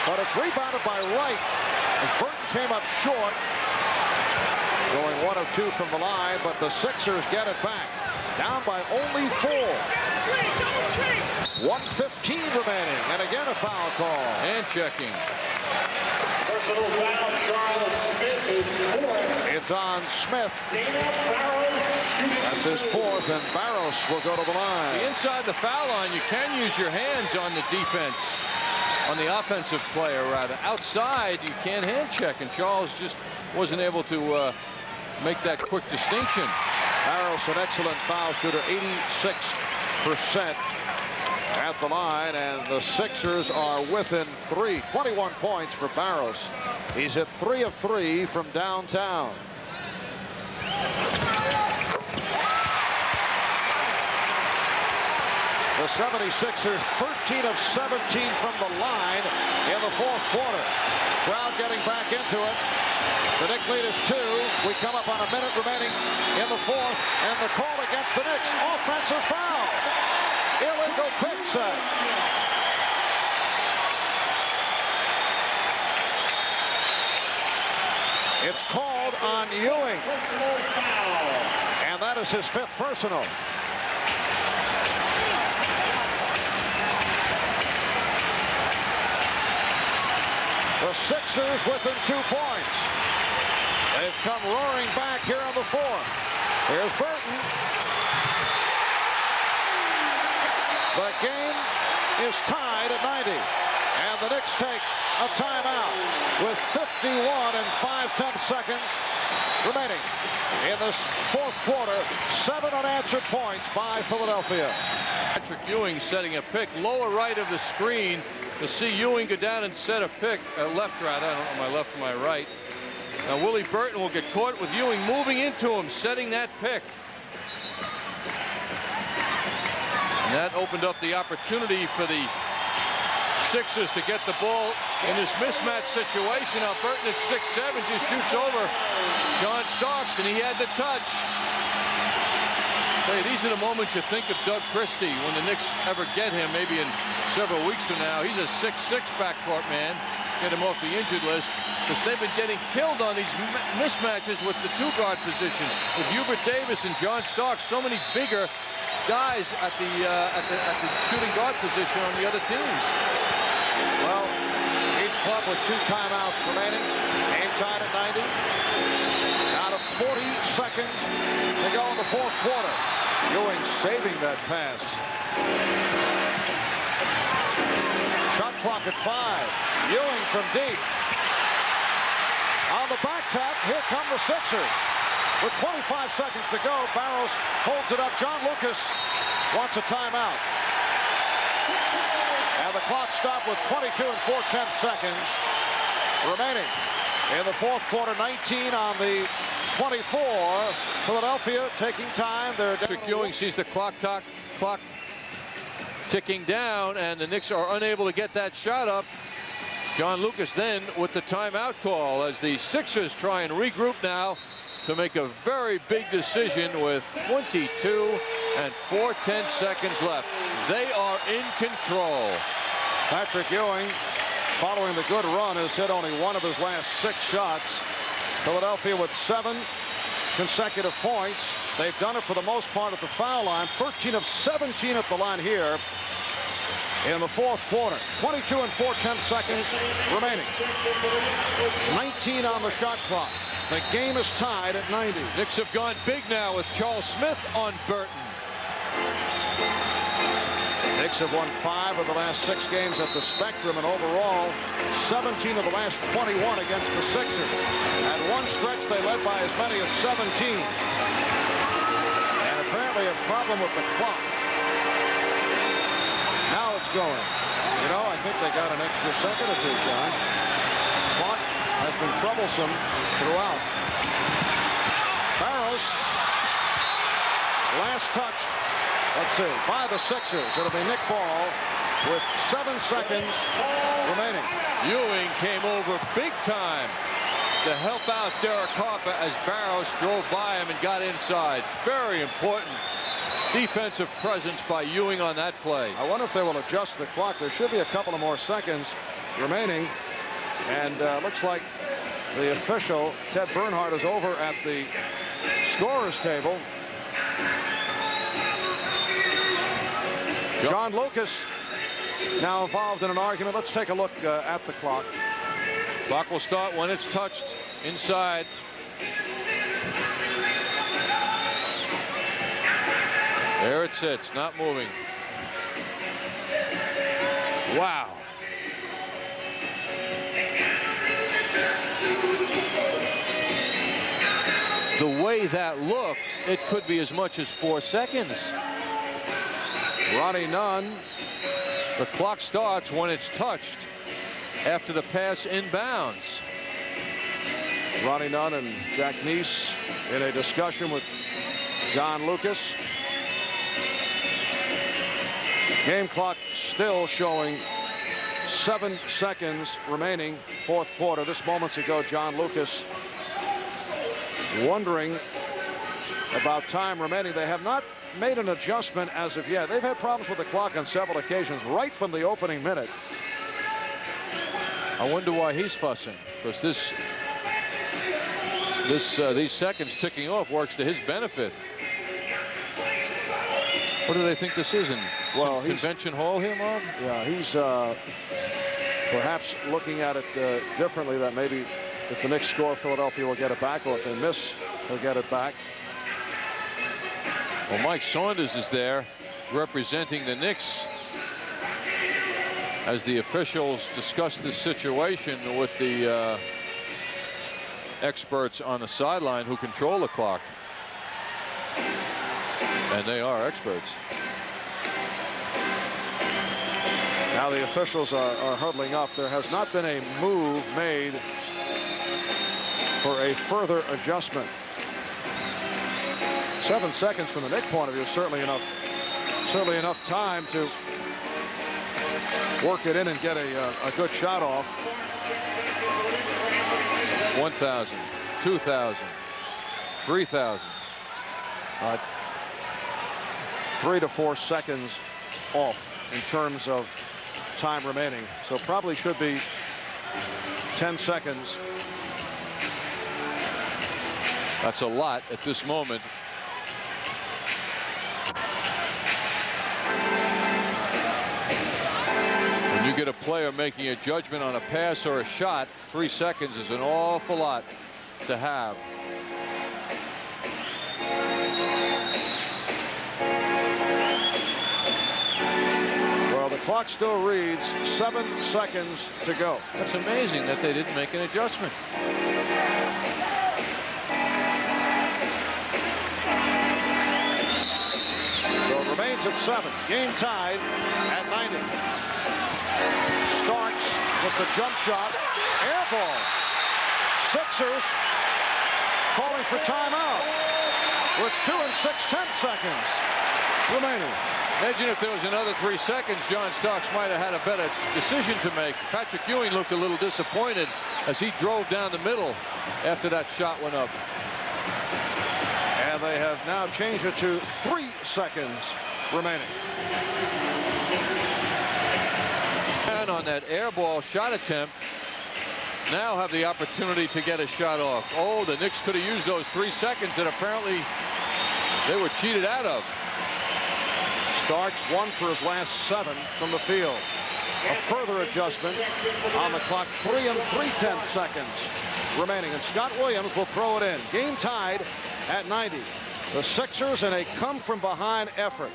But it's rebounded by Wright as Burton came up short. Going 1 of 2 from the line, but the Sixers get it back. Down by only 4. 1:15 remaining, and again a foul call. Hand checking. Personal foul, Charles Smith is 4th. It's on Smith. That's his 4th, and Barros will go to the line. Inside the foul line, you can use your hands on the defense, on the offensive player rather. Outside, you can't hand check, and Charles just wasn't able to make that quick distinction. Barros, an excellent foul shooter, 86% at the line, and the Sixers are within 3. 21 points for Barros. He's at 3 of 3 from downtown. The 76ers 13 of 17 from the line in the fourth quarter. Crowd getting back into it. The Knicks lead is 2. We come up on a minute remaining in the fourth, and the call against the Knicks. Offensive foul. Illegal pick set. It's called on Ewing. And that is his 5th personal. The Sixers within 2 points. They've come roaring back here on the fourth. Here's Burton. The game is tied at 90. And the Knicks take a timeout with 51 and 5/10 seconds remaining in this fourth quarter. 7 unanswered points by Philadelphia. Patrick Ewing setting a pick lower right of the screen to see Ewing go down and set a pick, left rather, I don't know my left or my right. Now Willie Burton will get caught with Ewing moving into him, setting that pick. And that opened up the opportunity for the Sixers to get the ball in this mismatch situation. Now Burton at 6'7" just shoots over John Starks, and he had the touch. Hey, these are the moments you think of Doug Christie when the Knicks ever get him, maybe in several weeks from now. He's a 6'6" backcourt man. Get him off the injured list, because they've been getting killed on these mismatches with the 2-guard position. With Hubert Davis and John Starks, so many bigger guys at the shooting guard position on the other teams. Well, each club with 2 timeouts remaining. Game tied at 90. Out of 40 seconds to go in the fourth quarter. Ewing saving that pass. Shot clock at 5. Ewing from deep. On the back tap, here come the Sixers. With 25 seconds to go, Barros holds it up. John Lucas wants a timeout. And the clock stopped with 22 and 4/10 seconds remaining in the fourth quarter. 19 on the 24. Philadelphia taking time. Patrick Ewing sees the clock ticking down, and the Knicks are unable to get that shot up. John Lucas then with the timeout call as the Sixers try and regroup now to make a very big decision with 22 and 4/10 seconds left. They are in control. Patrick Ewing, following the good run, has hit only 1 of his last 6 shots. Philadelphia with 7 consecutive points. They've done it for the most part at the foul line. 13 of 17 at the line here in the fourth quarter. 22 and 4/10 seconds remaining. 19 on the shot clock. The game is tied at 90. Knicks have gone big now with Charles Smith on Burton. Knicks have won 5 of the last 6 games at the Spectrum, and overall 17 of the last 21 against the Sixers. At one stretch, they led by as many as 17. And apparently a problem with the clock. Now it's going. You know, I think they got an extra second or two, John. Clock has been troublesome throughout. Barros. Last touch. Let's see. By the Sixers. It'll be Nick Ball with 7 seconds remaining. Ewing came over big time to help out Derek Harper as Barros drove by him and got inside. Very important defensive presence by Ewing on that play. I wonder if they will adjust the clock. There should be a couple of more seconds remaining. And looks like the official, Ted Bernhardt, is over at the scorer's table. John Lucas now involved in an argument. Let's take a look at the clock. Clock will start when it's touched inside. There it sits, not moving. Wow. The way that looked, it could be as much as 4 seconds. Ronnie Nunn. The clock starts when it's touched after the pass inbounds. Ronnie Nunn and Jack Neese in a discussion with John Lucas. Game clock still showing 7 seconds remaining, 4th quarter. This moments ago, John Lucas wondering about time remaining. They have not made an adjustment as of yet. They've had problems with the clock on several occasions right from the opening minute. I wonder why he's fussing, because these seconds ticking off works to his benefit. What do they think this is in Convention Hall here, Marv? Yeah, he's perhaps looking at it differently, that maybe if the Knicks score, Philadelphia will get it back, or if they miss, they'll get it back. Well, Mike Saunders is there representing the Knicks as the officials discuss this situation with the experts on the sideline who control the clock. And they are experts. Now the officials are huddling up. There has not been a move made for a further adjustment. 7 seconds from the Knicks point of view is certainly enough time to work it in and get a good shot off. 1,000, 2,000, 3,000. 3 to 4 seconds off in terms of time remaining. So probably should be 10 seconds. That's a lot at this moment. When you get a player making a judgment on a pass or a shot, 3 seconds is an awful lot to have. Well, the clock still reads 7 seconds to go. That's amazing that they didn't make an adjustment. So it remains at 7. Game tied at 90. Starks with the jump shot. Air ball. Sixers calling for timeout with 2 6/10 seconds remaining. Imagine if there was another 3 seconds, John Starks might have had a better decision to make. Patrick Ewing looked a little disappointed as he drove down the middle after that shot went up. And they have now changed it to 3 seconds remaining. And on that air ball shot attempt, now have the opportunity to get a shot off. Oh, the Knicks could have used those 3 seconds that apparently they were cheated out of. Starks 1 for his last 7 from the field. A further adjustment on the clock. 3 3/10 seconds remaining, and Scott Williams will throw it in. Game tied at 90. The Sixers in a come from behind effort,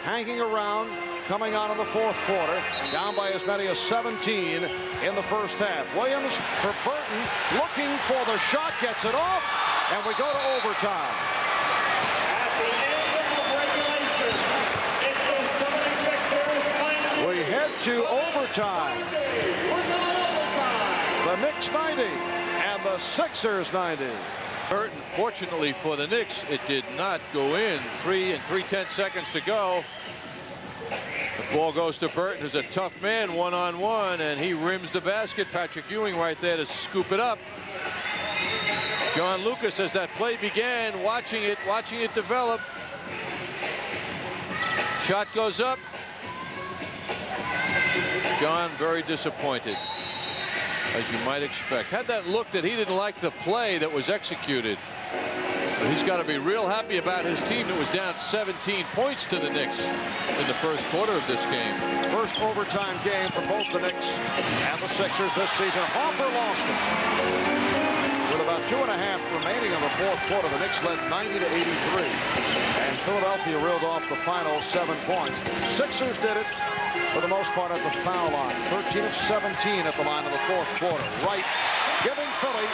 hanging around, coming on in the fourth quarter, down by as many as 17 in the first half. Williams for Burton, looking for the shot, gets it off, and we go to overtime. At the end of regulation, it was 76ers 90. We head to overtime. We're going overtime. The Knicks 90 and the Sixers 90. Burton, fortunately for the Knicks, it did not go in. 3 and 3/10 seconds to go. The ball goes to Burton, who's a tough man, one-on-one, and he rims the basket. Patrick Ewing right there to scoop it up. John Lucas, as that play began, watching it develop. Shot goes up. John very disappointed, as you might expect. Had that look that he didn't like the play that was executed. But he's got to be real happy about his team that was down 17 points to the Knicks in the first quarter of this game. First overtime game for both the Knicks and the Sixers this season. Hopper lost it. With about 2.5 remaining in the fourth quarter, the Knicks led 90 to 83. And Philadelphia reeled off the final 7 points. Sixers did it for the most part at the foul line. 13 of 17 at the line in the fourth quarter. Wright giving Philly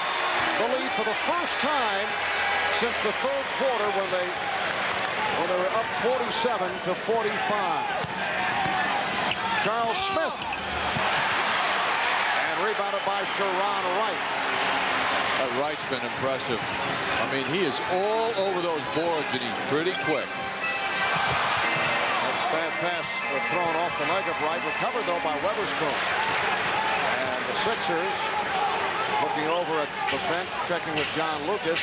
the lead for the first time since the third quarter when they were up 47 to 45. Charles Smith, and rebounded by Sharon Wright. Wright's been impressive. I mean, he is all over those boards, and he's pretty quick. Bad pass thrown off the leg of Wright, recovered though by Weatherspoon. And the Sixers looking over at the bench, checking with John Lucas.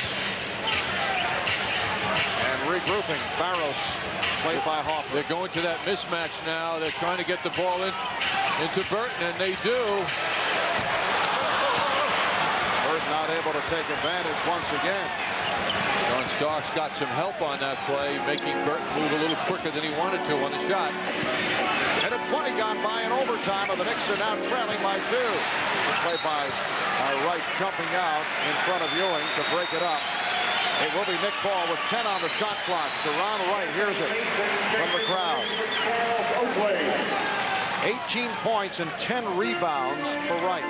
And regrouping. Barros played by Hoffa. They're going to that mismatch now. They're trying to get the ball into Burton, and they do. Burton not able to take advantage once again. John Starks got some help on that play, making Burton move a little quicker than he wanted to on the shot. And a 20 gone by in overtime, and the Knicks are now trailing by 2. Played by Wright jumping out in front of Ewing to break it up. It will be Nick Ball with 10 on the shot clock. Sharon Wright hears it from the crowd. 18 points and 10 rebounds for Wright.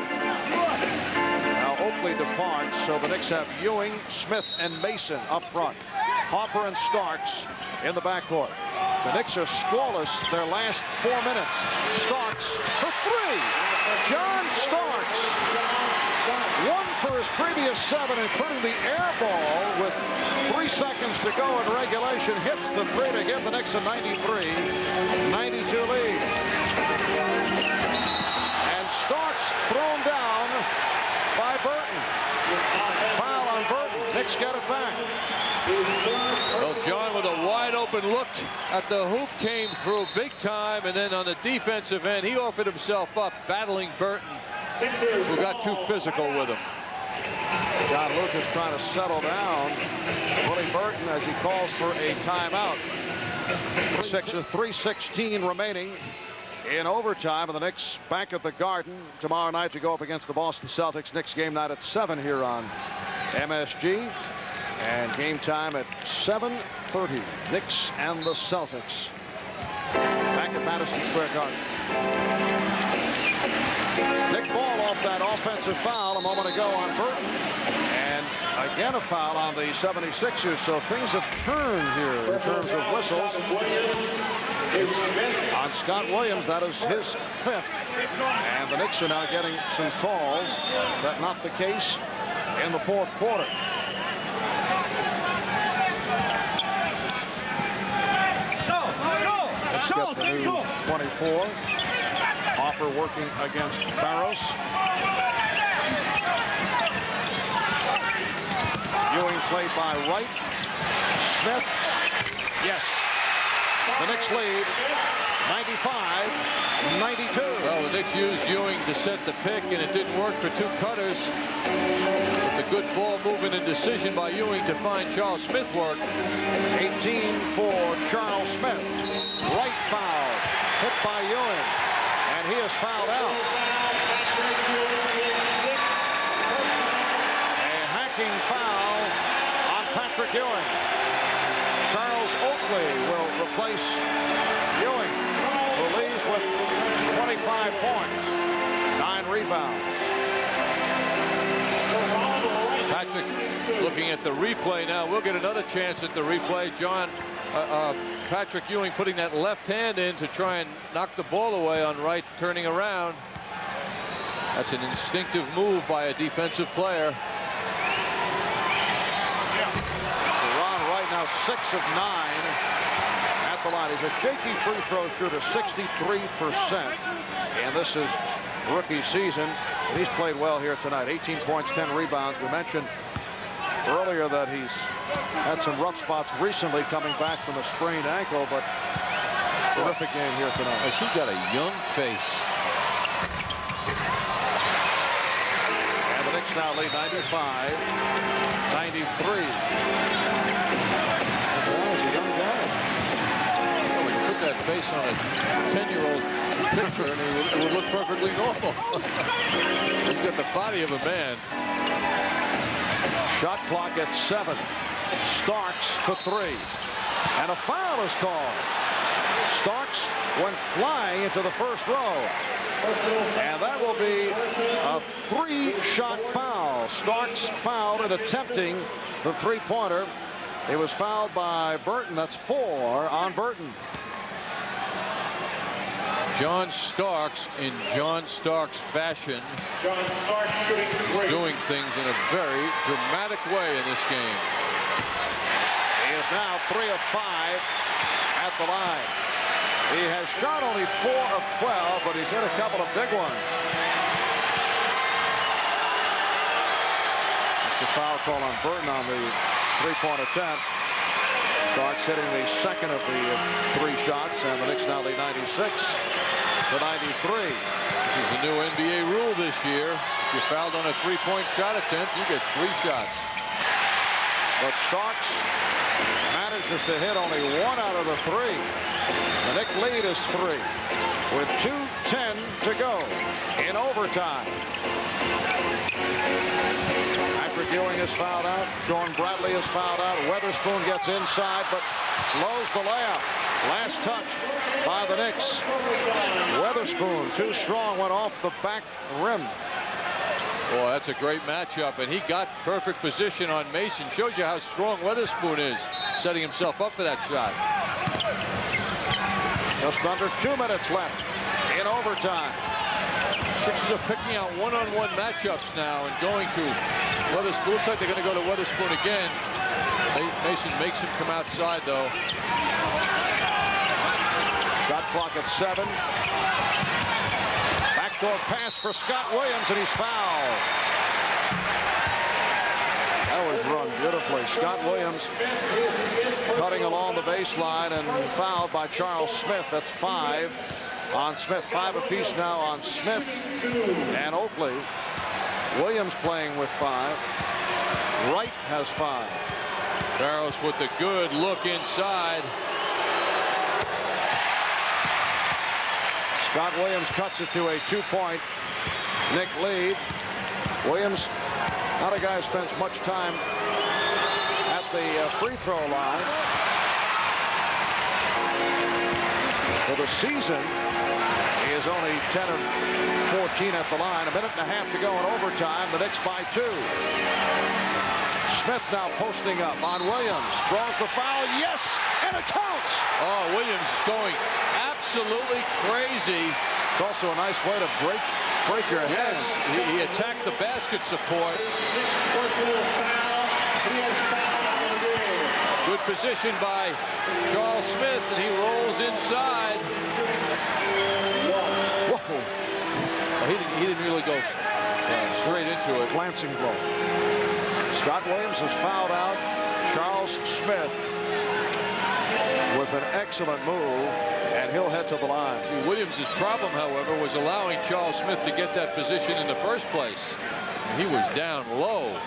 Now Oakley departs, so the Knicks have Ewing, Smith, and Mason up front. Hopper and Starks in the backcourt. The Knicks are scoreless their last 4 minutes. Starks for 3. John Starks, 1 for his previous 7, including the air ball with 3 seconds to go in regulation. Hits the 3 to give the Knicks a 93-92 lead. And Starks thrown down by Burton. Foul on Burton. Knicks get it back. Well, John, with a wide open look at the hoop, came through big time, and then on the defensive end, he offered himself up, battling Burton, who got too physical with him. John Lucas trying to settle down Willie Burton as he calls for a timeout. 3:16 remaining in overtime, and the Knicks back at the Garden tomorrow night to go up against the Boston Celtics. Knicks game night at 7 here on MSG, and game time at 7:30. Knicks and the Celtics back at Madison Square Garden. Nick Ball off that offensive foul a moment ago on Burton, and again a foul on the 76ers, so things have turned here in terms of whistles. On Scott Williams, that is his 5th, and the Knicks are now getting some calls. That's not the case in the fourth quarter. Let's get the new 24. Hopper working against Barros. Ewing played by Wright. Smith. Yes. The Knicks lead 95-92. Well, the Knicks used Ewing to set the pick, and it didn't work for 2 cutters. But the good ball movement and decision by Ewing to find Charles Smith worked. 18 for Charles Smith. Right foul. Hit by Ewing. And he is fouled out. A hacking foul on Patrick Ewing. Charles Oakley will replace Ewing, who with 25 points, 9 rebounds. Patrick looking at the replay now. We'll get another chance at the replay. Patrick Ewing putting that left hand in to try and knock the ball away on Wright turning around. That's an instinctive move by a defensive player. Ron Wright now 6 of 9 at the line. He's a shaky free throw shooter, 63%. And this is rookie season. And he's played well here tonight. 18 points, 10 rebounds. We mentioned earlier that he's had some rough spots recently coming back from a sprained ankle, but terrific game here tonight. He's got a young face. And the Knicks now lead 95-93. He's a young guy. Well, we can put that face on a 10-year-old picture and it would look perfectly normal. He's got the body of a man. Shot clock at 7. Starks for 3. And a foul is called. Starks went flying into the first row. And that will be a 3-shot foul. Starks fouled in attempting the three-pointer. He was fouled by Burton. That's 4 on Burton. John Starks, in John Starks fashion, is doing things in a very dramatic way in this game. He is now 3 of 5 at the line. He has shot only 4 of 12, but he's hit a couple of big ones. It's the foul call on Burton on the three-point attempt. Starks hitting the second of the 3 shots, and the Knicks now lead 96-93. This is the new NBA rule this year. If you're fouled on a three-point shot attempt, you get 3 shots. But Starks manages to hit only 1 out of the 3. The Knicks lead is 3 with 2:10 to go in overtime. Patrick Ewing is fouled out. Sean Bradley is fouled out. Weatherspoon gets inside but blows the layup. Last touch by the Knicks. Weatherspoon, too strong, went off the back rim. Boy, that's a great matchup, and he got perfect position on Mason. Shows you how strong Weatherspoon is, setting himself up for that shot. Just under 2 minutes left in overtime. Sixers are picking out one-on-one matchups now and going to Weatherspoon. Looks like they're going to go to Weatherspoon again. Mason makes him come outside, though. Shot clock at 7. Backdoor pass for Scott Williams, and he's fouled. That was run beautifully. Scott Williams cutting along the baseline and fouled by Charles Smith. That's 5 on Smith. 5 apiece now on Smith and Oakley. Williams playing with 5. Wright has 5. Barrows with the good look inside. Scott Williams cuts it to a 2-point Knick lead. Williams, not a guy who spends much time at the free throw line. For the season, he is only 10 of 14 at the line. 1.5 minutes to go in overtime. The Knicks by 2. Smith now posting up on Williams. Draws the foul. Yes, and it counts. Oh, Williams is going absolutely crazy. It's also a nice way to break your head. Yes, he attacked the basket support. Good position by Charles Smith, and he rolls inside. Whoa. Well, he didn't really go straight into it. Glancing blow. Scott Williams is fouled out. Charles Smith with an excellent move, and he'll head to the line. Williams' problem, however, was allowing Charles Smith to get that position in the first place. He was down low.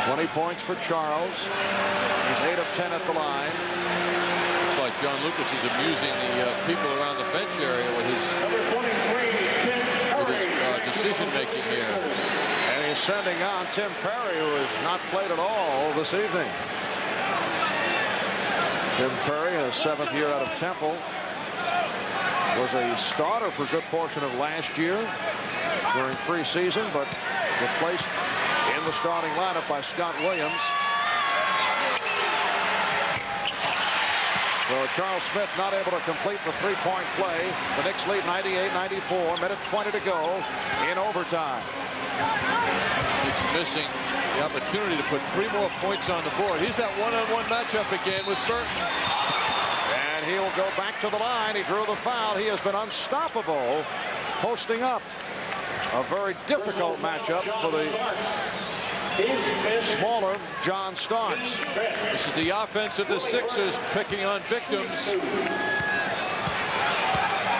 20 points for Charles. He's 8 of 10 at the line. Looks like John Lucas is amusing the people around the bench area with his decision-making here. And he's sending on Tim Perry, who has not played at all this evening. Tim Perry, his 7th year out of Temple. was a starter for a good portion of last year during preseason, but replaced in the starting lineup by Scott Williams. So Charles Smith not able to complete the three-point play. The Knicks lead 98-94. Minute 20 to go in overtime. Knicks missing the opportunity to put 3 more points on the board. He's that one-on-one matchup again with Burton. And he'll go back to the line. He drew the foul. He has been unstoppable posting up. A very difficult matchup for the smaller John Starks. This is the offense of the Sixers picking on victims.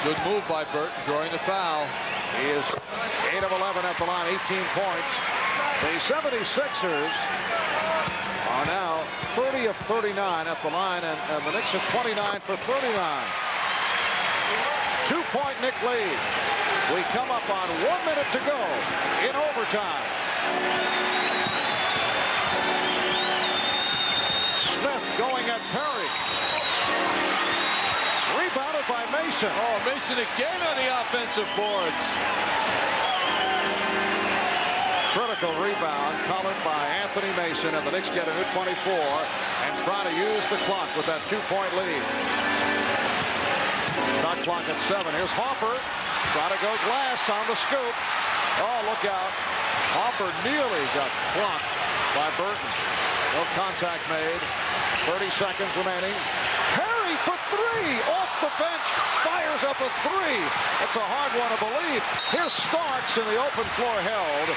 Good move by Burton, drawing the foul. He is 8 of 11 at the line, 18 points. The 76ers are now 30 of 39 at the line, and the Knicks are 29 for 39. 2-point Knick lead. We come up on 1 minute to go in overtime. Smith going at Perry. Rebounded by Mason. Oh, Mason again on the offensive boards. Critical rebound collared by Anthony Mason, and the Knicks get a new 24 and try to use the clock with that 2-point lead. Shot clock at 7. Here's Hopper. Try to go glass on the scoop. Oh, look out. Hopper nearly got blocked by Burton. No contact made. 30 seconds remaining. Perry for 3 off the bench. Fires up a 3. That's a hard one to believe. Here's Starks in the open floor held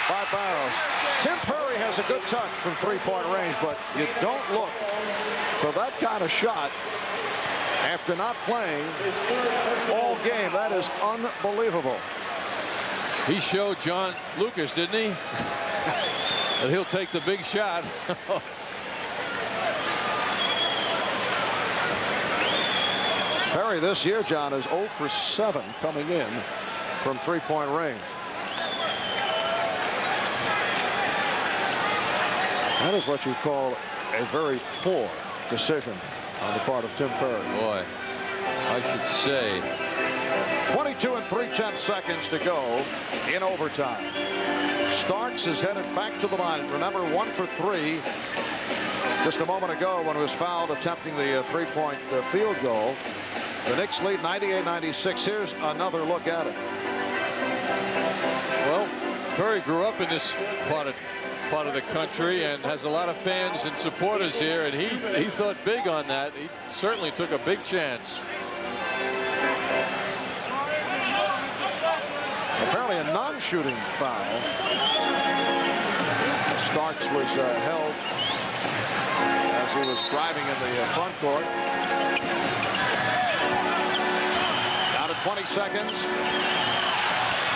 by Barrows. Tim Perry has a good touch from 3-point range, but you don't look for that kind of shot after not playing all game. That is unbelievable. He showed John Lucas, didn't he? That he'll take the big shot. Perry this year, John, is 0 for 7 coming in from 3-point range. That is what you call a very poor decision on the part of Tim Perry. Boy, I should say. 22 and 3/10 seconds to go in overtime. Starks is headed back to the line. Remember, 1 for 3 just a moment ago when he was fouled attempting the 3-point field goal. The Knicks lead 98-96. Here's another look at it. Well, Perry grew up in this part of the country and has a lot of fans and supporters here, and he thought big on that. He certainly took a big chance. Apparently a non-shooting foul. Starks was held as he was driving in the front court. Down to 20 seconds.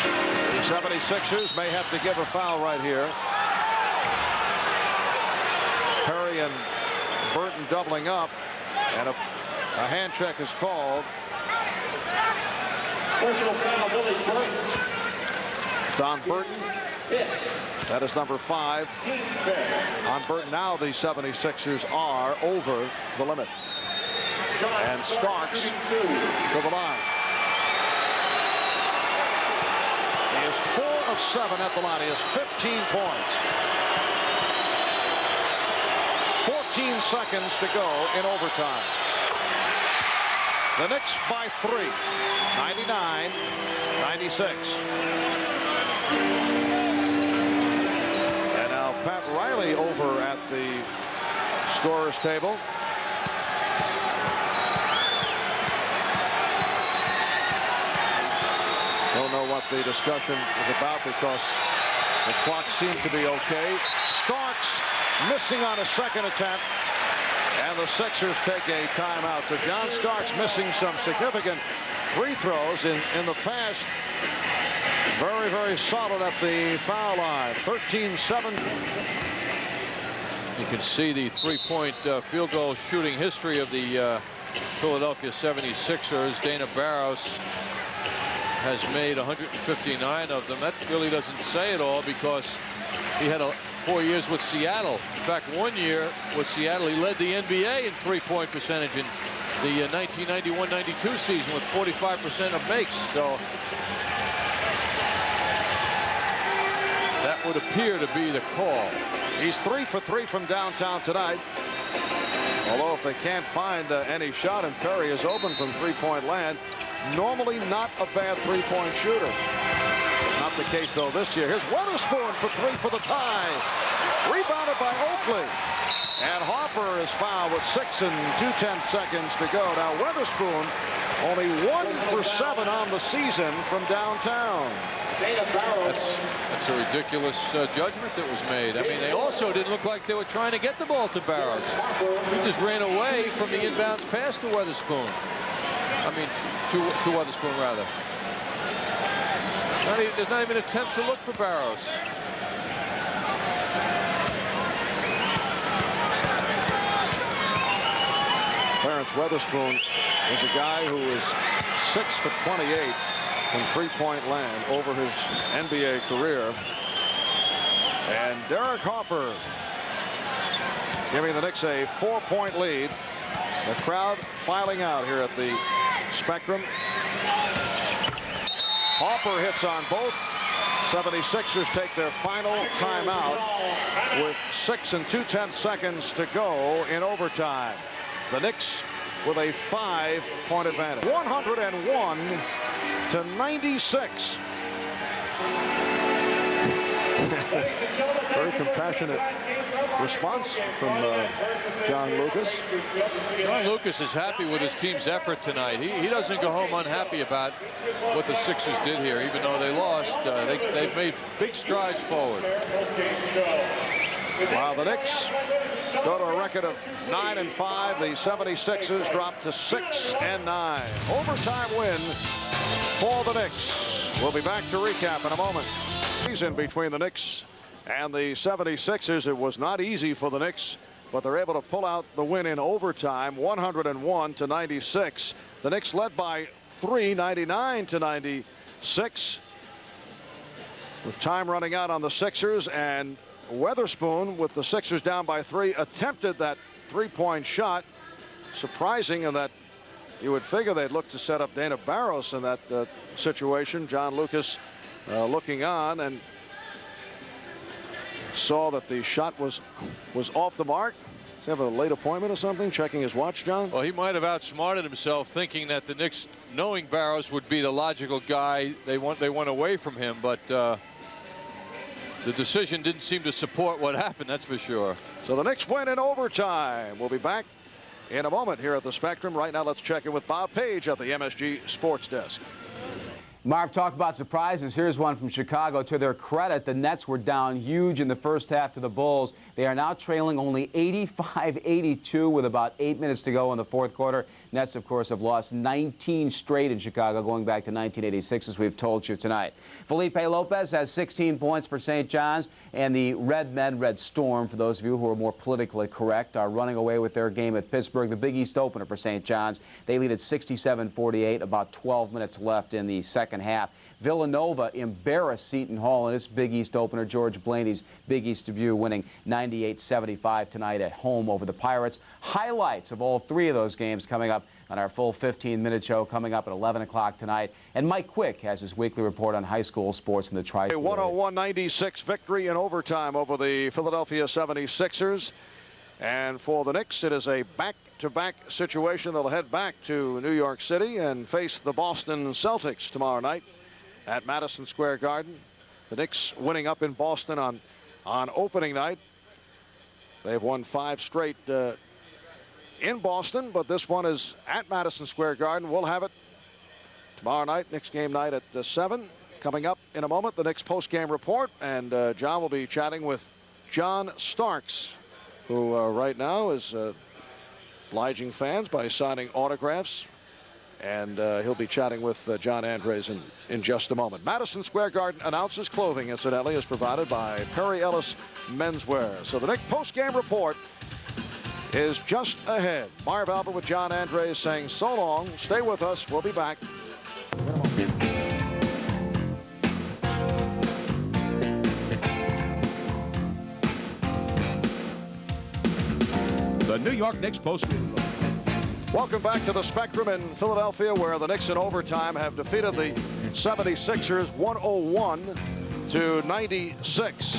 The 76ers may have to give a foul right here. Perry and Burton doubling up, and a hand check is called. Personal foul, Billy Burton. It's on Burton. That is number 5 on Burton. Now the 76ers are over the limit. And Starks to the line. He is 4 of 7 at the line. He has 15 points. 14 seconds to go in overtime. The Knicks by 3, 99-96. And now Pat Riley over at the scorer's table. Don't know what the discussion is about because the clock seemed to be okay. Starks missing on a second attempt, and the Sixers take a timeout. So John Starks missing some significant free throws in the past. Very, very solid at the foul line. 13-7. You can see the 3-point field goal shooting history of the Philadelphia 76ers. Dana Barros has made 159 of them. That really doesn't say it all because he had 4 years with Seattle. In fact, 1 year with Seattle, he led the NBA in 3-point percentage in the 1991-92 season with 45% of makes. So that would appear to be the call. He's 3 for 3 from downtown tonight. Although if they can't find any shot and Perry is open from three-point land, normally not a bad three-point shooter. Not the case, though, this year. Here's Weatherspoon for 3 for the tie. Rebounded by Oakley. And Harper is fouled with 6 and 2/10 seconds to go. Now, Weatherspoon only 1 for 7 on the season from downtown. That's a ridiculous judgment that was made. I mean, they also didn't look like they were trying to get the ball to Barrows. He just ran away from the inbounds pass to Weatherspoon. I mean, to Weatherspoon, rather. There's not even an attempt to look for Barrows. Clarence Weatherspoon is a guy who is 6 for 28 from three-point land over his NBA career. And Derek Harper giving the Knicks a 4-point lead. The crowd filing out here at the Spectrum. Harper hits on both. 76ers take their final timeout with 6 and 2/10 seconds to go in overtime. The Knicks with a 5-point advantage. 101-96. Very compassionate response from John Lucas. John Lucas is happy with his team's effort tonight. He doesn't go home unhappy about what the Sixers did here, even though they lost. They've made big strides forward. While the Knicks go to a record of 9 and 5, the 76ers drop to 6 and 9. Overtime win for the Knicks. We'll be back to recap in a moment. Season between the Knicks and the 76ers. It was not easy for the Knicks, but they're able to pull out the win in overtime, 101-96. The Knicks led by 3, 99-96. With time running out on the Sixers, and Weatherspoon, with the Sixers down by 3, attempted that three-point shot. Surprising in that you would figure they'd look to set up Dana Barros in that situation. John Lucas looking on and saw that the shot was off the mark. Does he have a late appointment or something? Checking his watch, John? Well, he might have outsmarted himself, thinking that the Knicks, knowing Barrows would be the logical guy, they went away from him, but the decision didn't seem to support what happened, that's for sure. So the Knicks win in overtime. We'll be back in a moment here at the Spectrum. Right now, let's check in with Bob Page at the MSG Sports Desk. Marv, talk about surprises. Here's one from Chicago. To their credit, the Nets were down huge in the first half to the Bulls. They are now trailing only 85-82 with about 8 minutes to go in the fourth quarter. Nets, of course, have lost 19 straight in Chicago going back to 1986, as we've told you tonight. Felipe Lopez has 16 points for St. John's, and the Red Storm, for those of you who are more politically correct, are running away with their game at Pittsburgh, the Big East opener for St. John's. They lead at 67-48, about 12 minutes left in the second half. Villanova embarrassed Seton Hall in its Big East opener. George Blaney's Big East debut, winning 98-75 tonight at home over the Pirates. Highlights of all three of those games coming up on our full 15-minute show coming up at 11 o'clock tonight. And Mike Quick has his weekly report on high school sports in the Tri-State. A 101-96 victory in overtime over the Philadelphia 76ers. And for the Knicks, it is a back-to-back situation. They'll head back to New York City and face the Boston Celtics tomorrow night at Madison Square Garden. The Knicks winning up in Boston on opening night. They've won 5 straight in Boston, but this one is at Madison Square Garden. We'll have it tomorrow night, Knicks game night at 7. Coming up in a moment, the Knicks post-game report, and John will be chatting with John Starks, who right now is obliging fans by signing autographs. And he'll be chatting with John Andres in just a moment. Madison Square Garden announces clothing, incidentally, is provided by Perry Ellis Menswear. So the Knicks post-game report is just ahead. Marv Albert with John Andres saying so long. Stay with us. We'll be back. The New York Knicks post. Welcome back to the Spectrum in Philadelphia, where the Knicks in overtime have defeated the 76ers 101-96.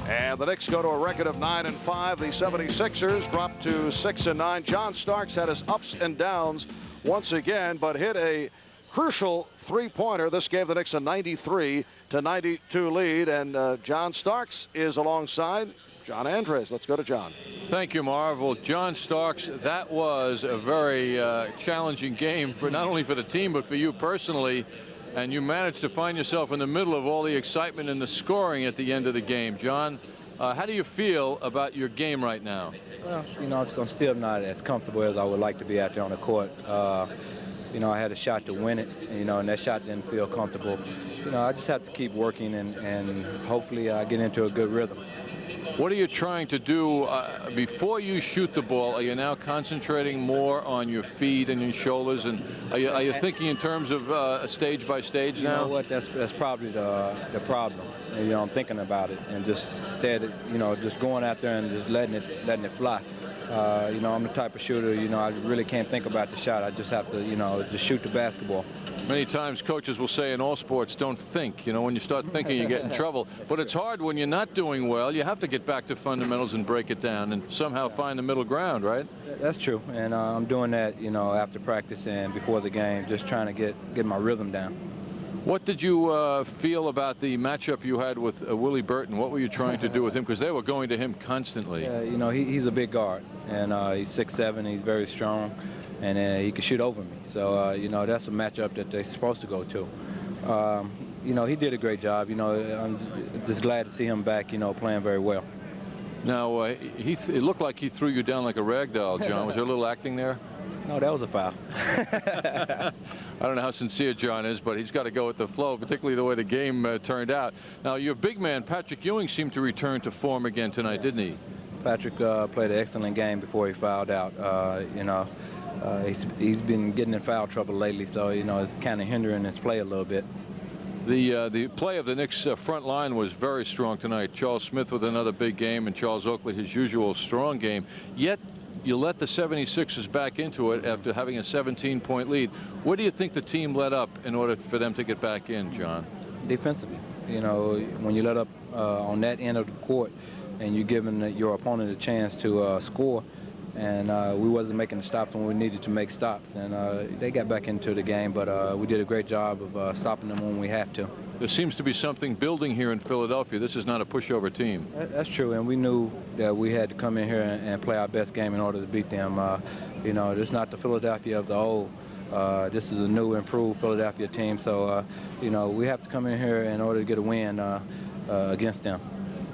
And the Knicks go to a record of 9-5. The 76ers drop to 6-9. John Starks had his ups and downs once again, but hit a crucial three-pointer. This gave the Knicks a 93-92 lead. And John Starks is alongside John Andres. Let's go to John. Thank you, Marv. Well, John Starks, that was a very challenging game for not only for the team but for you personally. And you managed to find yourself in the middle of all the excitement and the scoring at the end of the game. John, how do you feel about your game right now? Well, you know, I'm still not as comfortable as I would like to be out there on the court. You know, I had a shot to win it, you know, and that shot didn't feel comfortable. You know, I just have to keep working and hopefully I get into a good rhythm. What are you trying to do before you shoot the ball? Are you now concentrating more on your feet and your shoulders? And are you thinking in terms of stage by stage now? You know what? That's probably the problem. You know, I'm thinking about it and just instead, you know, just going out there and just letting it fly. You know, I'm the type of shooter. You know, I really can't think about the shot. I just have to, you know, just shoot the basketball. Many times coaches will say in all sports, don't think. You know, when you start thinking, you get in trouble. But it's hard when you're not doing well. You have to get back to fundamentals and break it down and somehow find the middle ground, right? That's true. And I'm doing that, you know, after practice and before the game, just trying to get my rhythm down. What did you feel about the matchup you had with Willie Burton? What were you trying to do with him? Because they were going to him constantly. You know, he's a big guard, and he's 6'7". He's very strong, and he can shoot over me. So, you know, that's a matchup that they're supposed to go to. You know, he did a great job. You know, I'm just glad to see him back, you know, playing very well. Now, it looked like he threw you down like a rag doll, John. Was there a little acting there? No, that was a foul. I don't know how sincere John is, but he's got to go with the flow, particularly the way the game turned out. Now, your big man, Patrick Ewing, seemed to return to form again tonight, didn't he? Patrick played an excellent game before he fouled out. You know, he's been getting in foul trouble lately, so, you know, it's kind of hindering his play a little bit. The play of the Knicks front line was very strong tonight. Charles Smith with another big game, and Charles Oakley his usual strong game. Yet you let the 76ers back into it after having a 17-point lead. Where do you think the team let up in order for them to get back in, John? Defensively. You know, when you let up on that end of the court and you're giving your opponent a chance to score, and we wasn't making the stops when we needed to make stops, and they got back into the game, but we did a great job of stopping them when we have to. There seems to be something building here in Philadelphia. This is not a pushover team. That's true, and we knew that we had to come in here and play our best game in order to beat them. You know, this is not the Philadelphia of the old. This is a new, improved Philadelphia team, so, you know, we have to come in here in order to get a win against them.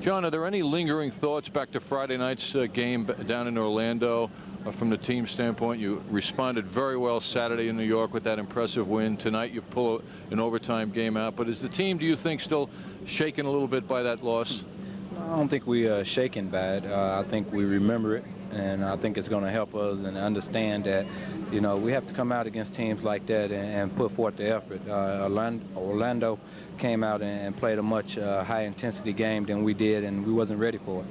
John, are there any lingering thoughts back to Friday night's game down in Orlando from the team standpoint? You responded very well Saturday in New York with that impressive win. Tonight you pull an overtime game out. But is the team, do you think, still shaken a little bit by that loss? I don't think we are shaken by it. I think we remember it, and I think it's going to help us and understand that, you know, we have to come out against teams like that and put forth the effort. Orlando came out and played a much high-intensity game than we did, and we wasn't ready for it.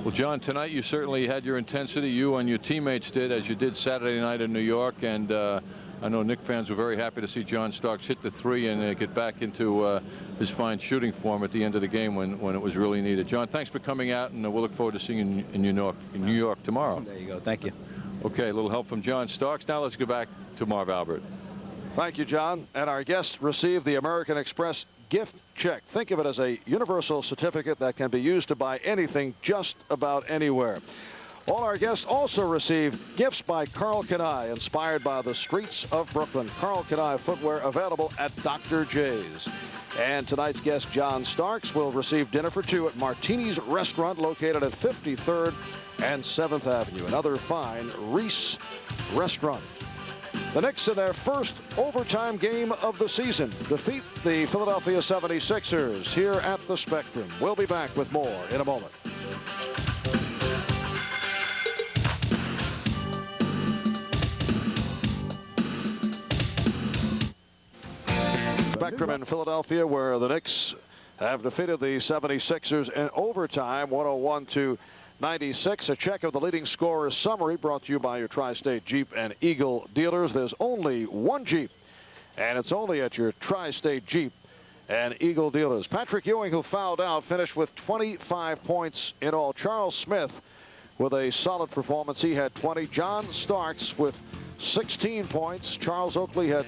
Well, John, tonight you certainly had your intensity. You and your teammates did, as you did Saturday night in New York. And I know Knicks fans were very happy to see John Starks hit the three and get back into his fine shooting form at the end of the game when it was really needed. John, thanks for coming out, and we'll look forward to seeing you in New York tomorrow. There you go. Thank you. Okay, a little help from John Starks. Now let's go back to Marv Albert. Thank you, John. And our guests received the American Express gift check. Think of it as a universal certificate that can be used to buy anything just about anywhere. All our guests also received gifts by Karl Kani, inspired by the streets of Brooklyn. Karl Kani footwear available at Dr. J's. And tonight's guest, John Starks, will receive dinner for two at Martini's Restaurant, located at 53rd and 7th Avenue. Another fine Reese restaurant. The Knicks, in their first overtime game of the season, defeat the Philadelphia 76ers here at the Spectrum. We'll be back with more in a moment. Spectrum in Philadelphia, where the Knicks have defeated the 76ers in overtime, 101-96. 96. A check of the leading scorers summary brought to you by your Tri-State Jeep and Eagle dealers. There's only one Jeep, and it's only at your Tri-State Jeep and Eagle dealers. Patrick Ewing, who fouled out, finished with 25 points in all. Charles Smith with a solid performance. He had 20. John Starks with 16 points. Charles Oakley had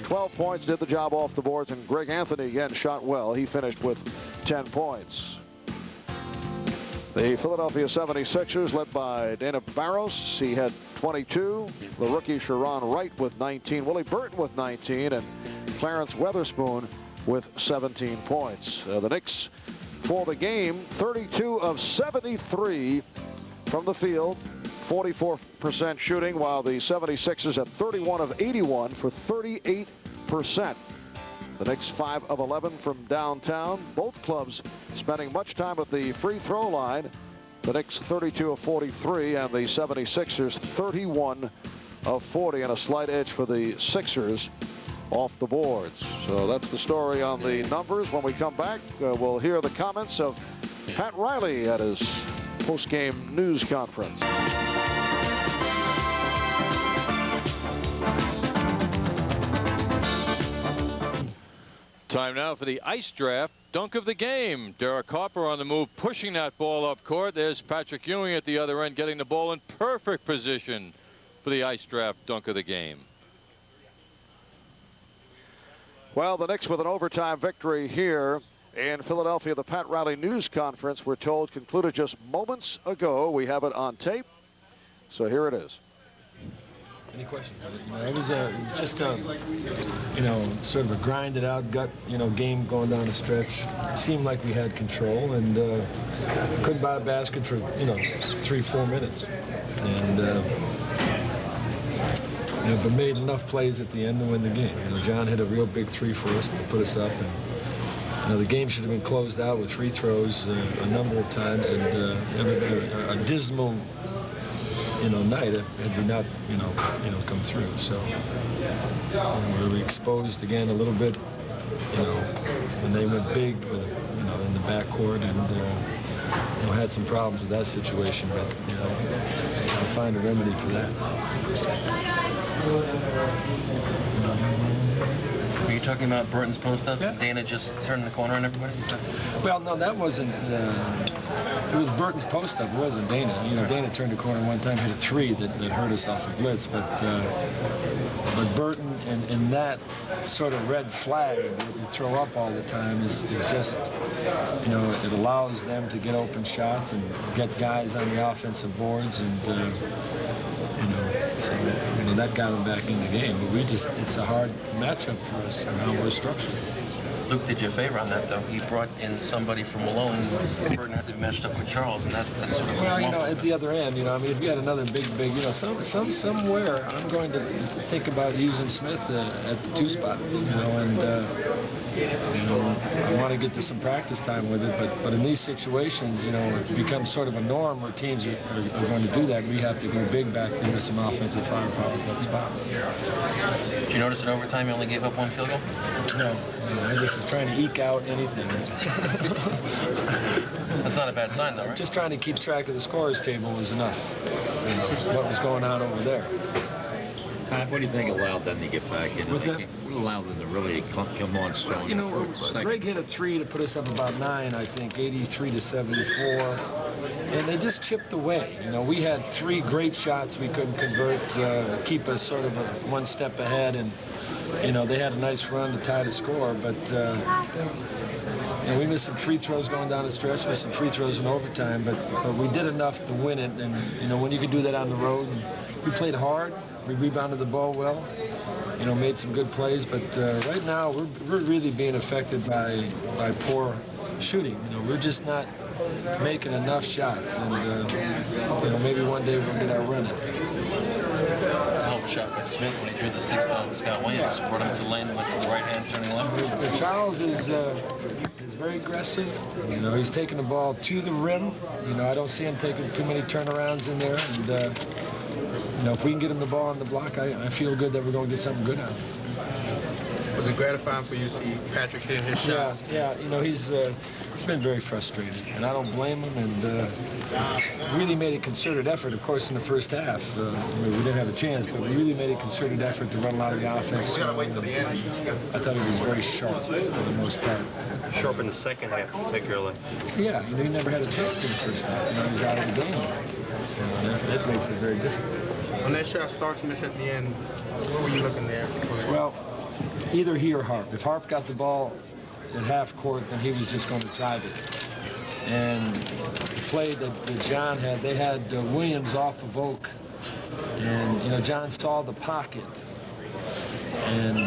12 points, did the job off the boards, and Greg Anthony again shot well. He finished with 10 points. The Philadelphia 76ers, led by Dana Barros, he had 22. The rookie Sharon Wright with 19. Willie Burton with 19. And Clarence Weatherspoon with 17 points. The Knicks, for the game, 32 of 73 from the field, 44% shooting, while the 76ers at 31 of 81 for 38%. The Knicks 5 of 11 from downtown. Both clubs spending much time at the free throw line. The Knicks 32 of 43 and the 76ers 31 of 40, and a slight edge for the Sixers off the boards. So that's the story on the numbers. When we come back, we'll hear the comments of Pat Riley at his post-game news conference. Time now for the ice draft dunk of the game. Derek Harper on the move, pushing that ball up court. There's Patrick Ewing at the other end, getting the ball in perfect position for the ice draft dunk of the game. Well, the Knicks with an overtime victory here in Philadelphia. The Pat Riley news conference, we're told, concluded just moments ago. We have it on tape, so here it is. Any questions? It was just a, sort of a grinded out gut, game going down the stretch. It seemed like we had control and couldn't buy a basket for, 3-4 minutes. And, but made enough plays at the end to win the game. John hit a real big three for us to put us up. And, the game should have been closed out with free throws a number of times, and a dismal night had we not, come through. So we were exposed again a little bit, when they went big with, in the backcourt, and had some problems with that situation. But I'll find a remedy for that. Were you talking about Burton's post-ups? Yeah. Dana just turning the corner on everybody? Well, no, that wasn't. It was Burton's post-up. It wasn't Dana. Dana turned the corner one time, hit a three that hurt us off the blitz. But Burton and that sort of red flag that we throw up all the time is just, it allows them to get open shots and get guys on the offensive boards, and so that got them back in the game. But it's a hard matchup for us and how we're structured. Luke did you a favor on that, though. He brought in somebody from Malone. Burton had to be matched up with Charles, and that's sort of. Well, at the other end, if we had another big, somewhere, I'm going to think about using Smith at the 2 spot, and I want to get to some practice time with it. But in these situations, it becomes sort of a norm where teams are going to do that. We have to go big back there with some offensive firepower at that spot. Did you notice in overtime you only gave up 1 field goal? No. I just was trying to eke out anything. That's not a bad sign, though, right? Just trying to keep track of the scorers table was enough. What was going on over there. Pat, what do you think allowed them to get back in? What's that? What allowed them to really come on strong? Greg hit a three to put us up about 9, I think, 83 to 74. And they just chipped away. We had 3 great shots we couldn't convert, keep us sort of one step ahead, and they had a nice run to tie the score, but we missed some free throws going down the stretch, missed some free throws in overtime, but we did enough to win it. And when you can do that on the road, we played hard, we rebounded the ball well, made some good plays, but right now we're really being affected by poor shooting. We're just not making enough shots, and maybe one day we'll get our run in. It's a hell of a shot by Smith when he drew the 6th on Scott Williams. Brought him to the lane, went to the right hand, turning left. Charles is very aggressive. He's taking the ball to the rim. I don't see him taking too many turnarounds in there. And if we can get him the ball on the block, I feel good that we're going to get something good out of it. Was it gratifying for you to see Patrick hitting his shot? Yeah. You know, he's been very frustrated, and I don't blame him. And really made a concerted effort, of course, in the first half. We didn't have a chance, but we really made a concerted effort to run a lot of the offense. We gotta wait until the end. I thought he was very sharp for the most part. Sharp in the second half, particularly. Yeah, you know, he never had a chance in the first half. You know, he was out of the game. You know, that makes it very difficult. When that shot starts miss at the end, what were you looking there? Well, either he or Harp. If Harp got the ball at half court, then he was just going to drive it. And the play that John had, they had Williams off of Oak. And, you know, John saw the pocket. And